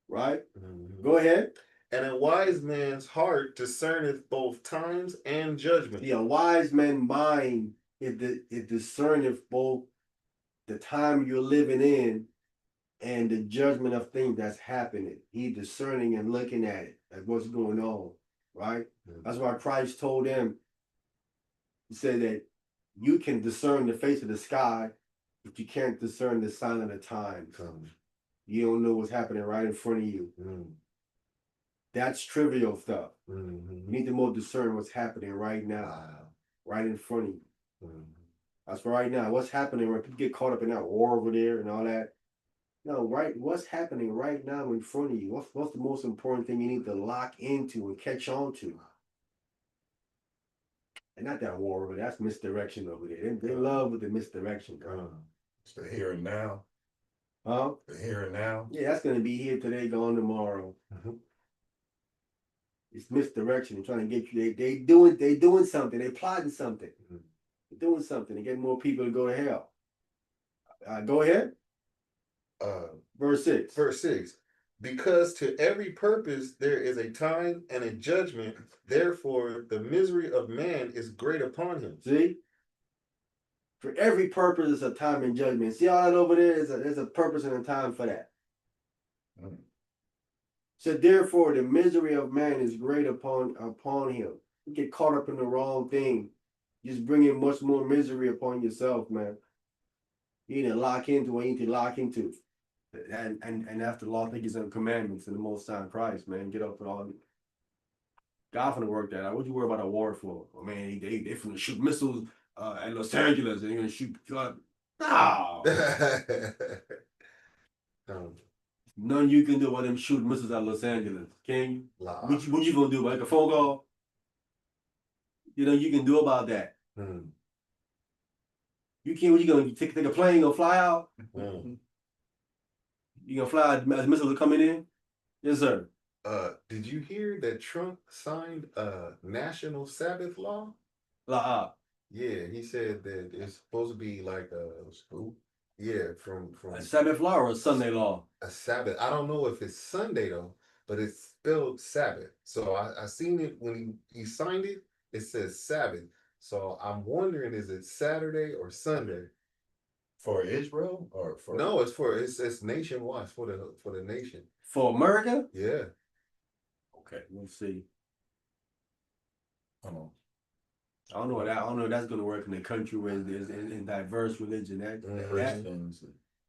right? Mm-hmm. Go ahead. And a wise man's heart discerneth both times and judgment. Yeah, a wise man's mind it discerneth both the time you're living in and the judgment of things that's happening. He's discerning and looking at it, like what's going on, right? Mm-hmm. That's why Christ told them, he said that you can discern the face of the sky, but you can't discern the sign of the times. You don't know what's happening right in front of you. Mm-hmm. That's trivial stuff. Mm-hmm. You need to more discern what's happening right now, right in front of you. Mm-hmm. That's for right now. What's happening when people get caught up in that war over there and all that? No, right. What's happening right now in front of you? What's the most important thing you need to lock into and catch on to? And not that war over there. That's misdirection over there. They love with the misdirection. It's the here and now. Huh? The here and now. Yeah, that's gonna be here today, gone tomorrow. Mm-hmm. It's misdirection. They're trying to get you. They doing something. They plotting something. Mm-hmm. They're doing something to get more people to go to hell. Go ahead. Verse 6. Verse 6. Because to every purpose there is a time and a judgment, therefore the misery of man is great upon him. See? For every purpose is a time and judgment. See all that over there? There's a purpose and a time for that. Mm. So therefore the misery of man is great upon him. You get caught up in the wrong thing. Just bringing much more misery upon yourself, man. You need to lock into what you need to lock into. And after the law, think it's in commandments and the Most High Christ, man. Get up with all the God finna work that out. What you worry about a war for? Oh, man, they finna shoot missiles at Los Angeles and they're gonna shoot no. Nothing you can do about them shooting missiles at Los Angeles. Can you? What you gonna do? Like a phone call? You know you can do about that. You can't. What you gonna take a plane? Gonna fly out? Mm. You gonna fly as missiles are coming in? Yes, sir. Did you hear that Trump signed a national Sabbath law? La Yeah, he said that it's supposed to be like a School. yeah, from a Sabbath law or a Sunday law? a Sabbath. I don't know if it's Sunday though, but it's spelled Sabbath. So I seen it when he signed it. It says Sabbath. So I'm wondering, is it Saturday or Sunday? For Israel or for No, it's nationwide for the nation. For America? Yeah. Okay, we'll see. oh, I don't know what that. I don't know if that's gonna work in a country where there's in diverse religion. That Christians?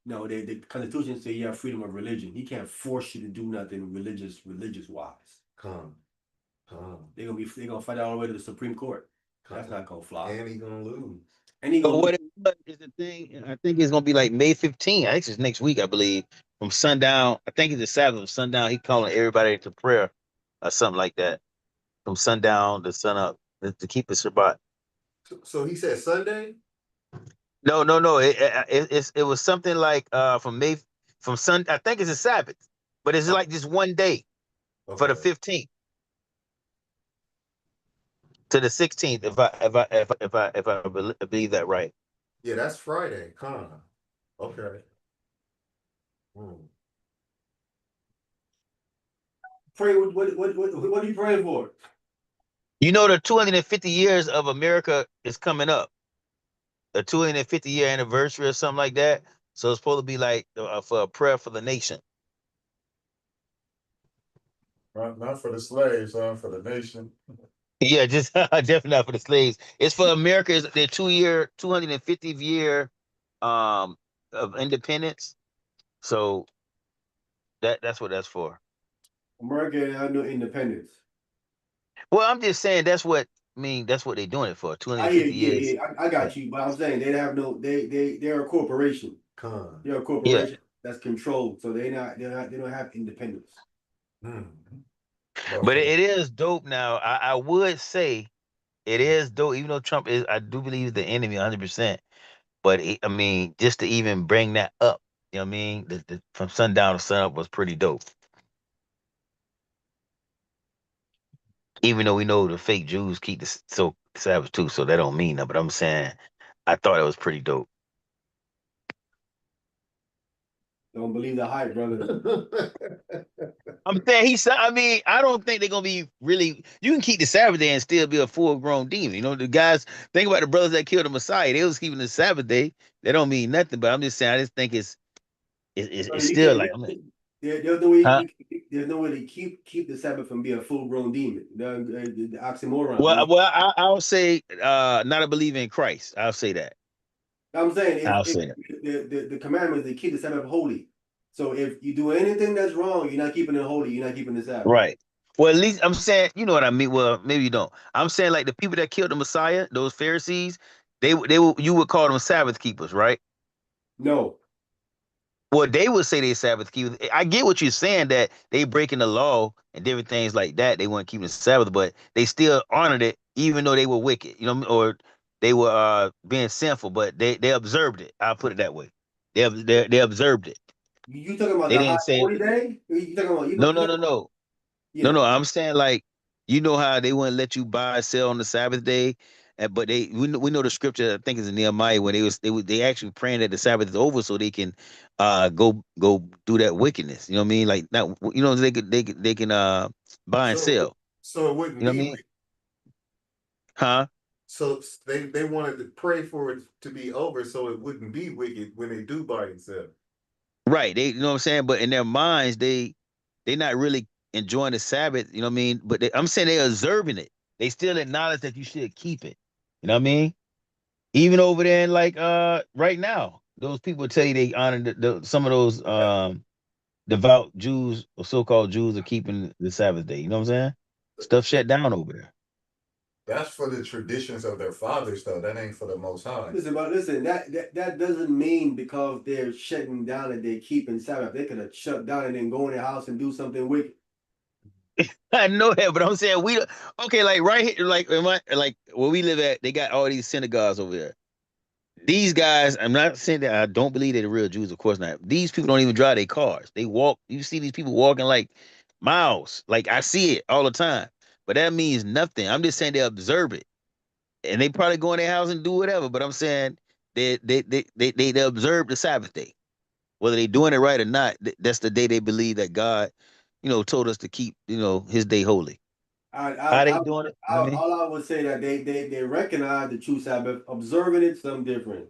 no, the Constitution says you have freedom of religion. He can't force you to do nothing religious wise. Come. Come. They're gonna fight all the way to the Supreme Court. That's not gonna fly. And he gonna lose. And he So gonna what it was is the thing. I think it's gonna be like May 15th. I think it's next week, I believe. From sundown, I think it's the Sabbath. From sundown, he calling everybody to prayer or something like that. From sundown to sun up to keep the Shabbat. So he said Sunday? No. It was something like from May from sun. I think it's a Sabbath, but it's like just one day for the Okay. 15th to the 16th. If I believe that right. Yeah, that's Friday. Come. Okay. Hmm. pray. What are you praying for? You know, the 250 years of America is coming up. A 250-year anniversary or something like that. So it's supposed to be like for a prayer for the nation. Not for the slaves, for the nation. Yeah, just definitely not for the slaves. It's for America's their 250th year of independence. So that's what that's for. America had no independence. Well, I'm just saying that's what they're doing it for. I hear 250 you. years. Yeah. I got you. But I'm saying they have no. They're a corporation. Come. They're a Yeah. corporation that's controlled. So they don't have independence. Hmm. But it is dope now. I would say it is dope, even though Trump is, I do believe the enemy 100%. But I mean, just to even bring that up, you know what I mean? From sundown to sunup was pretty dope. Even though we know the fake Jews keep the Sabbath too, so that don't mean that. But I'm saying, I thought it was pretty dope. Don't believe the hype, brother. I'm saying he said. I mean, I don't think they're gonna be really. You can keep the Sabbath day and still be a full-grown demon. You know, the guys. Think about the brothers that killed the Messiah. They was keeping the Sabbath day. They don't mean nothing. But I'm just saying. I just think it's Brother, you still can't. like, I'm like, There's no way. huh? There's no way to keep the Sabbath from being a full grown demon. The oxymoron. Well, I'll say not a believer in Christ. I'll say that. I'm saying I'll if say that. the commandment is to keep the Sabbath holy. So if you do anything that's wrong, you're not keeping it holy. You're not keeping the Sabbath. Right. Well, at least I'm saying, you know what I mean. Well, maybe you don't. I'm saying like the people that killed the Messiah, those Pharisees, you would call them Sabbath keepers, right? No, Well, they would say they Sabbath keepers. I get what you're saying that they breaking the law and different things like that. They weren't keeping the Sabbath, but they still honored it, even though they were wicked, you know, or they were being sinful. But they observed it. I'll put it that way. They observed it. you talking about They the high didn't say 40 day? You talking about no, you no, talking no, about no. No, yeah. no, I'm saying like you know how they wouldn't let you buy or sell on the Sabbath day, but we know the scripture. I think it's in Nehemiah when they actually praying that the Sabbath is over so they can go do that wickedness. You know what I mean? Like not you know they can buy and So sell. so it wouldn't You know what I be mean? Huh? so they wanted to pray for it to be over so it wouldn't be wicked when they do buy and sell. Right. They you know what I'm saying? But in their minds, they not really enjoying the Sabbath. You know what I mean? But I'm saying they're observing it. They still acknowledge that you should keep it. You know what I mean? Even over there in like right now, those people tell you they honor some of those devout Jews or so-called Jews are keeping the Sabbath day. You know what I'm saying? Stuff shut down over there. That's for the traditions of their fathers, though. That ain't for the Most High. Listen. That doesn't mean because they're shutting down that they're keeping Sabbath. They could have shut down and then go in their house and do something wicked. I know that, but I'm saying okay, like right here, like like where we live at, they got all these synagogues over there. These guys, I'm not saying that I don't believe they're the real Jews, of course not. These people don't even drive their cars. They walk. You see these people walking like miles. Like I see it all the time. But that means nothing. I'm just saying they observe it. And they probably go in their house and do whatever. But I'm saying they observe the Sabbath day. Whether they doing it right or not, that's the day they believe that God, told us to keep, his day holy. I, How I, they I, doing it? You know what I mean? all I would say that they recognize the true Sabbath, observing it, something different.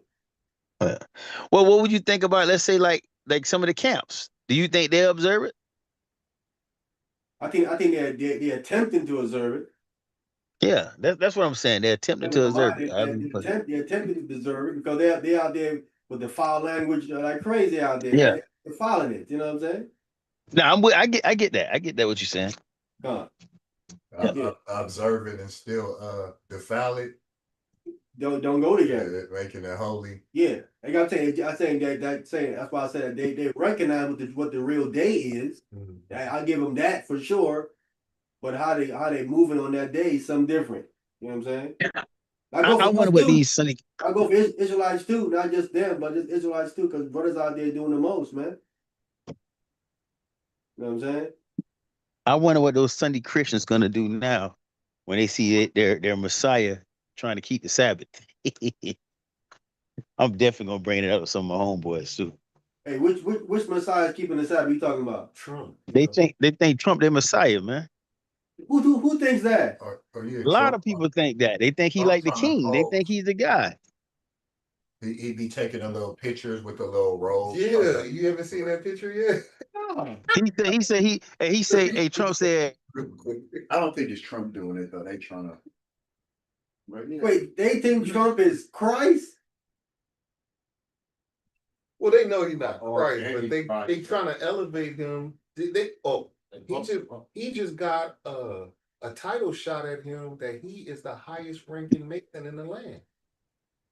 Yeah. Well, what would you think about, let's say, like some of the camps? Do you think they observe it? I think they're attempting to observe it. Yeah, that's what I'm saying. They're attempting Never to observe mind, it. I mean, they're attempting to observe it because they out there with the foul language like crazy out there. yeah. They're following it. You know what I'm saying? No, I get that. I get that what you're saying. Huh. Yeah. Observe it and still defile it. Don't go together. Making it holy. Yeah, like I'm saying that's why I said they recognize what the real day is. Mhm. I give them that for sure, but how they moving on that day is something different. You know what I'm saying? I go I for us wonder what too. these Sunday. I go for Israelites too, not just them, but just Israelites too, because brothers out there doing the most, man. You know what I'm saying? I wonder what those Sunday Christians gonna do now when they see their Messiah trying to keep the Sabbath. I'm definitely gonna bring it up with some of my homeboys too. Hey, which Messiah is keeping the Sabbath? You talking about? Trump. They think Trump their Messiah, man. Who thinks that? Yeah, A lot Trump. of people think that. They think he Trump like the trying to king. They think pose. he's the guy. He be taking the little pictures with the little rolls. Yeah, you haven't seen that picture yet? Oh. Hey, Trump said, I don't think it's Trump doing it though. They trying to. Wait, they think Trump is Christ? Well, they know he's not Oh, Christ, yeah, but he's they Christ. trying to elevate him. He just got a title shot at him that he is the highest ranking Mason in the land.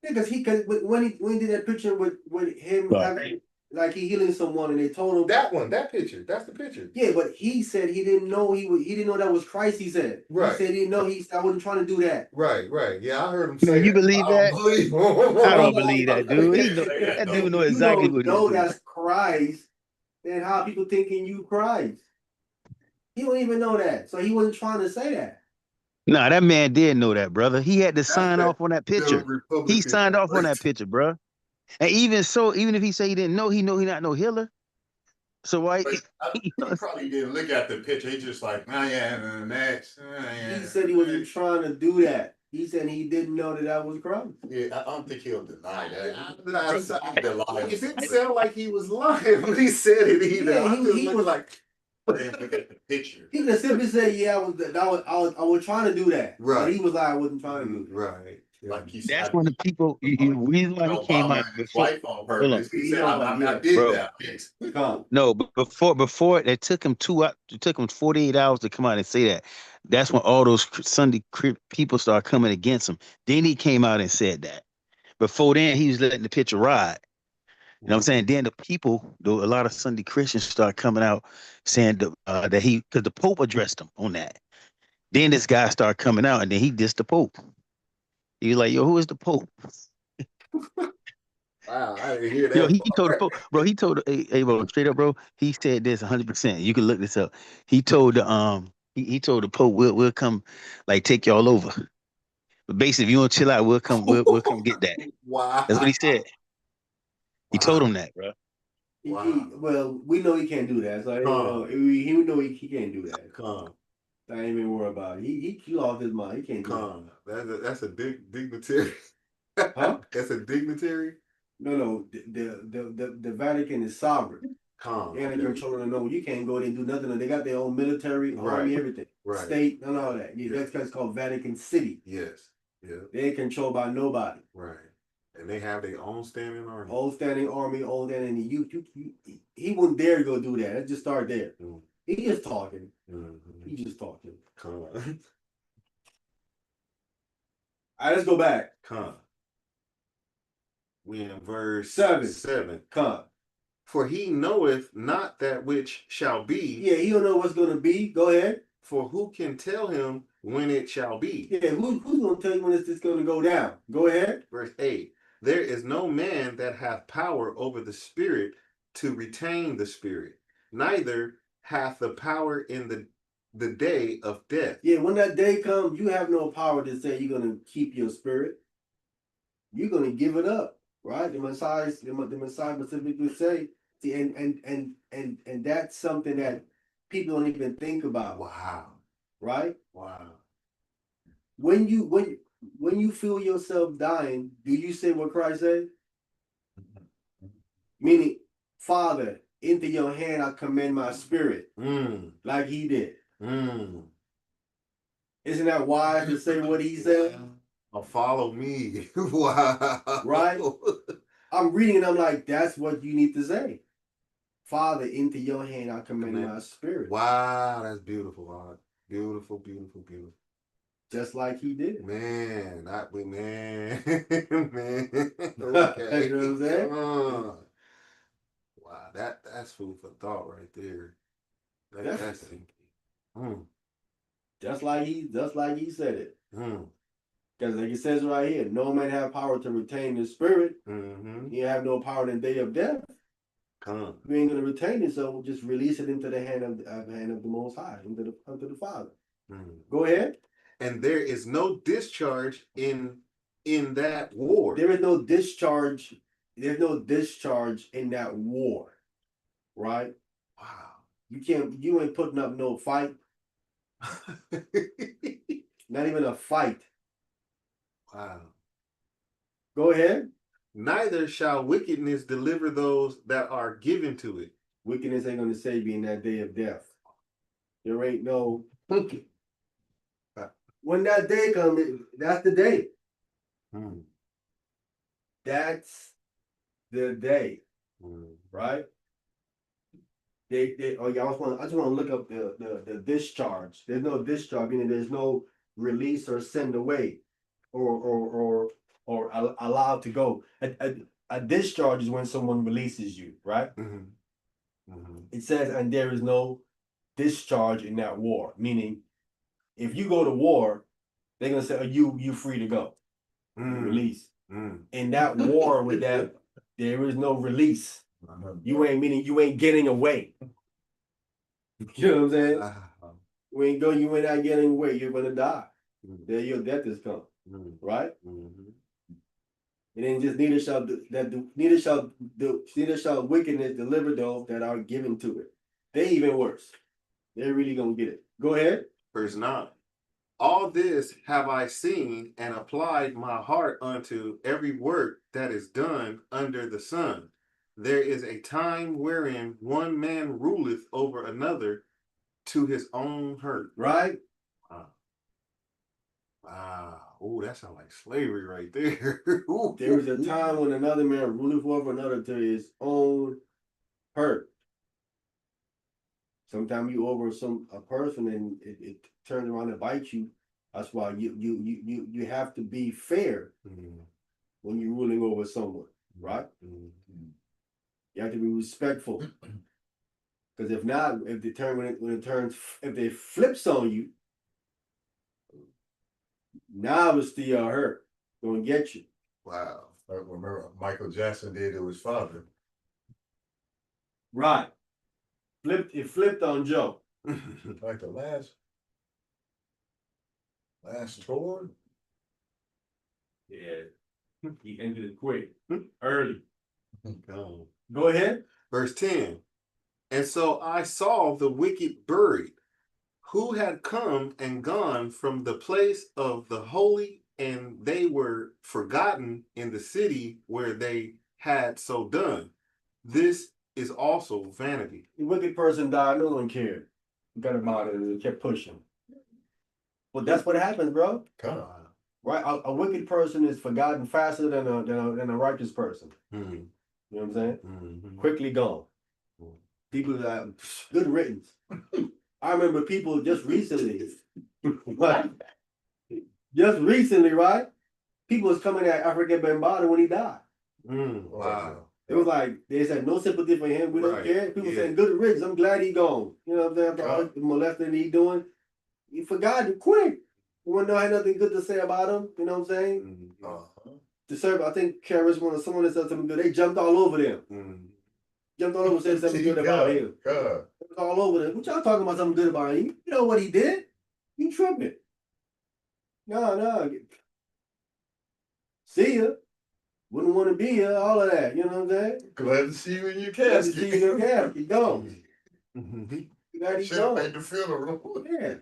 Yeah, because when he did that picture with him Right. having, like he healing someone and they told him That picture, that's the picture. yeah, but he said he didn't know he didn't know that was Christ. He said Right. He said he didn't know. I wasn't trying to do that. Right. Yeah, I heard him "No, say you that. believe I don't that? believe him. I don't believe that, dude. That dude know You exactly don't what he's know doing." that's Christ. Then how people thinking you Christ? He don't even know that, so he wasn't trying to say that. Nah, that man did know that, brother. He had to That's sign off on that the picture. He Republican. signed off on that picture, bro. And even so, even if he say he didn't know, he not no healer. So why? He probably didn't look at the picture. He just like, yeah, next. He said he wasn't trying to do that. He said he didn't know that was Christ. Yeah, I don't think he'll deny that. It didn't sound like he was lying when he said it either. Yeah, he was like, Look at the picture. he could simply say, "Yeah, I was trying to do that." Right. But he was like, "I wasn't trying to do that." right. Like he That's said, when the people. Reason why he came out his before. wife on Hold purpose. on. He He said, knows, I yeah. did Bro. that. Come. No, but before it took him it took him 48 hours to come out and say that. That's when all those Sunday people started coming against him. Then he came out and said that. Before then, he was letting the picture ride. You know what I'm saying? Then the people, a lot of Sunday Christians start coming out saying that because the Pope addressed him on that. Then this guy started coming out and then he dissed the Pope. He was like, "Yo, who is the Pope?" Wow, I didn't hear that. Yo, he told the Pope, bro. He told, hey, bro, straight up, bro. He said this 100%. You can look this up. He told he told the Pope, we'll come, like take y'all over. But basically, if you don't chill out, we'll come get that. Wow. That's what he said. He told Wow. him that, bro. Well, we know he can't do that. So he know he can't do that. Come. I ain't even worry about it. He lost his mind. He can't do Come. That's a dignitary. Huh? That's a dignitary. that. No. The Vatican is sovereign. Come. They're in control of the no. You can't go there and do nothing. They got their own military, army, everything. Right. State, and all that. Yeah, that's called Vatican City. Yes. Yeah. They ain't controlled by nobody. Right. And they have their own standing army. Old standing army, old standing he wouldn't dare go do that. Let's just start there. Mm. He just talking. Mm-hmm. He just talking. Come. All right, let's go back. Come. We in verse 7. Come. For he knoweth not that which shall be. Yeah, he don't know what's gonna be. Go ahead. For who can tell him when it shall be? Yeah, who's gonna tell you when it's just gonna go down? Go ahead. Verse 8. There is no man that hath power over the spirit to retain the spirit, neither hath the power in the day of death. Yeah, when that day comes, you have no power to say you're gonna keep your spirit. You're gonna give it up, right? The Messiah specifically say, see, and that's something that people don't even think about, Wow. right? Wow. When you feel yourself dying, do you say what Christ said? Meaning, Father, into your hand I commend my spirit, like he did. Isn't that wise to say what he said? Follow me. Wow. Right? I'm reading and I'm like, that's what you need to say. Father, into your hand I commend my spirit. Wow, that's beautiful, Rod. Beautiful, beautiful, beautiful. Just like he did. Man, man. Man. Okay. You know what I'm saying? Wow, that's food for thought right there. That's Just like he said it. Because like it says right here, no man have power to retain the spirit. You have no power in the day of death. You ain't gonna retain it, so just release it into the hand of the Most High, unto the Father. Go ahead. And there is no discharge in that war. There is no discharge. There's no discharge in that war, right? Wow. You ain't putting up no fight. Not even a fight. Wow. Go ahead. Neither shall wickedness deliver those that are given to it. Wickedness ain't gonna save you in that day of death. There ain't no. When that day comes, that's the day. That's the day, right? I just want to look up the discharge. There's no discharge, meaning there's no release or send away, or allowed to go. A discharge is when someone releases you, right? It says, and there is no discharge in that war, meaning if you go to war, they're gonna say, "Are you free to go?" Release. In that war with that, there is no release. You ain't getting away. You know what I'm saying? You ain't not getting away. You're gonna die. There your death is come. Right? And then just neither shall wickedness deliver those that are given to it. They even worse. They're really gonna get it. Go ahead. Verse 9. All this have I seen and applied my heart unto every work that is done under the sun. There is a time wherein one man ruleth over another to his own hurt. Right? Wow. Oh, that sounds like slavery right there. There is a time when another man ruleth over another to his own hurt. Sometimes you over a person and it turns around and bites you. That's why you have to be fair when you're ruling over someone, right? You have to be respectful. Because if not, if they flips on you, now it's the hurt gonna get you. Wow. I remember Michael Jackson did to his father. Right. It flipped on Joe. Like the last tour. Yeah. He ended it quick. Early. Go ahead. Verse 10. And so I saw the wicked buried, who had come and gone from the place of the holy, and they were forgotten in the city where they had so done. This is also vanity. The wicked person died, no one cared. Forgot about it and kept pushing. Well, that's what happens, bro. Come on. Right? A wicked person is forgotten faster than a righteous person. You know what I'm saying? Quickly gone. People are like, good riddance. I remember people just recently, right? Right? People was coming at African Bambaataa when he died. Wow. It was like, they said, no sympathy for him, we don't care. People saying, good riddance, I'm glad he gone. You know what I'm saying? After all the molesting he doing, he forgot it quick. When no had nothing good to say about him, you know what I'm saying? the servant, I think Karis wanted someone that said something good. They jumped all over them. Mm. Jumped all over and said something good about him. God. All over them. What y'all talking about something good about him? You know what he did? You tripping. No. See ya. Wouldn't want to be here, all of that. You know what I'm saying? Glad to see you in your Glad to casket. see you in your casket. Gone. Mhm. You got Should have made the funeral. Yeah.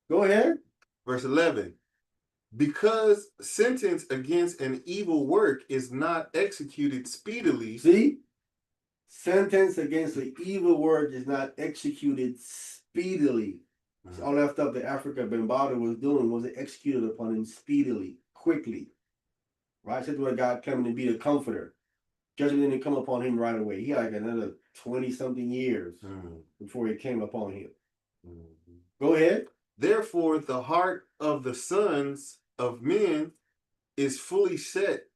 Go ahead. Verse 11. Because sentence against an evil work is not executed speedily. See? Sentence against the evil work is not executed speedily. All that stuff that Africa Bambada was doing was executed upon him speedily, quickly. Right? That's where God coming to be the comforter. Judgment didn't come upon him right away. He had like another 20-something years before it came upon him. Go ahead. Therefore, the heart of the sons of men is fully set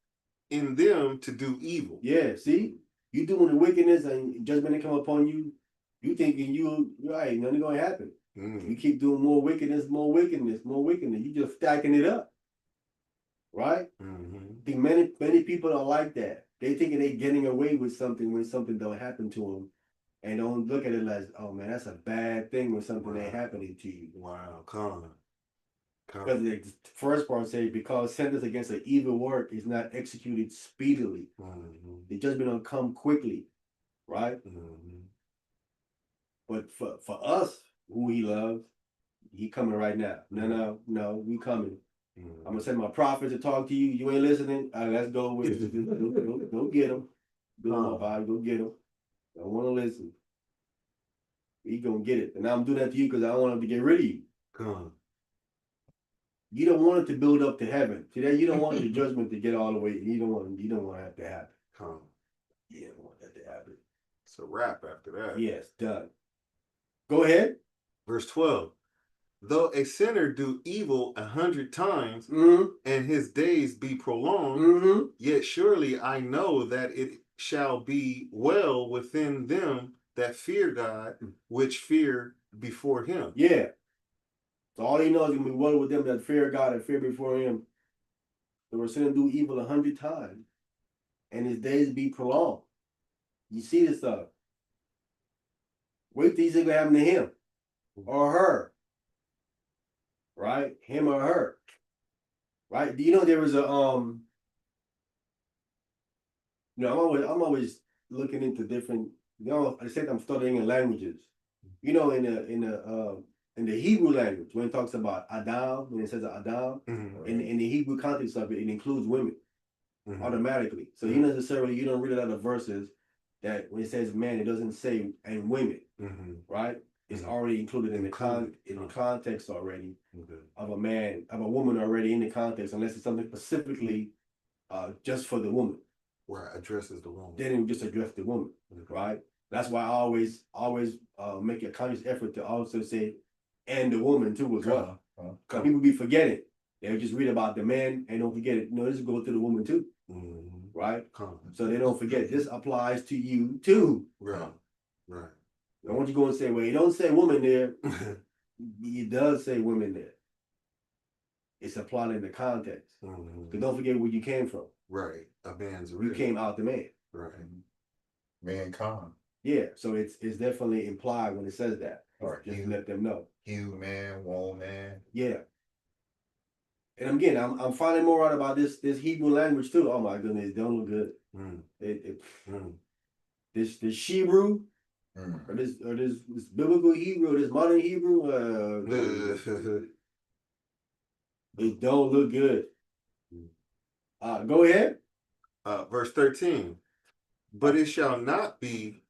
in them to do evil. Yeah, see? You doing the wickedness and judgment didn't come upon you. You thinking you're right, nothing gonna happen. You keep doing more wickedness. You just stacking it up. Right? I think many people are like that. They thinking they getting away with something when something don't happen to them, and don't look at it as, oh man, that's a bad thing when something ain't happening to you. Wow, come on. Because the first part says, because sentence against an evil work is not executed speedily. The judgment will come quickly, right? But for us, who he loves, he coming right now. No, we coming. I'm gonna send my prophet to talk to you. You ain't listening. Let's go with it. Go get him. Go get him. I want to listen. He gonna get it, and I'm doing that to you because I want him to get rid of you. Come on. You don't want it to build up to heaven. See that you don't want the judgment to get all the way. You don't want that to happen. Come on. You don't want that to happen. It's a wrap after that. Yes, done. Go ahead. Verse 12. Though a sinner do evil 100 times, and his days be prolonged, yet surely I know that it shall be well within them that fear God, which fear before him. Yeah. So all he knows is gonna be well with them that fear God and fear before him. So we're sinner do evil 100 times, and his days be prolonged. You see this stuff. Wait till you see what happened to him or her. Right? Him or her. Right? Do you know there was a I'm always looking into different, I said I'm studying in languages. You know, in the Hebrew language, when it talks about Adam, when it says Adam, in the Hebrew context of it, it includes women automatically. So you don't read a lot of verses that when it says man, it doesn't say and women, right? It's already included in the context already of a man, of a woman already in the context, unless it's something specifically just for the woman. Where it addresses the woman. Then it would just address the woman, right? That's why I always make a conscious effort to also say and the woman too as well. Because people be forgetting. They'll just read about the man and don't forget it. No, this goes to the woman too. Right? So they don't forget this applies to you too. Right. I want you to go and say, well, you don't say woman there. It does say women there. It's applied in the context. Because don't forget where you came from. Right. A man's You came out the man. Right. Mankind. Yeah. So it's definitely implied when it says that. Or just let them know. Human, woman. Yeah. And again, I'm finding more out about this Hebrew language too. Oh my goodness, it don't look good. This Hebrew, or this biblical Hebrew, or this modern Hebrew, it don't look good. Go ahead. Verse 13. But it shall not be.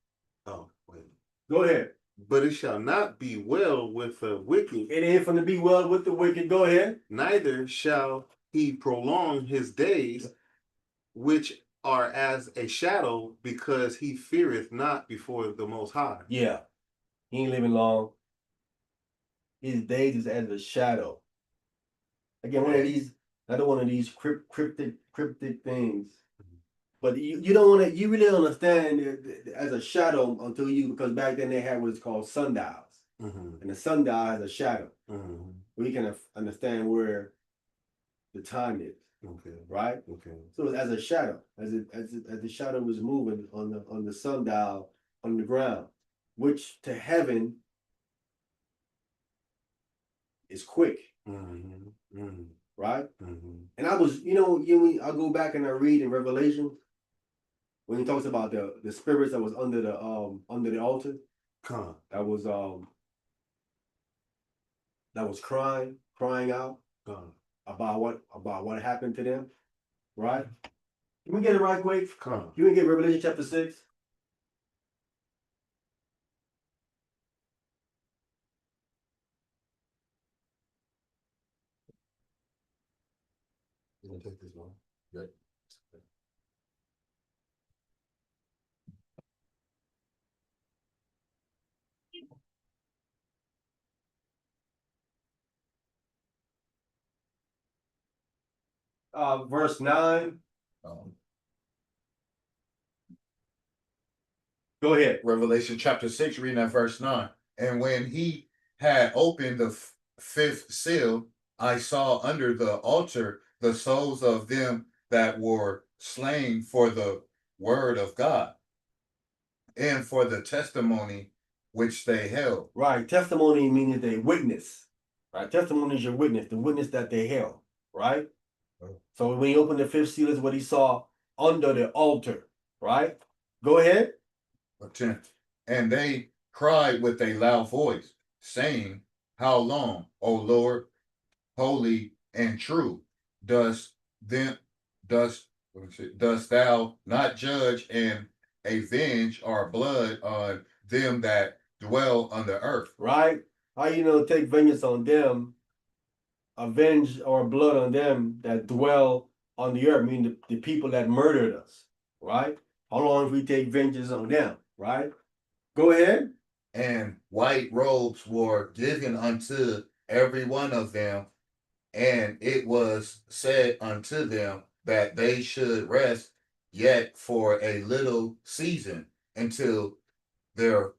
Oh, wait. Go ahead. But it shall not be well with the wicked. It ain't finna be well with the wicked. Go ahead. Neither shall he prolong his days, which are as a shadow, because he feareth not before the Most High. Yeah. He ain't living long. His days is as a shadow. Again, another one of these cryptic things. But you don't want to. You really don't understand it as a shadow because back then they had what's called sundials, and the sundial is a shadow. We can understand where the time is. Okay. right? Okay. So it's as a shadow, as the shadow was moving on the sundial on the ground, which to heaven is quick, right? And I was, I go back and I read in Revelation when he talks about the spirits that was under the altar, Come. that was crying out Come. about what happened to them, right? Can we get it right quick? Come. You can get Revelation chapter 6. You gonna take this one? Good. Verse 9. Go ahead. Revelation chapter 6, reading at verse 9. And when he had opened the fifth seal, I saw under the altar the souls of them that were slain for the word of God and for the testimony which they held. Right. Testimony meaning they witness. Right. Testimony is your witness, the witness that they held. Right. So when he opened the fifth seal is what he saw under the altar. Right. Go ahead. 10. And they cried with a loud voice, saying, How long, O Lord, holy and true, dost thou not judge and avenge our blood on them that dwell on the earth? Right. How take vengeance on them, avenge our blood on them that dwell on the earth, meaning the people that murdered us. Right. How long if we take vengeance on them? Right. Go ahead. And white robes were given unto every one of them, and it was said unto them that they should rest yet for a little season until their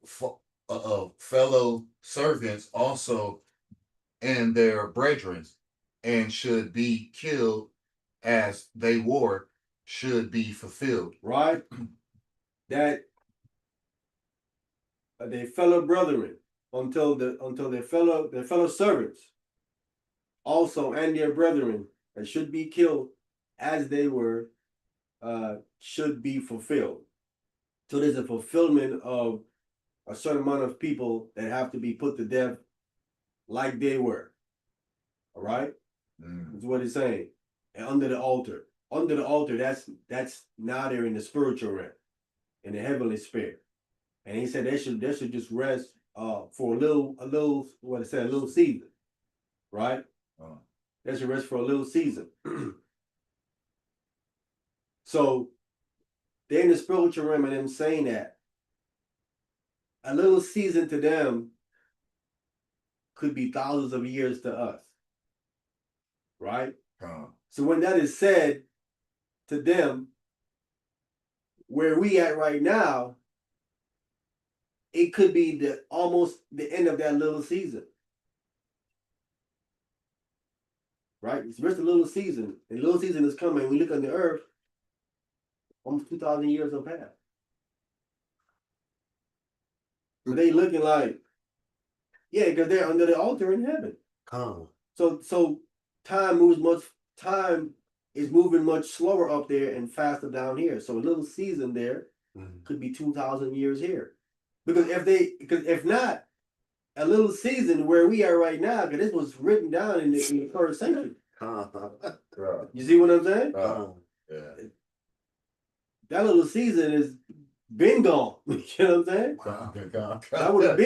fellow servants also and their brethren and should be killed as they were should be fulfilled. Right. That their fellow brethren until their fellow servants also and their brethren that should be killed as they were should be fulfilled. So there's a fulfillment of a certain amount of people that have to be put to death like they were. All right. That's what it's saying. And under the altar, that's now they're in the spiritual realm, in the heavenly sphere. And he said they should just rest for a little a little season, right? They should rest for a little season. So they're in the spiritual realm and them saying that a little season to them could be thousands of years to us, right? So when that is said to them, where we at right now, it could be almost the end of that little season. Right? It's just a little season. And little season is coming. We look on the earth, almost 2,000 years have passed. So they looking like, yeah, because they're under the altar in heaven. So time is moving much slower up there and faster down here. So a little season there could be 2,000 years here. Because if not, a little season where we are right now, because this was written down in the first century. You see what I'm saying? Yeah. That little season is been gone. You know what I'm saying? That would have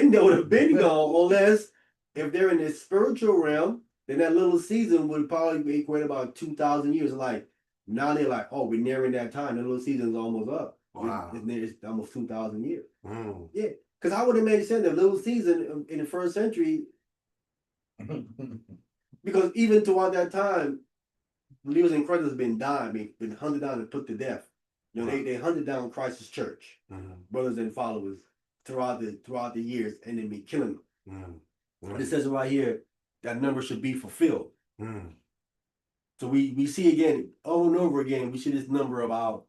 been gone unless if they're in the spiritual realm, then that little season would probably be equate about 2,000 years. Like now they're like, oh, we're nearing that time. The little season's almost up. Wow. It's almost 2,000 years. Mm. Yeah. Because I would have made sense the little season in the first century, because even throughout that time, believers in Christ has been dying, been hunted down and put to death. They hunted down Christ's church, brothers and followers, throughout the years, and then be killing them. It says right here that number should be fulfilled. So we see again over and over again. We see this number about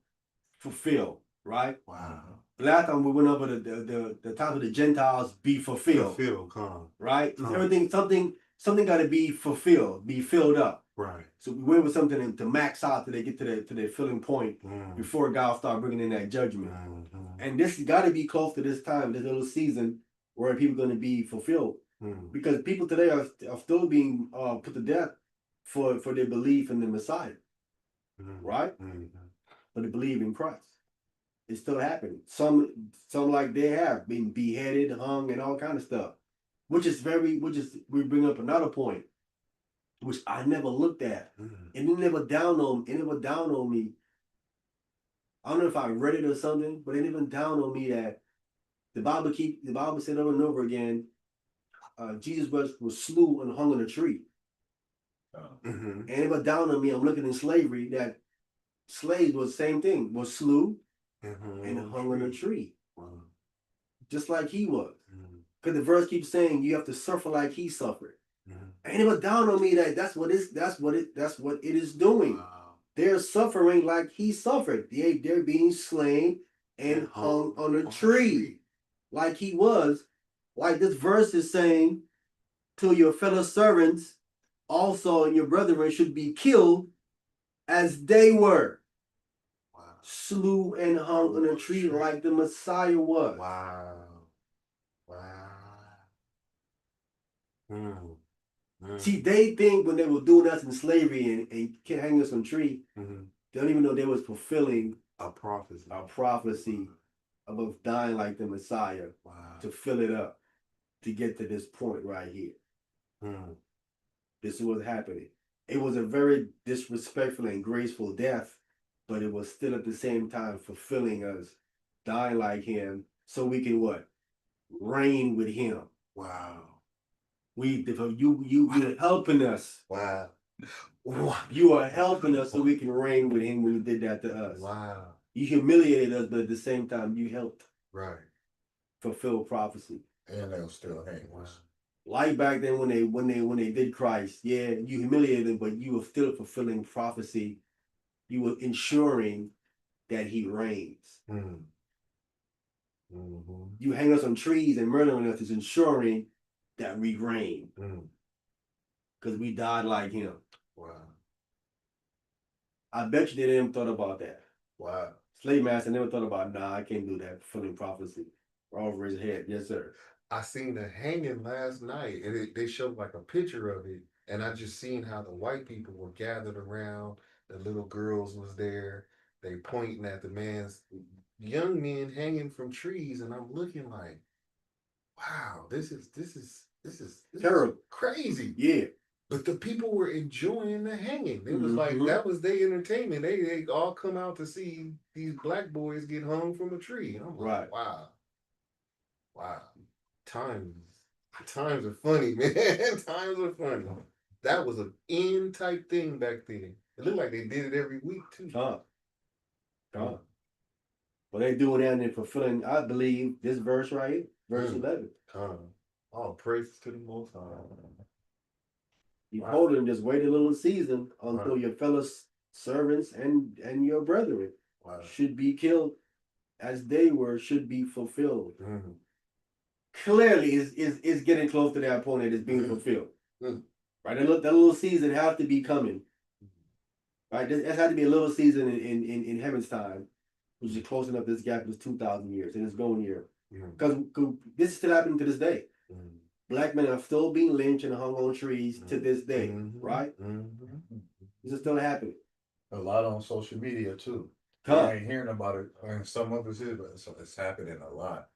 fulfill, right? Wow. Last time we went over the time of the Gentiles be fulfilled, Fulfill, calm. right? It's Huh. everything something got to be fulfilled, be filled up. Right. So we went with something to max out till they get to their filling point before God start bringing in that judgment. And this got to be close to this time, this little season where people going to be fulfilled, because people today are still being put to death for their belief in the Messiah, right? For the belief in Christ. It's still happening. Some like they have been beheaded, hung, and all kind of stuff, we bring up another point, which I never looked at. And it never dawned on me. I don't know if I read it or something, but it never dawned on me that the Bible said over and over again, Jesus was slew and hung on a tree. And it never dawned on me. I'm looking in slavery that slaves was the same thing, was slew and hung on a tree, just like he was. Because the verse keeps saying you have to suffer like he suffered. And it was dawned on me that that's what it is doing. They're suffering like he suffered. They're being slain and hung on a tree, like he was. Like this verse is saying, to your fellow servants, also and your brethren should be killed as they were. Slew and hung on a tree like the Messiah was. See, they think when they were doing us in slavery and hanging us on a tree, they don't even know they was fulfilling A prophecy. a prophecy of us dying like the Messiah to fill it up, to get to this point right here. This is what's happening. It was a very disrespectful and graceful death, but it was still at the same time fulfilling us, dying like him, so we can what? Reign with him. Wow. You're helping us. Wow. You are helping us so we can reign with him when you did that to us. Wow. You humiliated us, but at the same time, you helped Right. fulfill prophecy. And they'll still hang us. Like back then when they did Christ, yeah, you humiliated him, but you were still fulfilling prophecy. You were ensuring that he reigns. You hang us on trees and murdering us is ensuring that we reign. Because we died like him. Wow. I bet you they didn't thought about that. Wow. Slave master never thought about, nah, I can't do that, fulfilling prophecy. Over his head. Yes, sir. I seen the hanging last night, and they showed like a picture of it, and I just seen how the white people were gathered around. The little girls was there. They pointing at the man's young men hanging from trees, and I'm looking like, wow, this is Terrible. crazy. Yeah. But the people were enjoying the hanging. It was like that was their entertainment. They all come out to see these black boys get hung from a tree. And I'm like, wow. Times are funny, man. Times are funny. That was an end type thing back then. It looked like they did it every week too. Well, they doing that and they're fulfilling, I believe, this verse right here, verse 11. All praises to the Most High. You told them just wait a little season until your fellow servants and your brethren should be killed as they were, should be fulfilled. Clearly is getting close to that point that it's being fulfilled. Right? That little season has to be coming. Right? There has to be a little season in heaven's time, which is close enough. This gap is 2,000 years, and it's going here. Because this is still happening to this day. Black men are still being lynched and hung on trees to this day, right? This is still happening. A lot on social media too. I ain't hearing about it in some other cities, but it's happening a lot.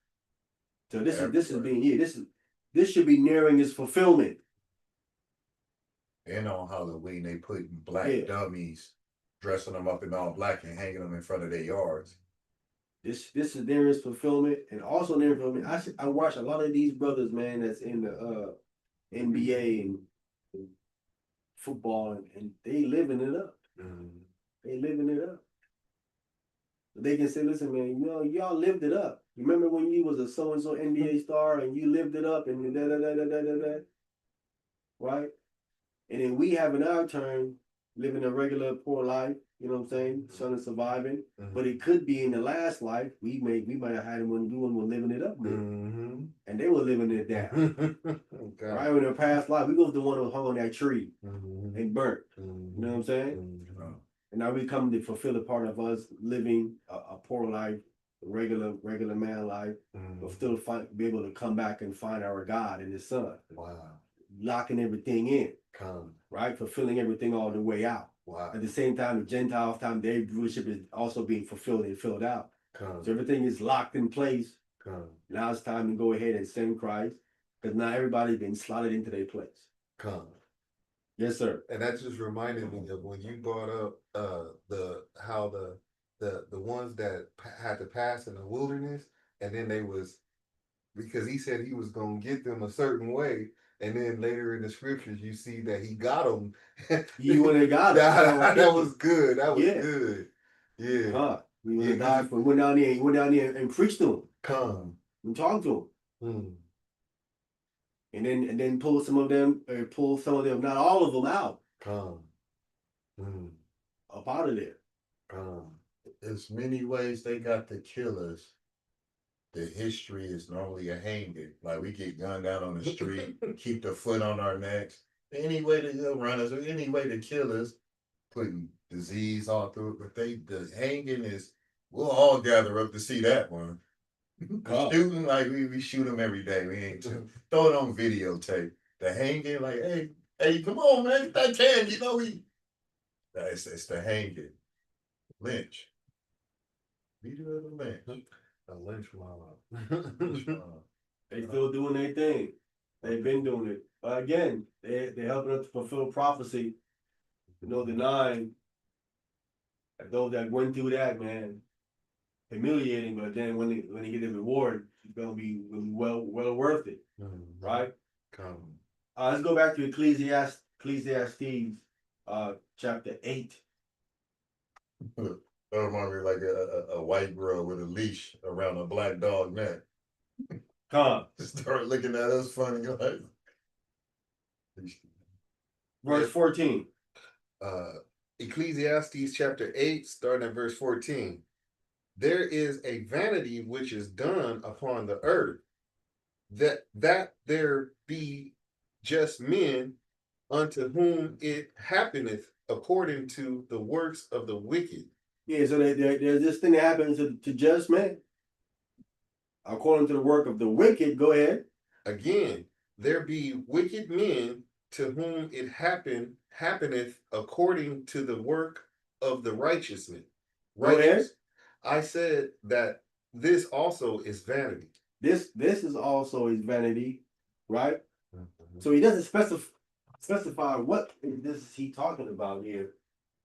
So this should be nearing its fulfillment. And on Halloween they putting black dummies, dressing them up in all black and hanging them in front of their yards. This is near its fulfillment, and also near fulfillment. I watch a lot of these brothers, man, that's in the NBA and football, and they living it up. They living it up. They can say, listen, man, y'all lived it up. Remember when you was a so-and-so NBA star and you lived it up and da-da-da-da-da-da-da, right? And then we have in our turn, living a regular poor life, you know what I'm saying? Son of surviving. Mhm. But it could be in the last life, we might have had one doing one living it up there. Mm-hmm. And they were living it down. Okay. Right? In their past life, we was the one who hung on that tree Mhm. and burnt. Mhm. You know what I'm saying? Mhm. And now we come to fulfill the part of us living a poor life, regular man life, but still be able to come back and find our God in His Son, Wow. locking everything in, Come. right? Fulfilling everything all the way out. Wow. At the same time, the Gentiles' time, their rulership is also being fulfilled and filled out. Come. So everything is locked in place. Come. Now it's time to go ahead and send Christ, because now everybody's been slotted into their place. Come. Yes, sir. And that just reminded me of when you brought up how the ones that had to pass in the wilderness, and then they was, because he said he was gonna get them a certain way, and then later in the scriptures you see that he got them. You when they got it. That was good. That was Yeah. good. Yeah. Huh. We would Yeah, have died for went down there and preached to them Come. and talked to them. Mm. And then pull some of them, not all of them out, Come. Mm. up out of there. Come. There's many ways they got to kill us. The history is normally a hanging. Like we get gunned down on the street, keep the foot on our necks. Any way to run us, or any way to kill us, putting disease all through it. But the hanging is, we'll all gather up to see that one. Oh. Shooting, like we shoot them every day. We ain't throw it on videotape. The hanging, like, hey, come on, man, get that can, you know it's the hanging. Lynch. Leader of the lynch. A lynch mob. Lynch mob. They still doing their thing. They've been doing it. But again, they're helping us to fulfill prophecy. Denying that those that went through that, man, humiliating, but then when they get the reward, it's gonna be well worth it, right? Come. Let's go back to Ecclesiastes chapter 8. That reminds me like a white girl with a leash around a black dog neck. Come. Start looking at us funny, like. Verse 14. Ecclesiastes chapter 8, starting at verse 14. There is a vanity which is done upon the earth, that there be just men unto whom it happeneth according to the works of the wicked. Yeah, so there's this thing that happens to just men. According to the work of the wicked, go ahead. Again, there be wicked men to whom it happeneth according to the work of the righteousness. Go ahead. I said that this also is vanity. This is also his vanity, right? Mm-hmm. So he doesn't specify what this is he talking about here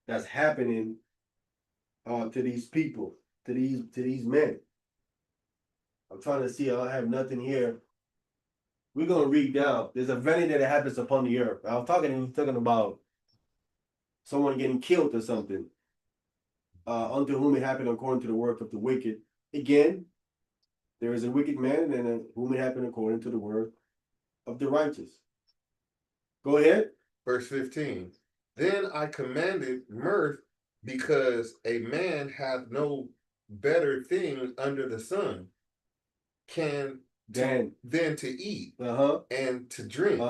that's happening to these people, to these men. I'm trying to see. I have nothing here. We're gonna read down. There's a vanity that happens upon the earth. I was talking about someone getting killed or something. Unto whom it happened according to the work of the wicked. Again, there is a wicked man, and whom it happened according to the work of the righteous. Go ahead. Verse 15. Then I commanded mirth, because a man hath no better thing under the sun than to eat, and to drink,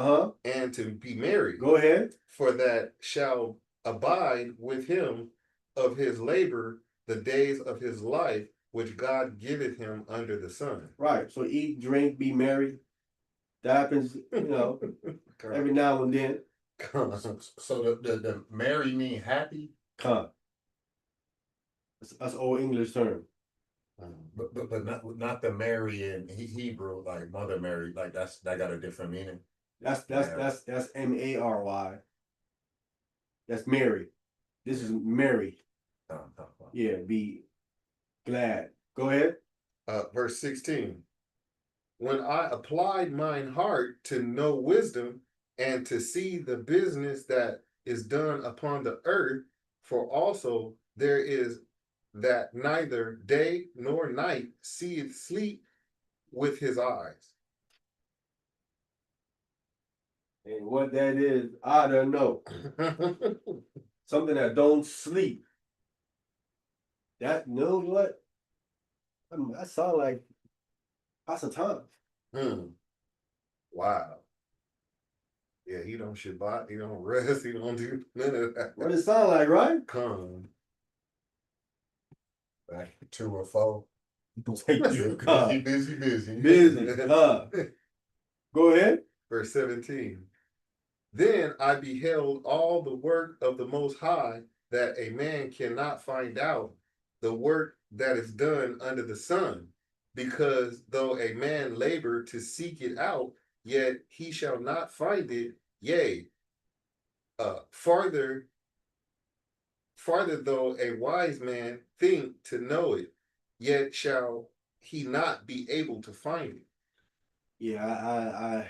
and to be merry. Go ahead. For that shall abide with him of his labor the days of his life, which God giveth him under the sun. Right. So eat, drink, be merry. That happens, every now and then. So the merry mean happy? That's old English term. But not the Mary in Hebrew, like Mother Mary, like that got a different meaning. That's Mary. That's Mary. This is Mary. Yeah, be glad. Go ahead. Verse 16. When I applied mine heart to know wisdom, and to see the business that is done upon the earth, for also there is that neither day nor night seeth sleep with his eyes. And what that is, I don't know. something that don't sleep. That, you know what? That sound like Pastor Thomas. Hmm. Wow. Yeah, he don't Shabbat, he don't rest, he don't do none of that. What it sound like, right? Come. Back 2 or 4. Thank you, God. Busy. Busy. Go ahead. Verse 17. Then I beheld all the work of the Most High, that a man cannot find out, the work that is done under the sun. Because though a man labor to seek it out, yet he shall not find it. Yea, farther though a wise man think to know it, yet shall he not be able to find Yeah,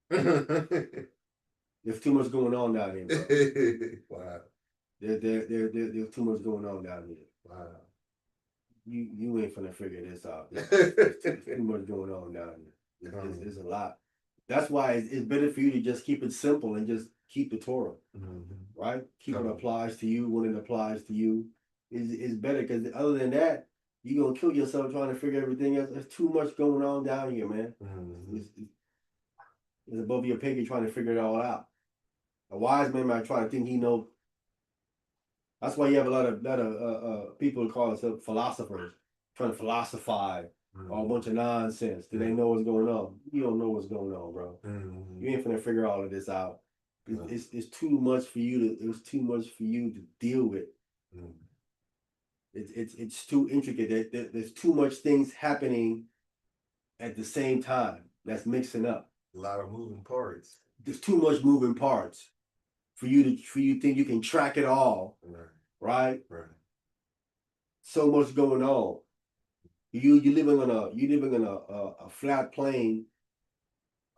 it. there's too much going on down here, bro. Wow. There's too much going on down here. Wow. You ain't finna figure this out. There's too much going on down here. It's a lot. That's why it's better for you to just keep it simple and just keep the Torah, right? Keep what applies to you when it applies to you. Is better, because other than that, you're gonna kill yourself trying to figure everything else. There's too much going on down here, man. It's above your pay grade trying to figure it all out. A wise man might try to think he knows. That's why you have a lot of people who call themselves philosophers, trying to philosophize all a bunch of nonsense. Do they know what's going on? You don't know what's going on, bro. You ain't finna figure all of this out. It's too much for you to. It's too much for you to deal with. It's too intricate. There's too much things happening at the same time. That's mixing up. A lot of moving parts. There's too much moving parts for you to think you can track it all. Right? So much going on. You living on a flat plane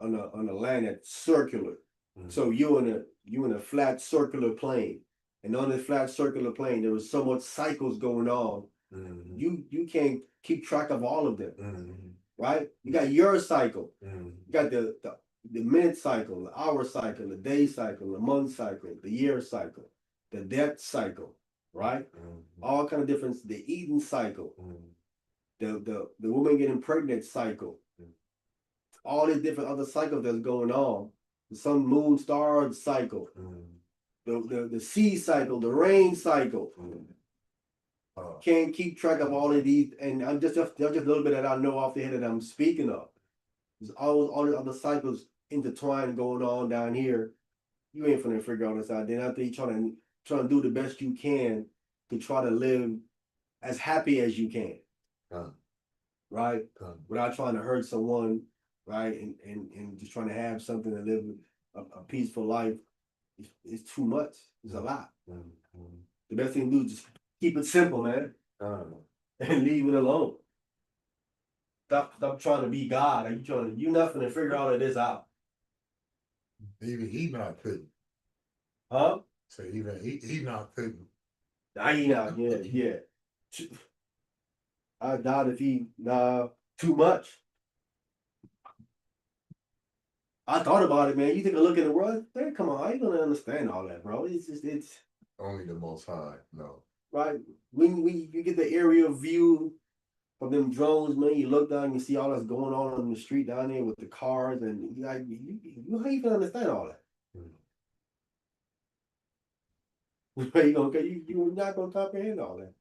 on a land that's circular. So you in a flat circular plane, and on this flat circular plane there was so much cycles going on. You can't keep track of all of them. Right? You got your cycle. You got the minute cycle, the hour cycle, the day cycle, the month cycle, the year cycle, the death cycle. Right? All kind of different. The eating cycle, the woman getting pregnant cycle, all these different other cycles that's going on. The sun, moon, star cycle, the sea cycle, the rain cycle. Can't keep track of all of these, and I'm just a little bit that I know off the head that I'm speaking of. There's all the other cycles intertwined going on down here. You ain't finna figure all this out. Then after you trying to do the best you can to try to live as happy as you can, right? Without trying to hurt someone, right? And just trying to have something to live a peaceful life. It's too much. It's a lot. The best thing to do is just keep it simple, man, and leave it alone. Stop trying to be God. You're not gonna figure all of this out. Even Enoch couldn't. Huh? So even Enoch couldn't. Enoch, yeah. I doubt if too much. I thought about it, man. You take a look at the world, man, come on, how you gonna understand all that, bro? It's Only the Most High, no. right. When you get the aerial view of them drones, man, you look down, you see all that's going on the street down there with the cars, and you how you can understand all that? You're not gonna comprehend all that.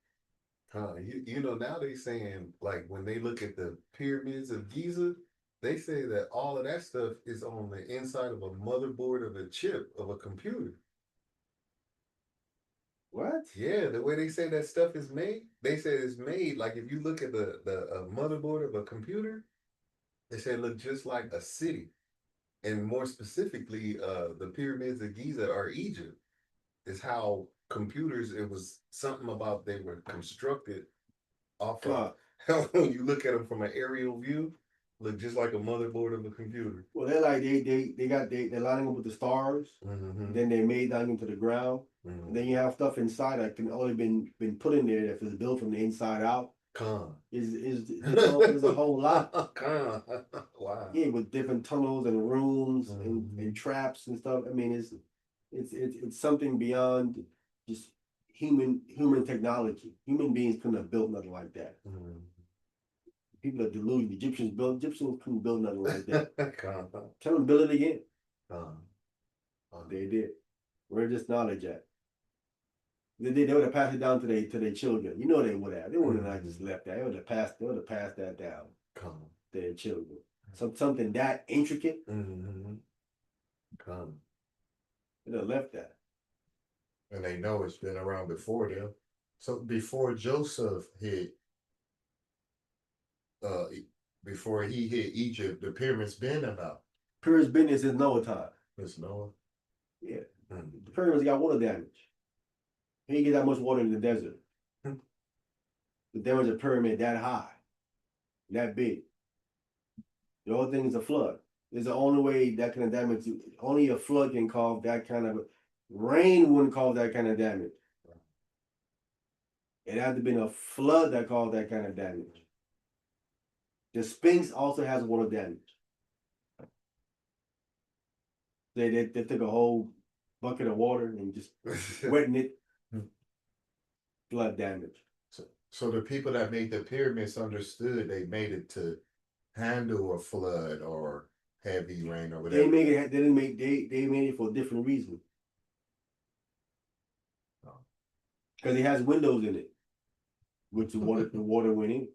You know, now they saying, like, when they look at the pyramids of Giza, they say that all of that stuff is on the inside of a motherboard of a chip of a computer. What? Yeah, the way they say that stuff is made, they say it's made, like, if you look at the motherboard of a computer, they say it look just like a city. And more specifically, the pyramids of Giza are Egypt. Is how computers, it was something about they were constructed off of. When you look at them from an aerial view, look just like a motherboard of a computer. Well, they're like they're lining up with the stars. Then they made down into the ground. And then you have stuff inside that can only been put in there if it's built from the inside out. Is a whole lot. Wow. Yeah, with different tunnels and rooms and traps and stuff. I mean, It's something beyond just human technology. Human beings couldn't have built nothing like that. People are deluded. Egyptians couldn't build nothing like that. Tell them build it again. They did. Where this knowledge at? They would have passed it down to their children. You know they would have. They would have not just left that. They would have passed that down to their children. Something that intricate. They'd have left that. And they know it's been around before them. So before Joseph hit, before he hit Egypt, the pyramids been about. Pyramids business is Noah time. It's Noah. Yeah. The pyramids got water damage. He didn't get that much water in the desert. The damage of pyramid that high, that big. The whole thing is a flood. It's the only way that kind of damage. Only a flood can cause that kind of. Rain wouldn't cause that kind of damage. It had to have been a flood that caused that kind of damage. The Sphinx also has water damage. They took a whole bucket of water and just wetting it. Flood damage. So the people that made the pyramids understood they made it to handle a flood or heavy rain or whatever. They made it. They made it for a different reason. Because it has windows in it, which the water went in.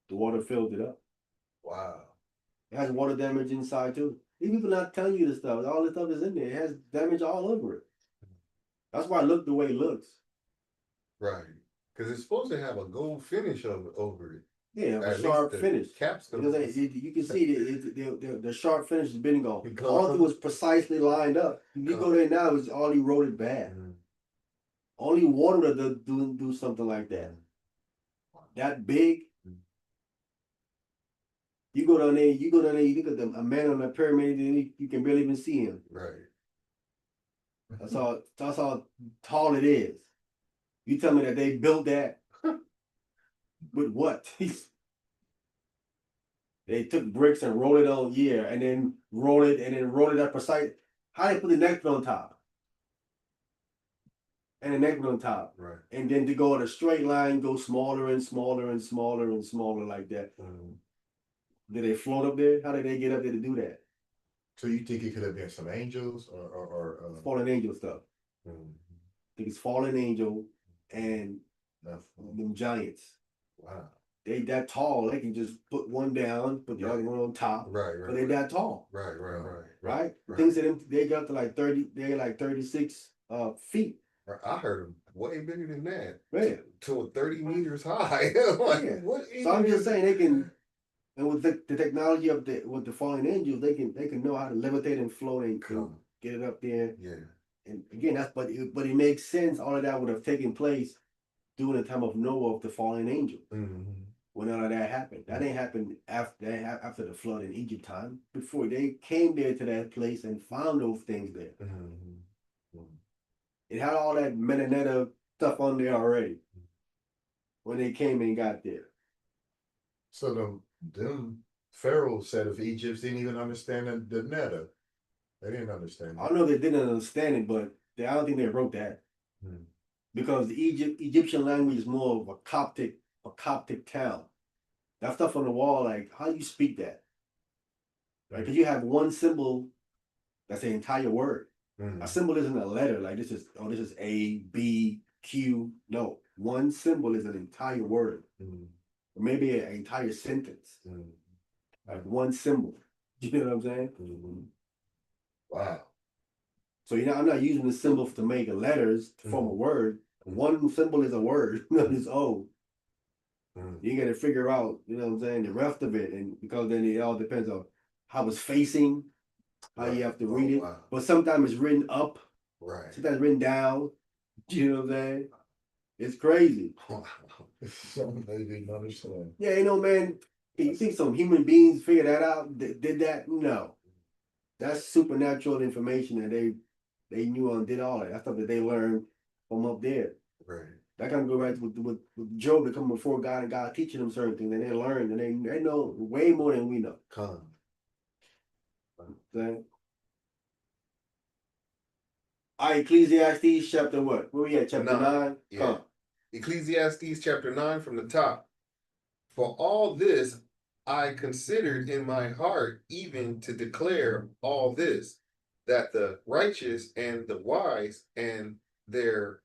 The water filled it up. Wow. It has water damage inside too. These people not telling you this stuff. All this stuff is in there. It has damage all over it. That's why it looked the way it looks. Right. Because it's supposed to have a gold finish over it. Yeah, a At sharp least the finish. capstone. Because you can see the sharp finish has been gone. All of it was precisely lined up. If you go there now, it's all eroded bad. Only water would do something like that. That big. You go down there, you look at a man on the pyramid, and you can barely even see him. Right. That's how tall it is. You tell me that they built that with what? They took bricks and rolled it on, and then rolled it up precise. How they put the neck on top? And the neck on top. Right. And then to go in a straight line, go smaller and smaller and smaller and smaller like that. Did they float up there? How did they get up there to do that? So you think it could have been some angels or Fallen angel stuff. I think it's fallen angel and them giants. Wow. They that tall, they can just put one down, put the other one on top. Right. But they that tall. Right. Things that they got to like 30, they're like 36 feet. I heard them way bigger than that. Man. To 30 meters high. What is So I'm just saying they can, and with the technology of with the fallen angels, they can know how to levitate and float and get it up there. Yeah. And again, but it makes sense. All of that would have taken place during the time of Noah of the fallen angel. When none of that happened. That ain't happened after the flood in Egypt time. Before they came there to that place and found those things there. It had all that metaneta stuff on there already. When they came and got there. So them Pharaoh said of Egypt didn't even understand the netta. They didn't understand I don't know if they didn't understand it, but I don't think they wrote that. Because the Egyptian language is more of a Coptic town. That stuff on the wall, like, how do you speak that? Right? Because you have one symbol that's the entire word. A symbol isn't a letter, like this is A, B, Q. No, one symbol is an entire word. Or maybe an entire sentence. Like one symbol. You know what I'm saying? Wow. So I'm not using the symbol to make letters to form a word. One symbol is a word on its own. You got to figure out, you know what I'm saying, the rest of it, and because then it all depends on how it's facing, how you have to read it. Wow. But sometimes it's written up, Right. sometimes written down. You know what I'm saying? It's crazy. Something they didn't understand. Yeah, man. You think some human beings figured that out? Did that? No. That's supernatural information that they knew and did all that. That's stuff that they learned from up there. Right. That kind of go right with Job to come before God and God teaching them certain things, and they learned and they know way more than we know. Come. Saying? All right, Ecclesiastes chapter what? Where we at? Chapter 9? Yeah. Come. Ecclesiastes chapter 9 from the top. For all this I considered in my heart, even to declare all this, that the righteous and the wise and their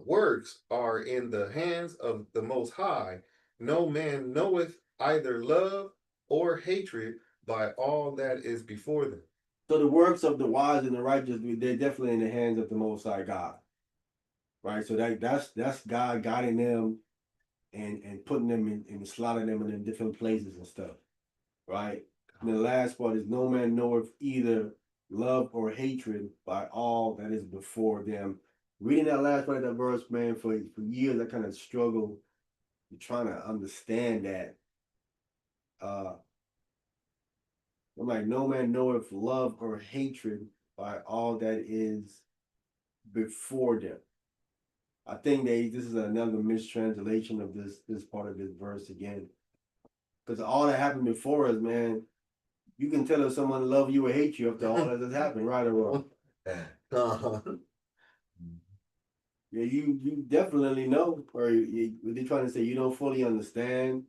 works are in the hands of the Most High. No man knoweth either love or hatred by all that is before them. So the works of the wise and the righteous, they're definitely in the hands of the Most High God. Right? So that's God guiding them and putting them and slotting them in different places and stuff. Right? And the last part is no man knoweth either love or hatred by all that is before them. Reading that last part of that verse, man, for years I kind of struggled trying to understand that. I'm like, no man knoweth love or hatred by all that is before them. I think this is another mistranslation of this part of this verse again. Because all that happened before us, man, you can tell if someone love you or hate you after all that has happened, right or wrong. Yeah, you definitely know, or they're trying to say you don't fully understand.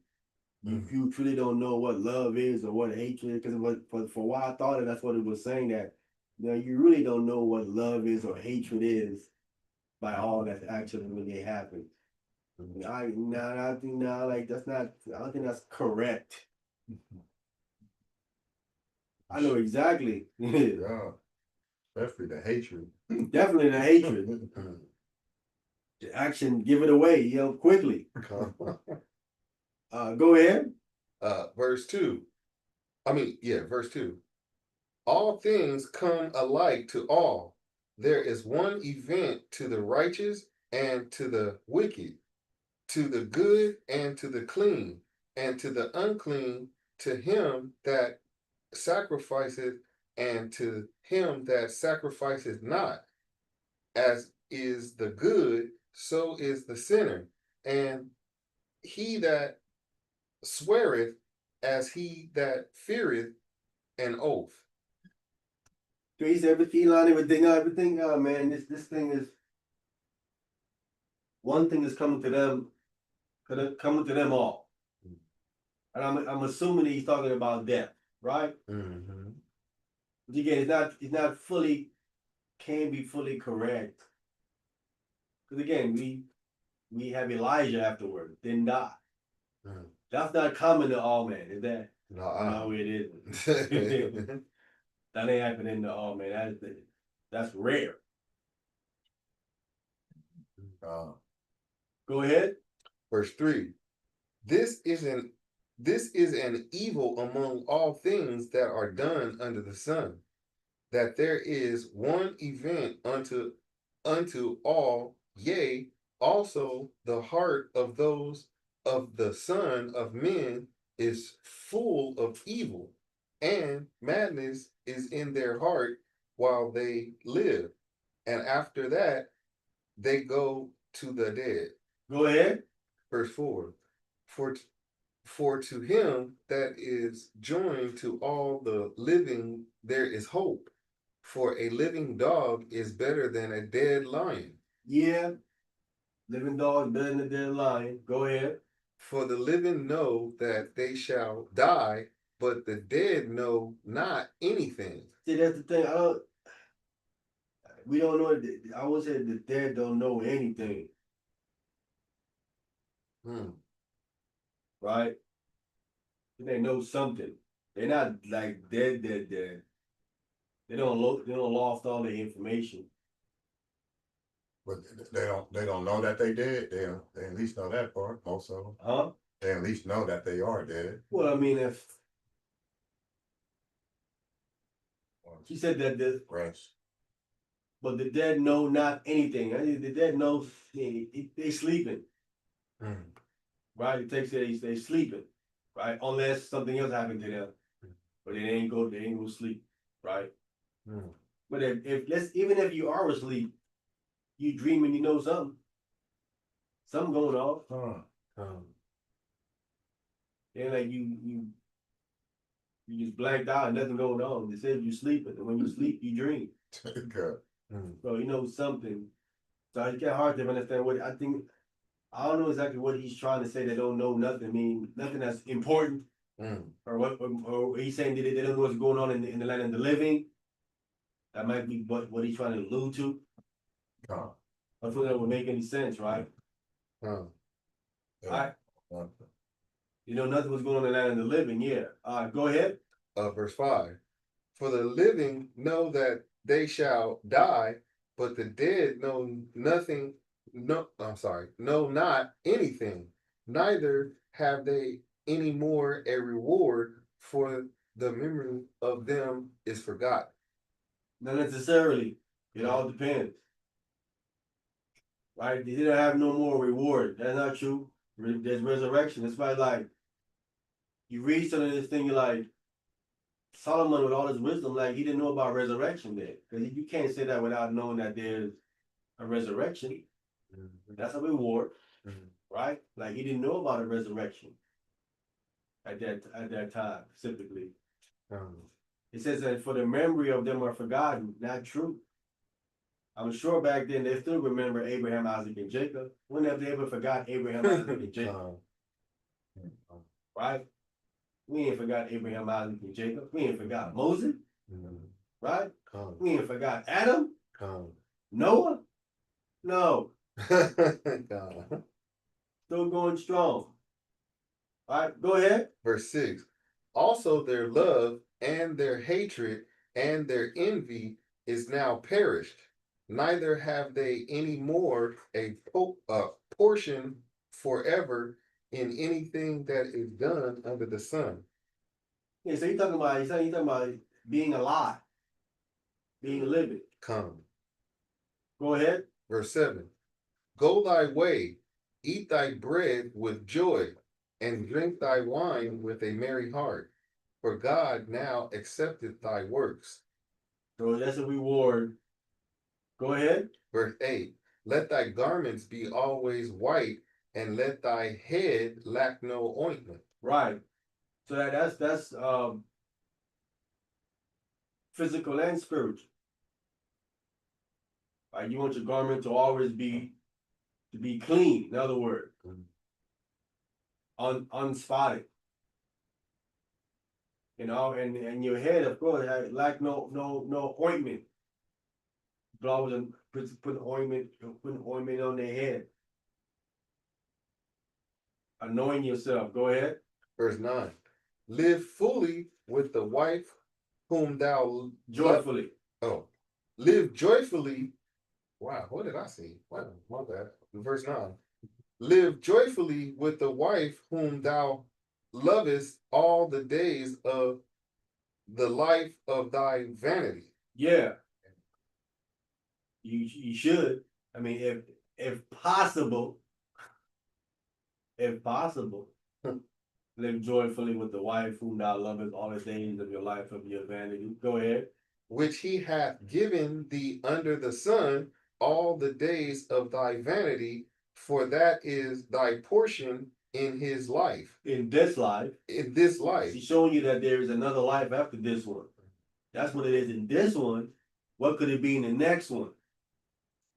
You truly don't know what love is or what hatred is. Because for a while I thought that's what it was saying, that you really don't know what love is or hatred is by all that's actually really happened. I think like that's not. I don't think that's correct. I know exactly. Yeah, especially the hatred. Definitely the hatred. The action, give it away, quickly. Go ahead. Verse 2. Verse 2. All things come alike to all. There is one event to the righteous and to the wicked, to the good and to the clean, and to the unclean, to him that sacrificeth, and to him that sacrificeth not. As is the good, so is the sinner, and he that sweareth, as he that feareth an oath. Trace everything on everything. Oh man, this thing is one thing is coming to them, coming to them all. And I'm assuming he's talking about death, right? Mm-hmm. But again, it's not fully, can be fully correct. Because again, we have Elijah afterward, didn't die. Mm. That's not common to all men, is that? No, No, it isn't. That ain't happening to all men. That's rare. Go ahead. Verse 3. This is an evil among all things that are done under the sun, that there is one event unto all, yea, also the heart of those of the Son of Men is full of evil, and madness is in their heart while they live, and after that they go to the dead. Go ahead. Verse 4. For to him that is joined to all the living there is hope. For a living dog is better than a dead lion. Yeah. Living dog better than a dead lion. Go ahead. For the living know that they shall die, but the dead know not anything. See, that's the thing. We don't know. I always say the dead don't know anything. Right? They know something. They're not like dead. They don't lost all the information. But they don't know that they dead. They at least know that part. Most of them. Huh? They at least know that they are dead. Well, I mean, if she said that Rest. but the dead know not anything. The dead know they sleeping. Right? The text says they sleeping, right? Unless something else happened to them, but they ain't go sleep, right? But even if you are asleep, you dreaming, you know something going on. And like you just blanked out and nothing going on. They said you sleeping, and when you sleep, you dream. Good. So he knows something. So it's get hard to understand what I think. I don't know exactly what he's trying to say. They don't know nothing. I mean, nothing that's important, or what, or he's saying that they don't know what's going on in the land of the living. That might be what he's trying to allude to. Con. I feel that would make any sense, right? Yeah. Right. Uh, You know, nothing was going on in the land of the living. Yeah. Go ahead. Verse 5. For the living know that they shall die, but the dead know nothing. No, I'm sorry, know not anything. Neither have they any more a reward, for the memory of them is forgotten. Not necessarily. It all depends. Right? They didn't have no more reward. That's not true. There's resurrection. It's like you read some of this thing, you're like, Solomon with all his wisdom, like he didn't know about resurrection there. Because you can't say that without knowing that there's a resurrection. That's a reward, right? Like he didn't know about a resurrection at that time, specifically. It says that for the memory of them are forgotten, not true. I'm sure back then they still remember Abraham, Isaac, and Jacob. When have they ever forgot Abraham, Isaac, and Jacob? Right? We ain't forgot Abraham, Isaac, and Jacob. We ain't forgot Moses, right? We ain't forgot Adam, Noah. No, still going strong. All right, go ahead. Verse 6. Also their love and their hatred and their envy is now perished. Neither have they any more a portion forever in anything that is done under the sun. Yeah, so he's talking about being alive, being living. Come. Go ahead. Verse 7. Go thy way, eat thy bread with joy, and drink thy wine with a merry heart, for God now accepteth thy works. So that's a reward. Go ahead. Verse 8. Let thy garments be always white, and let thy head lack no ointment. Right. So that's physical and spiritual. Right? You want your garment to always be clean. In other words, unspotted. You know, and your head, of course, lack no ointment. Blow and put ointment on their head. Anoint yourself. Go ahead. Verse 9. Live fully with the wife whom thou Joyfully. Live joyfully. Wow, what did I see? Wow, my bad. Verse 9. Live joyfully with the wife whom thou lovest all the days of the life of thy vanity. Yeah. You should. I mean, if possible, live joyfully with the wife whom thou lovest all the days of your life of your vanity. Go ahead. Which he hath given thee under the sun all the days of thy vanity, for that is thy portion in his life. In this life. In this life. He's showing you that there is another life after this one. That's what it is in this one. What could it be in the next one?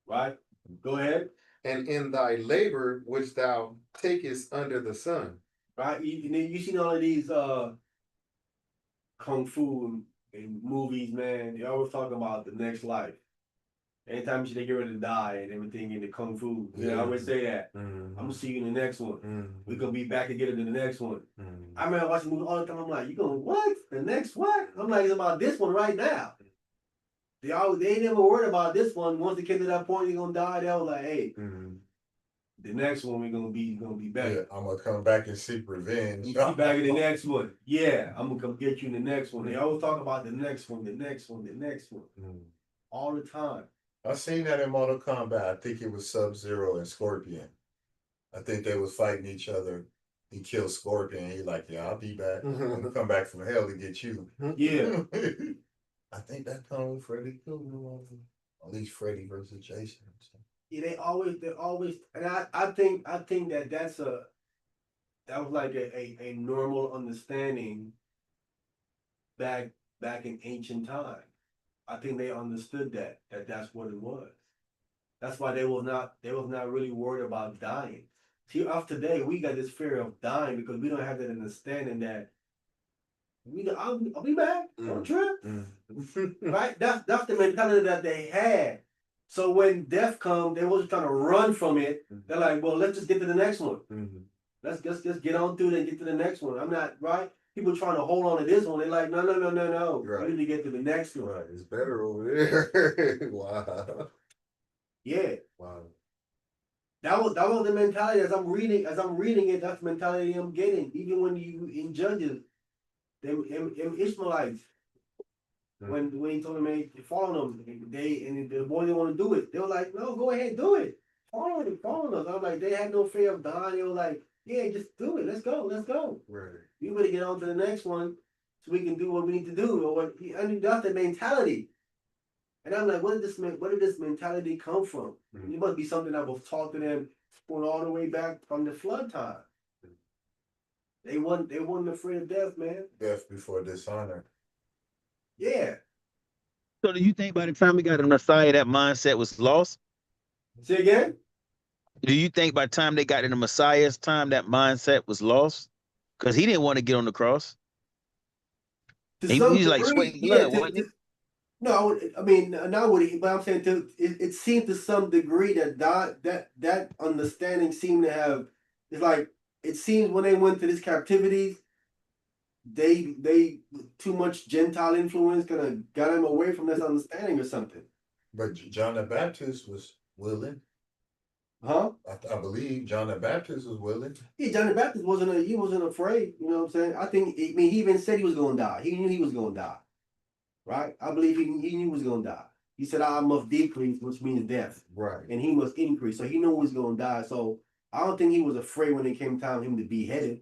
Right? Go ahead. And in thy labor which thou takest under the sun. Right? You seen all of these kung fu and movies, man. They always talk about the next life. Anytime they get ready to die and everything in the kung fu, they always say that. I'm gonna see you in the next one. We're gonna be back together in the next one. I remember watching movies all the time. I'm like, you gonna what? The next what? I'm like, it's about this one right now. They ain't never worried about this one. Once they get to that point, they're gonna die. They was like, hey, the next one we're gonna be better. Yeah, I'm gonna come back and seek revenge. You be back in the next one. Yeah, I'm gonna come get you in the next one. They always talk about the next one, all the time. I seen that in Mortal Kombat. I think it was Sub-Zero and Scorpion. I think they was fighting each other. He killed Scorpion. He like, yeah, I'll be back. I'm gonna come back from hell to get you. Yeah. I think that comes with Freddy Krueger. At least Freddy versus Jason. Yeah, they always, and I think that was like a normal understanding back in ancient time. I think they understood that that's what it was. That's why they was not really worried about dying. See, of today, we got this fear of dying because we don't have that understanding that I'll be back. Don't trip. Right? That's the mentality that they had. So when death come, they wasn't trying to run from it. They're like, well, let's just get to the next one. Let's just get on through it and get to the next one. I'm not right. People trying to hold on to this one. They're like, no. Right. We need to get to the next one. Right, it's better over there. Wow. Yeah. Wow. That was the mentality as I'm reading it. That's the mentality I'm getting. Even when you in Judges, them Ishmaelites, when he told them they follow them, and the boy didn't want to do it. They were like, no, go ahead, do it. Follow us. I'm like, they had no fear of dying. They were like, yeah, just do it. Let's go. Right. We better get on to the next one so we can do what we need to do. Or what I mean, that's the mentality. And I'm like, where did this mentality come from? It must be something that was taught to them going all the way back from the flood time. They wasn't afraid of death, man. Death before dishonor. Yeah. So do you think by the time we got a Messiah, that mindset was lost? Say again? Do you think by the time they got in the Messiah's time, that mindset was lost? Because he didn't want to get on the cross. To He some was like degree, sweating yeah. blood, wasn't he? No, I mean, not what he, but I'm saying it seemed to some degree that understanding seemed to have. It's like it seems when they went to this captivity, they too much Gentile influence kind of got him away from this understanding or something. But John the Baptist was willing. Huh? I believe John the Baptist was willing. Yeah, John the Baptist wasn't afraid. You know what I'm saying? I mean, he even said he was going to die. He knew he was going to die. Right? I believe he knew he was going to die. He said, I must decrease, which means death. Right. And he must increase. So he knew he was going to die. So I don't think he was afraid when it came time for him to be beheaded.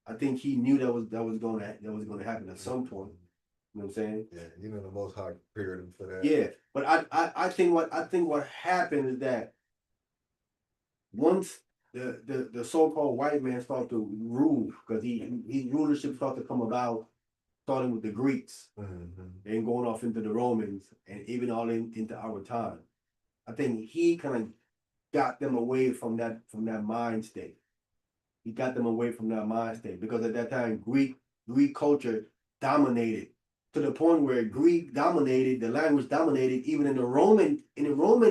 I think he knew that was going to happen at some point. You know what I'm saying? Yeah, you know the Most High prepared him for that. Yeah, but I think what happened is that once the so-called white man started to rule, because his rulership started to come about, starting with the Greeks and going off into the Romans and even all into our time. I think he kind of got them away from that mind state. He got them away from that mind state because at that time Greek culture dominated to the point where Greek dominated, the language dominated even in the Roman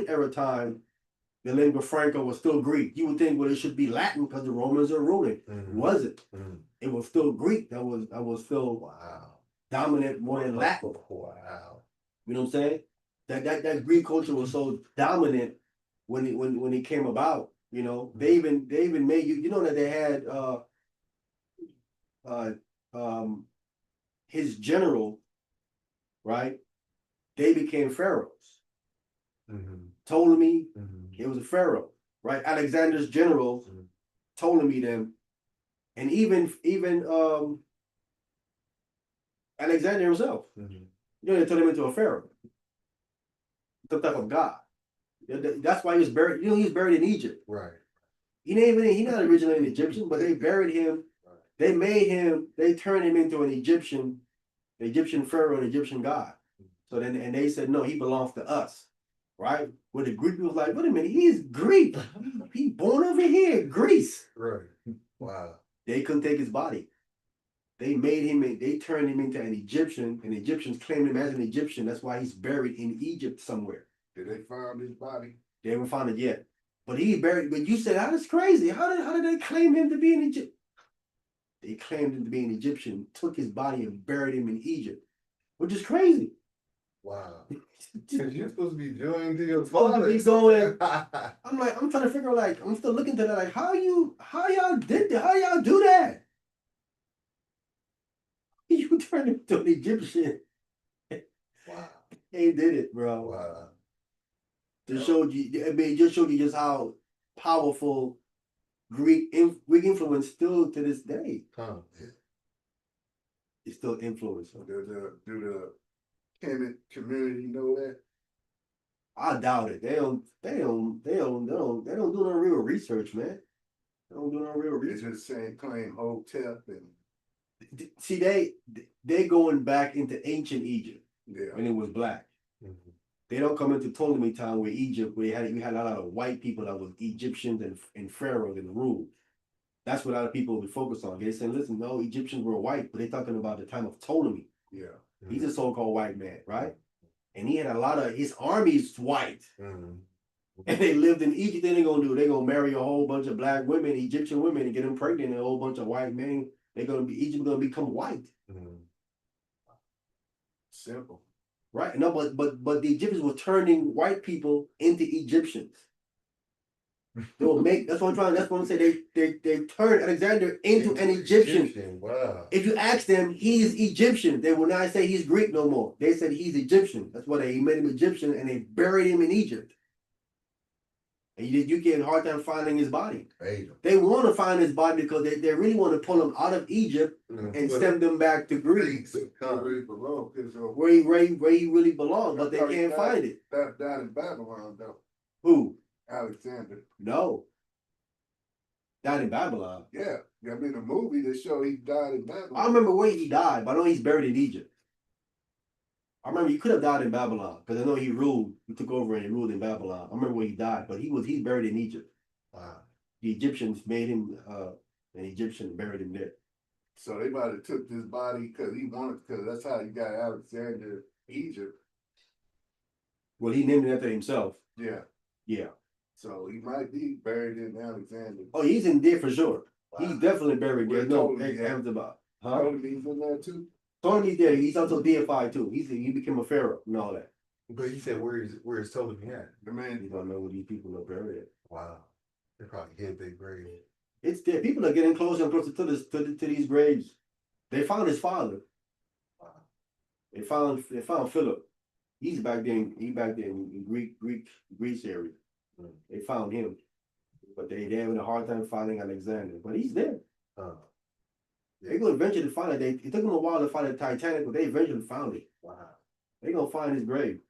era time. The lingua franca was still Greek. You would think, well, it should be Latin because the Romans are ruling. It wasn't. It was still Greek. That was still dominant more than Latin. Wow. You know what I'm saying? That Greek culture was so dominant when it came about. You know, they even made you know that they had his general, right? They became pharaohs. Ptolemy, it was a pharaoh, right? Alexander's general, Ptolemy them, and even Alexander himself. You know, they turned him into a pharaoh, some type of god. That's why he was buried. You know, he was buried in Egypt. Right. He not originally an Egyptian, but they buried him. They made him. They turned him into an Egyptian pharaoh, an Egyptian god. So then, and they said, no, he belongs to us, right? Where the Greek was like, wait a minute, he's Greek. He born over here, Greece. Right. Wow. They couldn't take his body. They made him. They turned him into an Egyptian, and the Egyptians claimed him as an Egyptian. That's why he's buried in Egypt somewhere. Did they find his body? They haven't found it yet. But he buried. But you said that's crazy. How did they claim him to be an Egyptian? They claimed him to be an Egyptian, took his body and buried him in Egypt, which is crazy. Wow. Because you're supposed to be joined to your Supposed to father. be going. I'm trying to figure out, like, I'm still looking to that, like, how y'all did that? How y'all do that? You turned him to an Egyptian. Wow. They did it, bro. Wow. It just showed you just how powerful Greek influence still to this day. Huh. It's still influence. Do the Kemet community know that? I doubt it. They don't do no real research, man. They don't do no real They research. just saying claim Hotep and See, they going back into ancient Egypt. Yeah. when it was black. Mhm. They don't come into Ptolemy time where Egypt, where we had a lot of white people that was Egyptians and pharaohs and ruled. That's what a lot of people would focus on. They saying, listen, no, Egyptians were white, but they're talking about the time of Ptolemy. Yeah. He's a so-called white man, right? And he had a lot of his army's white. Mhm. And they lived in Egypt. Then they're gonna do, they're gonna marry a whole bunch of black women, Egyptian women, and get them pregnant, and a whole bunch of white men. They're gonna be Egypt gonna become white. Mhm. Simple. Right? No, but the Egyptians were turning white people into Egyptians. They will make that's what I'm trying, that's what I'm saying. They turned Alexander into an Egyptian. Wow. If you ask them, he's Egyptian. They will not say he's Greek no more. They said he's Egyptian. That's why they made him Egyptian and they buried him in Egypt. And you get a hard time finding his body. Hey, They want to find his body because they really want to pull him out of Egypt and send him back to Greece, Really below, because where he really belongs, but they can't find it. that down in Babylon though, Who? Alexander. No. Down in Babylon. Yeah. I mean the movie they show he died in I Babylon. remember where he died, but I know he's buried in Egypt. I remember he could have died in Babylon because I know he ruled. He took over and he ruled in Babylon. I remember where he died, but he's buried in Egypt. Wow. The Egyptians made him an Egyptian and buried him there. So they might have took this body because he wanted, because that's how you got Alexander Egypt. Well, he named it after himself. Yeah. Yeah. So he might be buried in Alexander. Oh, he's in there for sure. Wow. He's definitely buried there. Where No, Ptolemy at? Evans about. Huh? Ptolemy's in there too. Ptolemy's there. He's also deified too. He became a pharaoh and all that. But he said, where is Ptolemy at? The You man, don't know where these people are buried at. Wow. They probably hid their grave. It's there. People are getting closer and closer to these graves. They found his father. Wow. They found Philip. He's back there. Back there in Greece area. Mm. They found him, but they having a hard time finding Alexander. But he's there. They're gonna eventually find it. It took them a while to find the Titanic, but they eventually found it. Wow. They're gonna find his grave.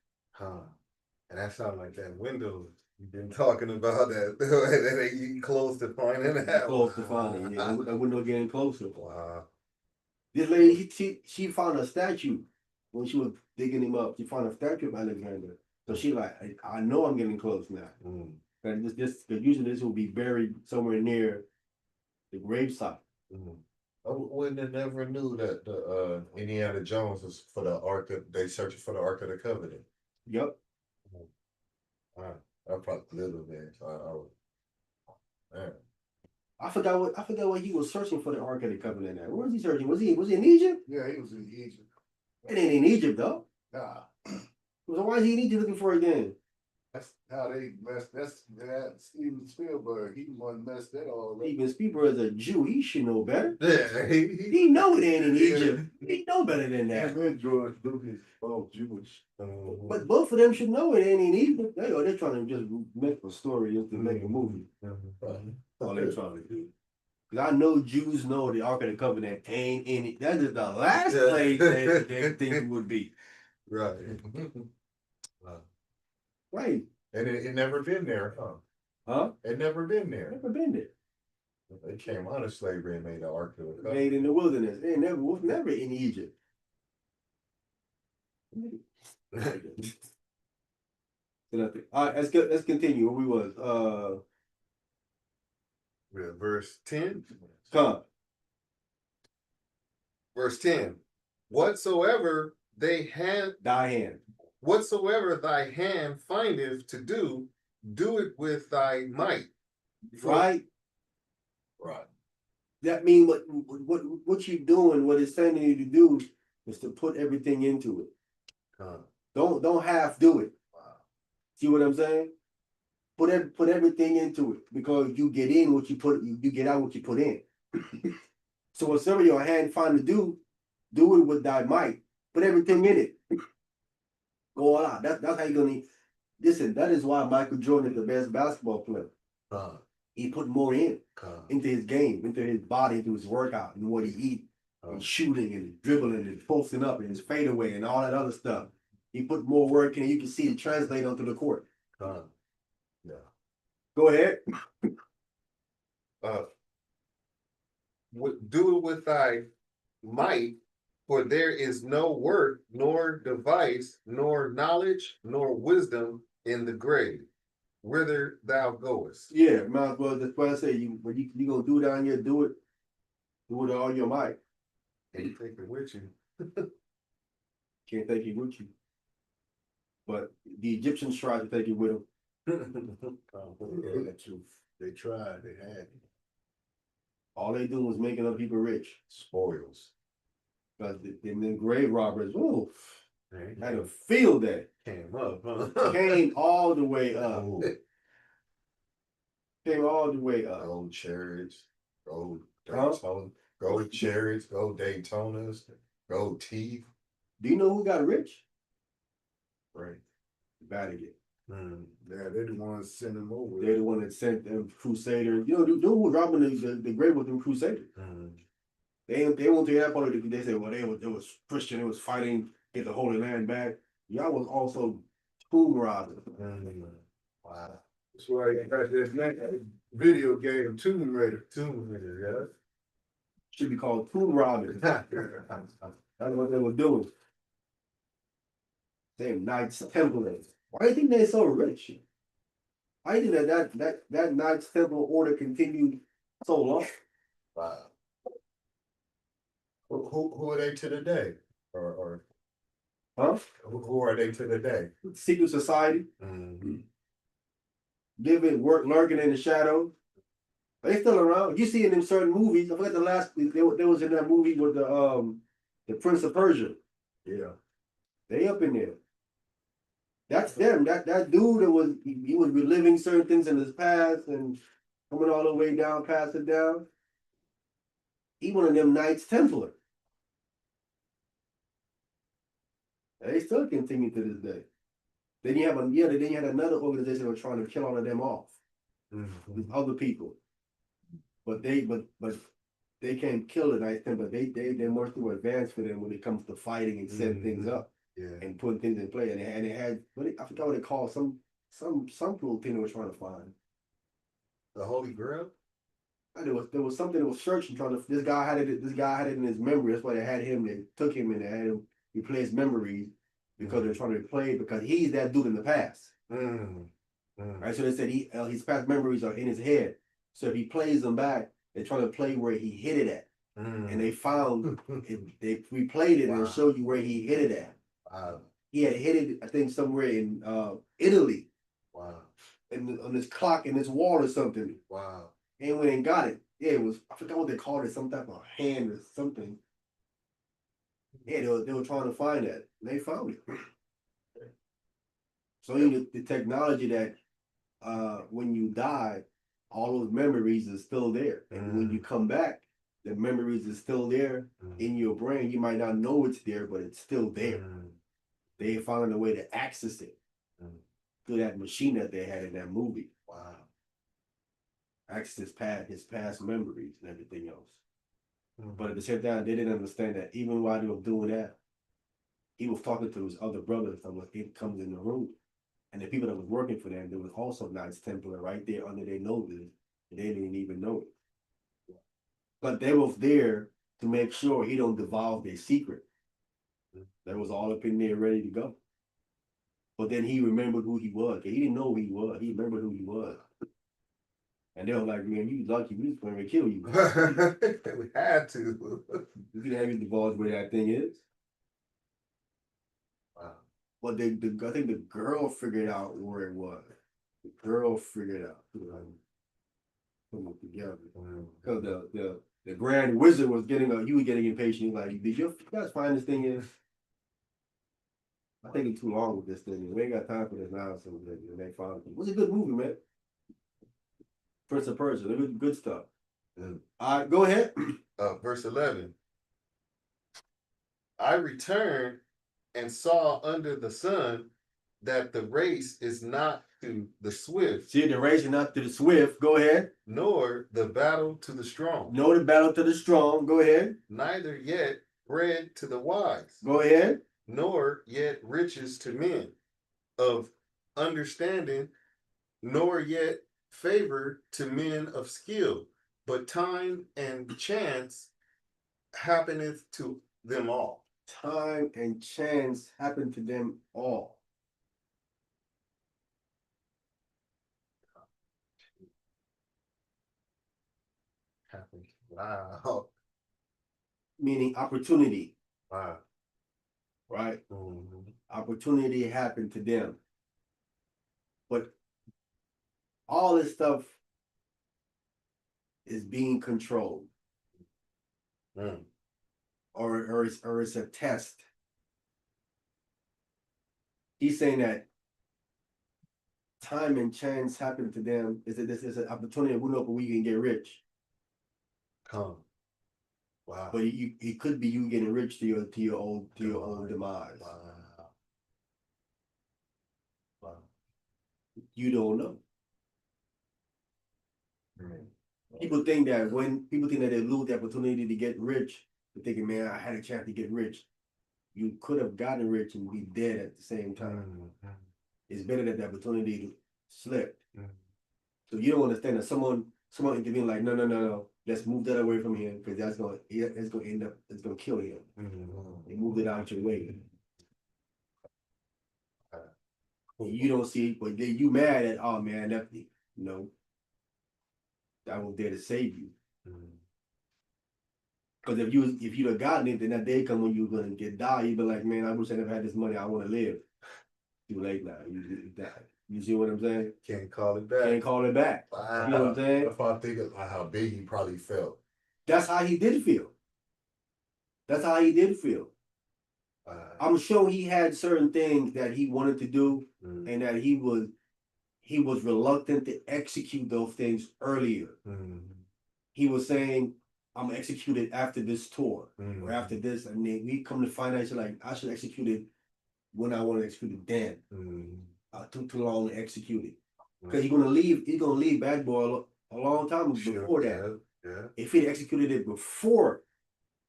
And that sounds like that window you've been talking about that you close to finding that. Close to finding. Yeah, that window getting closer. Wow. This lady, she found a statue when she was digging him up. She found a statue of Alexander. So she like, I know I'm getting close now. Mm. Because usually this will be buried somewhere near the gravesite. Mm. I wouldn't have never knew that the Indiana Jones was for the Ark of, they searching for the Ark of the Covenant. Yep. Wow. I probably little man. So man. I forgot what he was searching for the Ark of the Covenant at. Where was he searching? Was he in Egypt? yeah, he was in Egypt. It ain't in Egypt though. Nah, So why is he in Egypt looking for it then? that's how they messed. That Steven Spielberg. He the one messed that all up. Even Spielberg is a Jew. He should know better. Yeah, He know it ain't in Egypt. He know better than that. And then George Lucas, both Jewish. But both of them should know it ain't in Egypt. They're trying to just make a story just to make a movie. All they're trying to do. Because I know Jews know the Ark of the Covenant ain't in it. That is the last place they think it would be. Right. Right. and it never been there, huh? Huh? It never been there. Never been there. They came out of slavery and made the Ark of the Covenant. Made in the wilderness. It was never in Egypt. Nothing. All right, let's continue. Where we was. Verse 10. Come. Verse 10. Whatsoever thy hand findeth to do, do it with thy might. Right? Right. That means what you're doing, what it's sending you to do is to put everything into it. Don't half do it. See what I'm saying? Put everything into it because you get in what you put, you get out what you put in. So whatever your hand find to do it with thy might. Put everything in it. Go all out. That's how you're gonna listen. That is why Michael Jordan is the best basketball player. He put more into his game, into his body, into his workout, and what he eat, and shooting and dribbling and posting up and his fadeaway and all that other stuff. He put more work in. You can see it translate onto the court. Yeah. Go ahead. Do it with thy might, For there is no work, nor device, nor knowledge, nor wisdom in the grave, whither thou goest. Yeah, might as well. That's why I say you gonna do down here, do it with all your might. And you take it with you. Can't take it with you. But the Egyptians tried to take it with them. Yeah, they tried, they had. All they do was making other people rich. Spoils. Because the grave robbers, ooh, Man, had a field day. came up, huh? Came all the way up. Oh, Came all the way up. gold chariots, gold Huh? Daytona, gold chariots, gold Daytonas, gold teeth. Do you know who got rich? Right. Vatican. Yeah, they're the ones sending them over. They're the one that sent them crusaders. You know, dude who was robbing the grave with them crusaders. They went to that part of it. They said, well, it was Christian. It was fighting get the Holy Land back. Y'all was also tomb robbers. Wow. That's why you got this next video game, Tomb Raider. Should be called tomb robbers. That's what they were doing. Same Knights Templars. Why do you think they're so rich? Why do you think that Knights Templar order continued so long? Wow. Who are they to the day? Or Huh? who are they to the day? Secret society, giving work lurking in the shadows. They still around. You see it in certain movies. I forgot the last. They was in that movie with the Prince of Persia. Yeah. They up in there. That's them. That dude that was he was reliving certain things in his past and coming all the way down, past it down. He one of them Knights Templar. They still continue to this day. Then you had another organization that was trying to kill all of them off. With other people. But they can't kill the Knights Templar. They're much too advanced for them when it comes to fighting and setting things up. Yeah. And putting things in play. And it had I forgot what they called some cool thing they were trying to find. The Holy Grail? There was something that was searching trying to this guy had it in his memory. That's why they had him, they took him and they had him replace memories because they're trying to replay because he's that dude in the past. Right. So they said his past memories are in his head. So if he plays them back, they're trying to play where he hit it at. And they found they replayed it and showed you where he hit it at. Wow. He had hit it, I think, somewhere in Italy. Wow. And on this clock in this wall or something. Wow. And when they got it, yeah, it was I forgot what they called it, some type of hand or something. Yeah, they were trying to find that. And they found it. So the technology that when you die, all those memories are still there. And when you come back, the memories are still there in your brain. You might not know it's there, but it's still there. They found a way to access it through that machine that they had in that movie. Wow. Access his past memories and everything else. But at the same time, they didn't understand that even while they were doing that, he was talking to his other brothers that was comes in the room. And the people that was working for them, there was also Knights Templar right there under their noses. And they didn't even know it. But they were there to make sure he don't divulge their secret. That was all up in there ready to go. But then he remembered who he was. He didn't know who he was. He remembered who he was. And they were like, man, you lucky. We just going to kill you. We had to. You can have you divulge where that thing is. Wow. But I think the girl figured out where it was. The girl figured out. Putting it together. Because the Grand Wizard was getting impatient. He was like, did you guys find this thing in? I'm taking too long with this thing. We ain't got time for this now. So they found it. It was a good movie, man. Prince of Persia. Good stuff. All right, go ahead. Verse 11. I returned and saw under the sun that the race is not to the swift. See, the race is not to the swift. Go ahead. Nor the battle to the strong. Know the battle to the strong. Go ahead. Neither yet bread to the wise. Go ahead. Nor yet riches to men of understanding, nor yet favor to men of skill. But time and chance happeneth to them all. Time and chance happen to them all. Wow. Meaning opportunity, Wow. right? Mhm. Opportunity happened to them. But all this stuff is being controlled. Mm. Or it's a test. He's saying that time and chance happen to them is that this is an opportunity we know where we can get rich. Come. Wow. But it could be you getting rich to your own demise. Wow. Wow. You don't know. Mm. People think that they lose the opportunity to get rich, they're thinking, man, I had a chance to get rich. You could have gotten rich and be dead at the same time. Mm. It's better that the opportunity slipped. Mm. So you don't understand that someone intervened like, no, let's move that away from him because it's gonna kill him. Mm. They moved it out your way. You don't see, but then you mad at, oh man, that was there to save you. Mm. Because if you'd have gotten it, then that day come when you're gonna die, you'd be like, man, I wish I never had this money. I want to live. Too late now. You died. You see what I'm saying? Can't call it back. Can't call it back. Wow. You know what I'm saying? That's why I think about how big he probably felt. That's how he did feel. That's how he did feel. Wow. I'm sure he had certain things that he wanted to do, Mm. and that he was reluctant to execute those things earlier. Mm. He was saying, I'm gonna execute it after this tour Mm. or after this, and then we come to find out like I should execute it when I want to execute it then. Mm. I took too long to execute it. Because he's gonna leave Bad Boy a long time before that. Yeah. If he'd executed it before,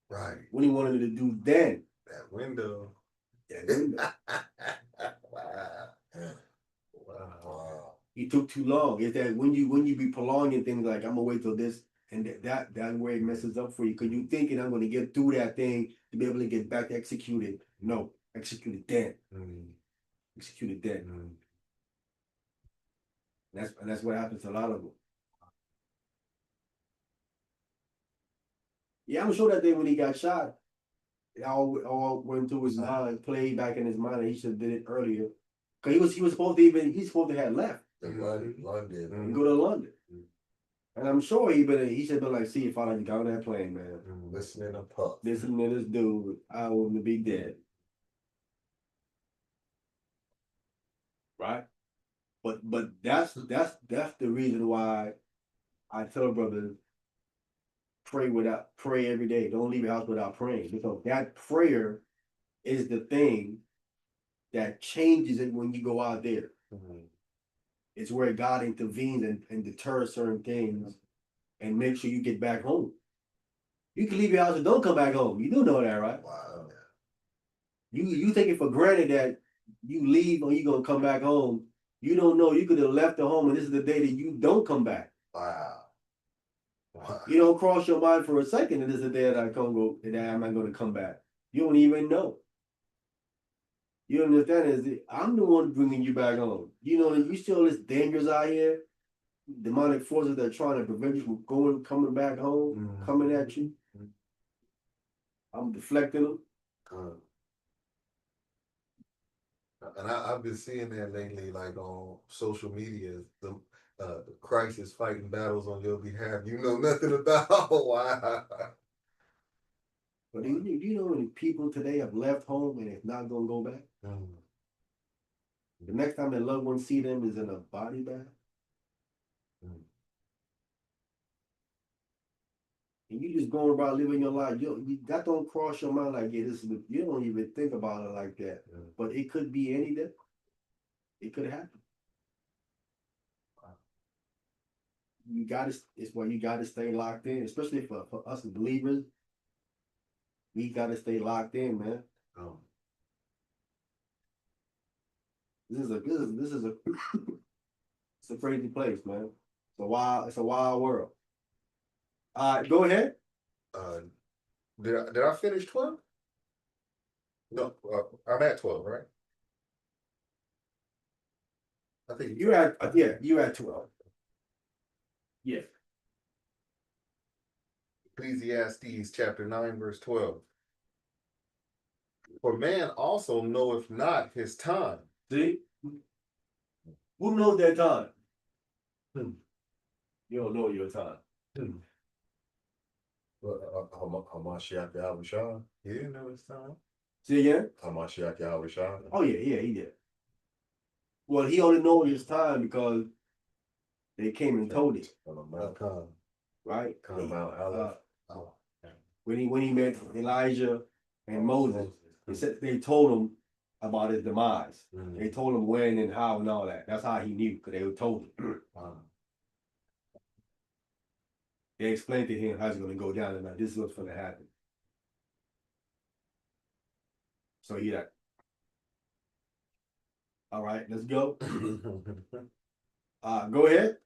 Right. when he wanted to do then. That window. That Wow. Wow. He took too long. Is that when you be prolonging things like I'm gonna wait till this, and that way it messes up for you because you thinking I'm gonna get through that thing to be able to get back to execute it. No, execute it then. Mm. Execute it then. Mm. That's what happens to a lot of them. Yeah, I'm sure that day when he got shot, it all went through his mind, played back in his mind, and he should have did it earlier. Cause he was supposed to have left London. and go to London. And I'm sure he should have been like, see if I like got on that plane, man. Listening to Puff. Listen to this dude, I wouldn't be dead. Right? But that's the reason why I tell brothers pray every day. Don't leave your house without praying. Because that prayer is the thing that changes it when you go out there. Mm. It's where God intervenes and deters certain things and make sure you get back home. You can leave your house and don't come back home. You do know that, right? Wow. You take it for granted that you leave or you're gonna come back home. You don't know. You could have left the home and this is the day that you don't come back. Wow. Wow. You don't cross your mind for a second that this is the day that I'm not gonna come back. You don't even know. You understand? I'm the one bringing you back home. You know, you still this dangerous out here. Demonic forces that are trying to prevent you from coming back home, coming at you. I'm deflecting them. And I've been seeing that lately, like on social media, the crisis fighting battles on your behalf. You know nothing about. Wow. But do you know many people today have left home and it's not gonna go back? Mm. The next time their loved ones see them is in a body bag. Mm. And you just going about living your life. That don't cross your mind like, yeah, you don't even think about it like that. Mm. But it could be anything. It could happen. It's why you gotta stay locked in, especially for us as believers. We gotta stay locked in, man. Oh. This is a it's a crazy place, man. It's a wild world. All right, go ahead. Did I finish 12? No, I'm at 12, right? I think You at yeah, you at 12. Yeah. Ecclesiastes chapter 9, verse 12. For man also knoweth not his time. See? Who knows their time? Hmm. You don't know your time. Hamashiach Yahushua. He didn't know his time. See again? Hamashiach Yahushua. Oh yeah, he did. Well, he only know his time because they came and told him, right? When he met Elijah and Moses, they told him about his demise. They told him when and how and all that. That's how he knew, because they were told him. They explained to him how it's going to go down, and now this is what's going to happen. So yeah. All right, let's go. Go ahead.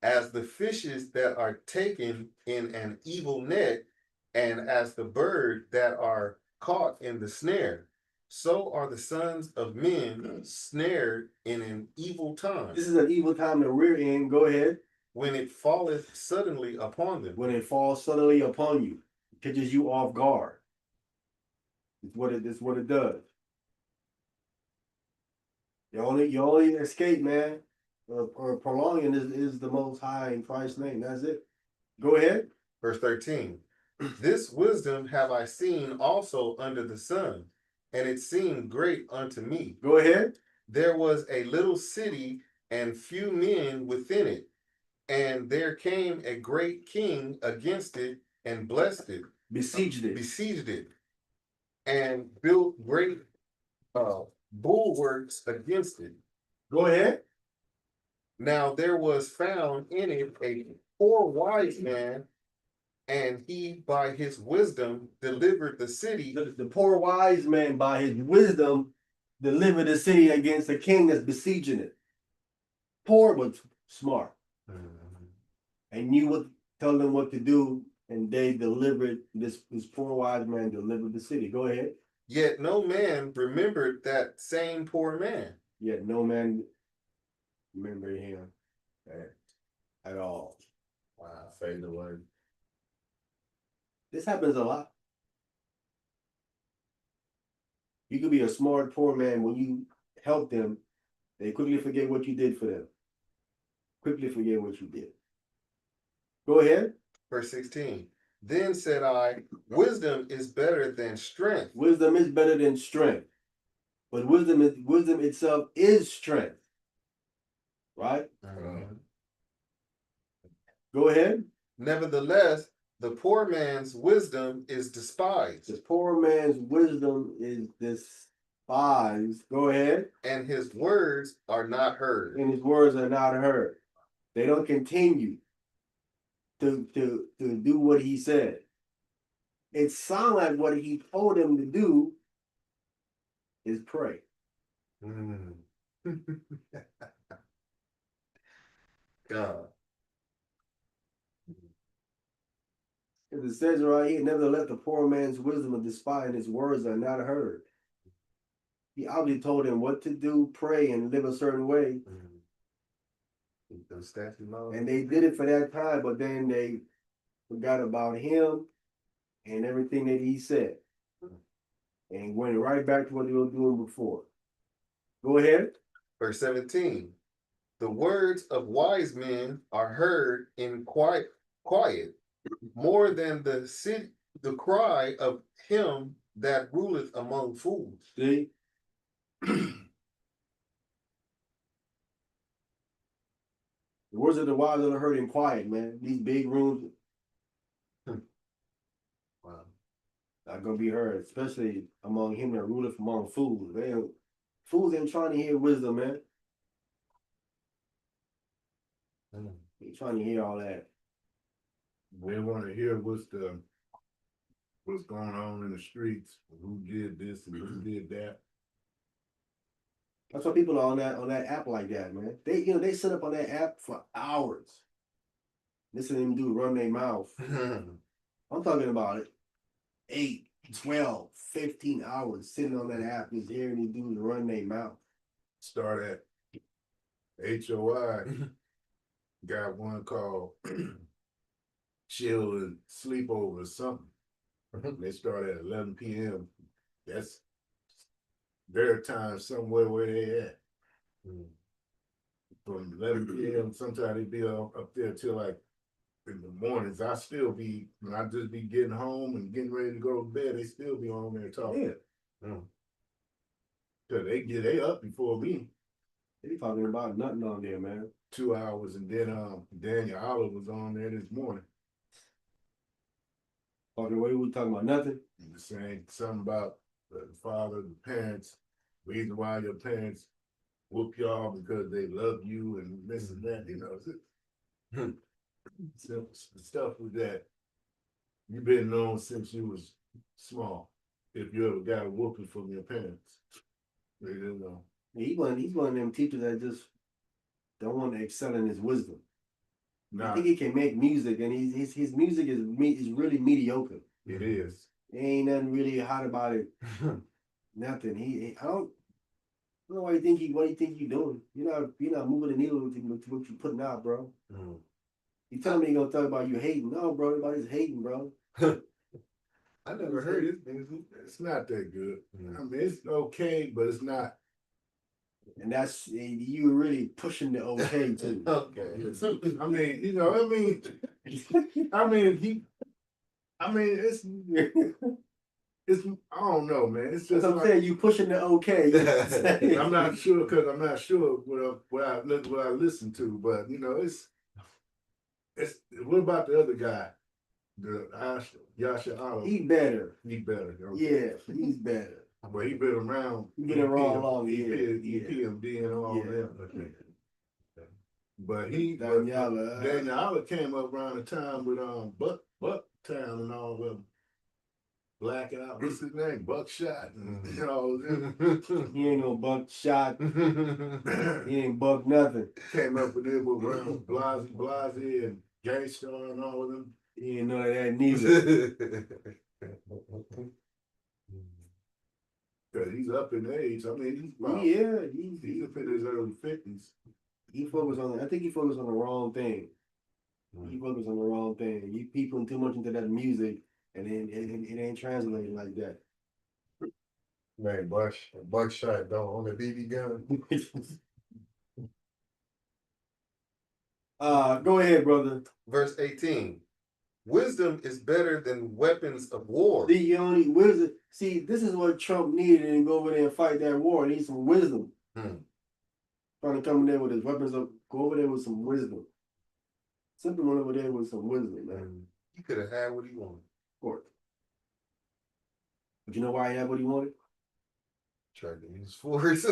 As the fishes that are taken in an evil net, and as the bird that are caught in the snare, so are the sons of men snared in an evil time. This is an evil time that we're in. Go ahead. When it falleth suddenly upon them. When it falls suddenly upon you, catches you off guard. It's what it does. Your only escape, man, or prolonging is the Most High in Christ's name. That's it. Go ahead. Verse 13. This wisdom have I seen also under the sun, and it seemed great unto me. Go ahead. There was a little city and few men within it, and there came a great king against it and blessed it, Besieged it, and built great bulwarks against it. Go ahead. Now there was found in it a poor wise man, and he by his wisdom delivered the city. The poor wise man by his wisdom delivered the city against the king that's besieging it. Poor but smart. And knew what, tell them what to do, and they delivered this poor wise man delivered the city. Go ahead. Yet no man remembered that same poor man. Yet no man remembered him at all. Wow, fade away. This happens a lot. You could be a smart poor man. When you help them, they quickly forget what you did for them. Quickly forget what you did. Go ahead. Verse 16. Then said I, wisdom is better than strength. Wisdom is better than strength. But wisdom itself is strength. Right? Go ahead. Nevertheless, the poor man's wisdom is despised. The poor man's wisdom is despised. Go ahead. And his words are not heard. And his words are not heard. They don't continue to do what he said. It sounds like what he told them to do is pray. God. Because it says right here, never let the poor man's wisdom despise, and his words are not heard. He obviously told them what to do, pray, and live a certain way. And they did it for that time, but then they forgot about him and everything that he said. And went right back to what they were doing before. Go ahead. Verse 17. The words of wise men are heard in quiet, more than the cry of him that ruleth among fools. See? The words of the wise are heard in quiet, man. These big rooms not gonna be heard, especially among him that ruleth among fools. Fools ain't trying to hear wisdom, man. They trying to hear all that. We want to hear what's going on in the streets, who did this and who did that. That's why people are on that app like that, man. They sit up on that app for hours. Listen to them dude run their mouth. I'm talking about it. 8, 12, 15 hours sitting on that app just hearing these dudes run their mouth. Start at HOI. Got one called Chill and Sleepover or something. They start at 11 p.m. That's their time somewhere where they at. From 11 p.m. sometimes they be up there till like in the mornings. I still be when I just be getting home and getting ready to go to bed. They still be on there talking. Yeah, Cause they up before me they talking about nothing on there, man. 2 hours, and then Daniel Oliver was on there this morning. Okay, what are we talking about? Nothing. He was saying something about the father, the parents, reason why your parents whoop y'all because they love you and this and that, you know. Simple stuff with that. You've been known since you was small. If you ever got a whooping from your parents, they didn't know. He's one of them teachers that just don't want to excel in his wisdom. I Nah, think he can make music, and his music is really mediocre. it is. There ain't nothing really hot about it. Nothing. I don't know what you think you doing. You're not moving the needle with what you putting out, bro. You tell me you're gonna talk about you hating. No, bro, everybody's hating, bro. I never heard it. It's not that good. I mean, it's okay, but it's not. And that's you really pushing the okay too. Okay. I mean, you know, it's I don't know, man. It's That's just what I'm like, saying. You pushing the okay. I'm not sure because I'm not sure what I listen to, but you know, it's what about the other guy, the Yasha Oliver? He better. He better. Okay. Yeah, he's better. But he been around. He been around long, He yeah. PMD and all Yeah. that. Okay. But Daniela, Daniela came up around the time with Bucktown and all them. Blackout, what's his name? Buckshot and all them. he ain't no buck shot. He ain't buck nothing. Came up with them around Blasey and Gangstar and all of them. He ain't none of that neither. Cause he's up in age. I mean, he's up in his early 50s. I think he focused on the wrong thing. He focused on the wrong thing. You people too much into that music, and then it ain't translating like that. Man, Buckshot don't own a BB gun. Go ahead, brother. Verse 18. Wisdom is better than weapons of war. The only wisdom. See, this is what Trump needed, and go over there and fight that war. He needs some wisdom. Trying to come in there with his weapons up. Go over there with some wisdom. Simply went over there with some wisdom, man. He could have had what he wanted. Of course. But you know why he had what he wanted? Tried to use force.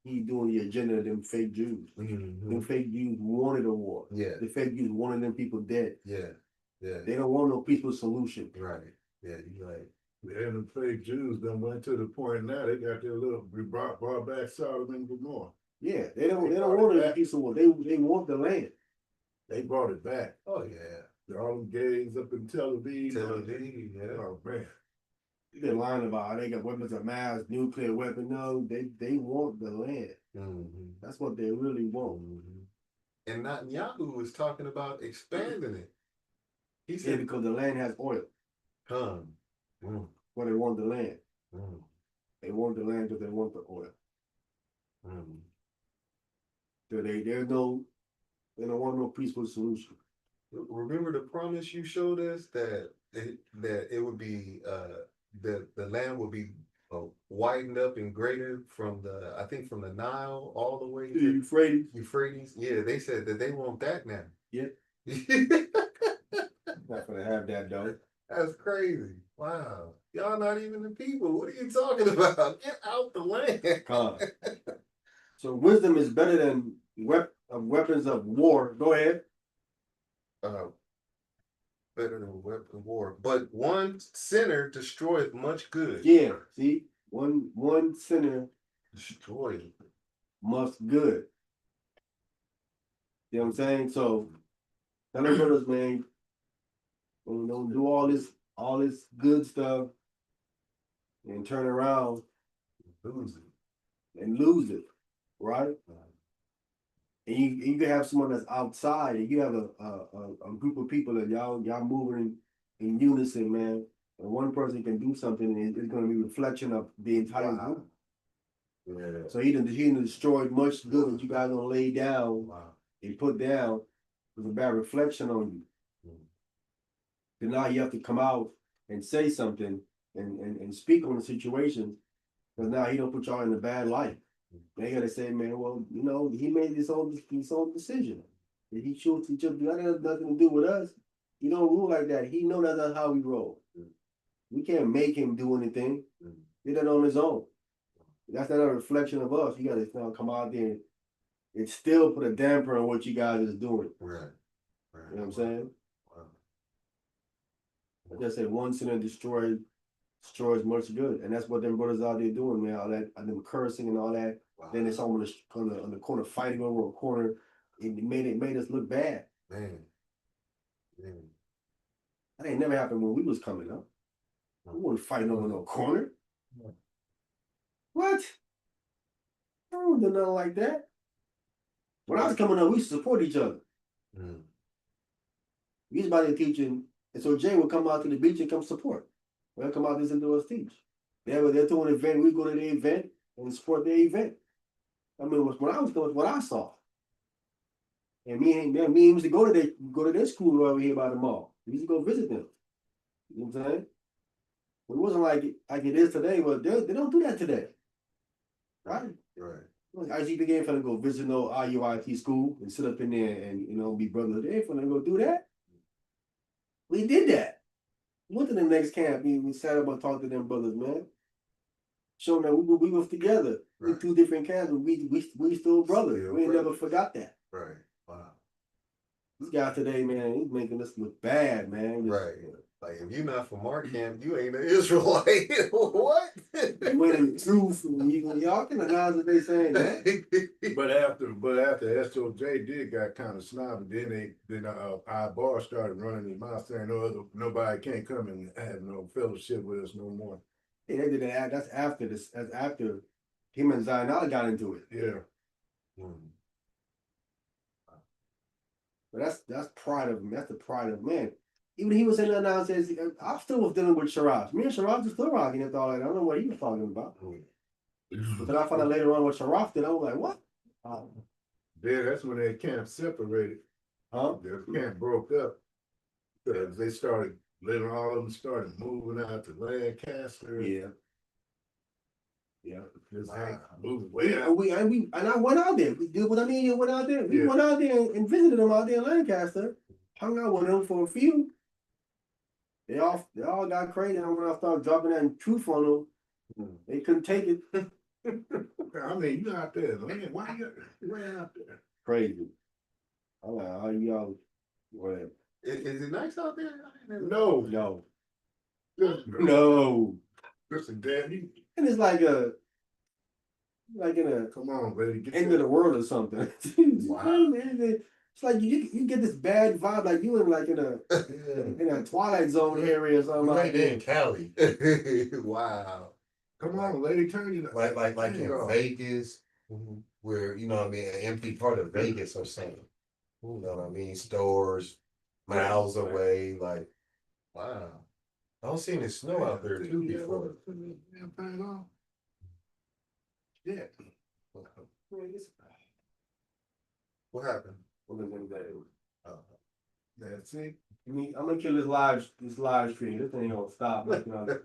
He doing the agenda of them fake Jews. Them fake Jews wanted a war. Yeah. The fake Jews wanted them people dead. Yeah. They don't want no peaceful solution. Right. Yeah, you're right. And the fake Jews done went to the point now they got their little brought back Sodom and Gomorrah. Yeah, they don't want a peaceful war. They want the land. They brought it back. Oh yeah. All them gays up in Tel Aviv. Yeah. Oh man. They're lying about how they got weapons of mass, nuclear weapon. No, they want the land. That's what they really want. And Netanyahu was talking about expanding it. He said because the land has oil. Well, they want the land. They want the land because they want the oil. So they don't want no peaceful solution. Remember the promise you showed us that it would be the land would be widened up and greater from the Nile all the way to Euphrates. Euphrates. Yeah, they said that they want that now. Yeah. Not gonna have that though. That's crazy. Wow. Y'all not even the people. What are you talking about? Get out the land. So wisdom is better than weapons of war. Go ahead. Better than weapon of war. But one sinner destroyeth much good. Yeah. See, one sinner Destroyeth much good. You know what I'm saying? So tell them brothers, man, don't do all this all this good stuff and turn around Lose it. and lose it, right? And you can have someone that's outside, and you have a group of people that y'all moving in unison, man. And one person can do something, and it's going to be a reflection of the entire Wow. group. Yeah. So he done destroyed much good that you guys gonna lay down Wow. and put down with a bad reflection on you. Then now you have to come out and say something and speak on the situation, because now he don't put y'all in a bad light. They gotta say, man, well, you know, he made his own decision. If he chose to just that has nothing to do with us. He don't rule like that. He know that's how we roll. We can't make him do anything. He did that on his own. That's not a reflection of us. You gotta come out there and still put a damper on what you guys is doing. Right. You know what I'm saying? Wow. Like I said, one sinner destroys much good, and that's what them brothers out there doing, man. All that, and them cursing and all that. Wow. Then it's on the corner fighting over a corner. It made us look bad. Man. That ain't never happened when we was coming up. We wasn't fighting over no corner. What? I don't do nothing like that. When I was coming up, we used to support each other. We was about there teaching, and so Jay would come out to the beach and come support. They'll come out and listen to us teach. They're doing an event, we go to the event and support their event. I mean, when I was going, what I saw. And me and used to go to their school over here by the mall. We used to go visit them. You know what I'm saying? But it wasn't like it is today. Well, they don't do that today. Right? Right. IGP ain't finna go visit no IUIT school and sit up in there and, you know, be brothers. They ain't finna go do that. We did that. We went to the next camp. We sat up and talked to them brothers, man. Showing that we was together. Right. We two different camps, but we still brothers. Still We ain't never brothers. forgot that. Right. Wow. This guy today, man, he's making us look bad, man. Right. Like if you're not from our camp, you ain't an Israelite. What? When in truth, y'all can announce that they saying that. But after SOJ did got kind of snobby, then our bar started running his mouth saying nobody can't come and have no fellowship with us no more. Yeah, they did that. That's after this. That's after him and Zainal got into it. Yeah. But that's pride of that's the pride of man. Even he was saying that now says I still was dealing with Sharaf. Me and Sharaf was still rocking and all that. I don't know what he was talking about. But then I found out later on what Sharaf did. I was like, what? Yeah, that's when their camp separated. Huh? Their camp broke up. Because they started all of them started moving out to Lancaster. Yeah. Yeah. Just Wow. moving way out. And I went out there. We did what I mean. You went out there. We Yeah. went out there and visited them out there in Lancaster. Hung out with them for a few. They all got crazy. And when I started dropping that truth on them, they couldn't take it. I mean, you out there, man. Why you ran out there? Crazy. I'm like, oh, y'all, whatever. Is it nice out there? No, No. listen, No. listen, Dad, And it's like in a come on, baby, get end of the world or something. Wow. Man, it's like you get this bad vibe, like you in a Twilight Zone area or something like Right there in that. Cali, Wow. Come on, lady, turn you like in off. Vegas, where you know what I mean, an empty part of Vegas or something. You know what I mean? Stores miles away. Like, Wow. I don't see any snow out there too before. Yeah. What happened? That's it. I'm gonna kill this live stream. This thing ain't gonna stop.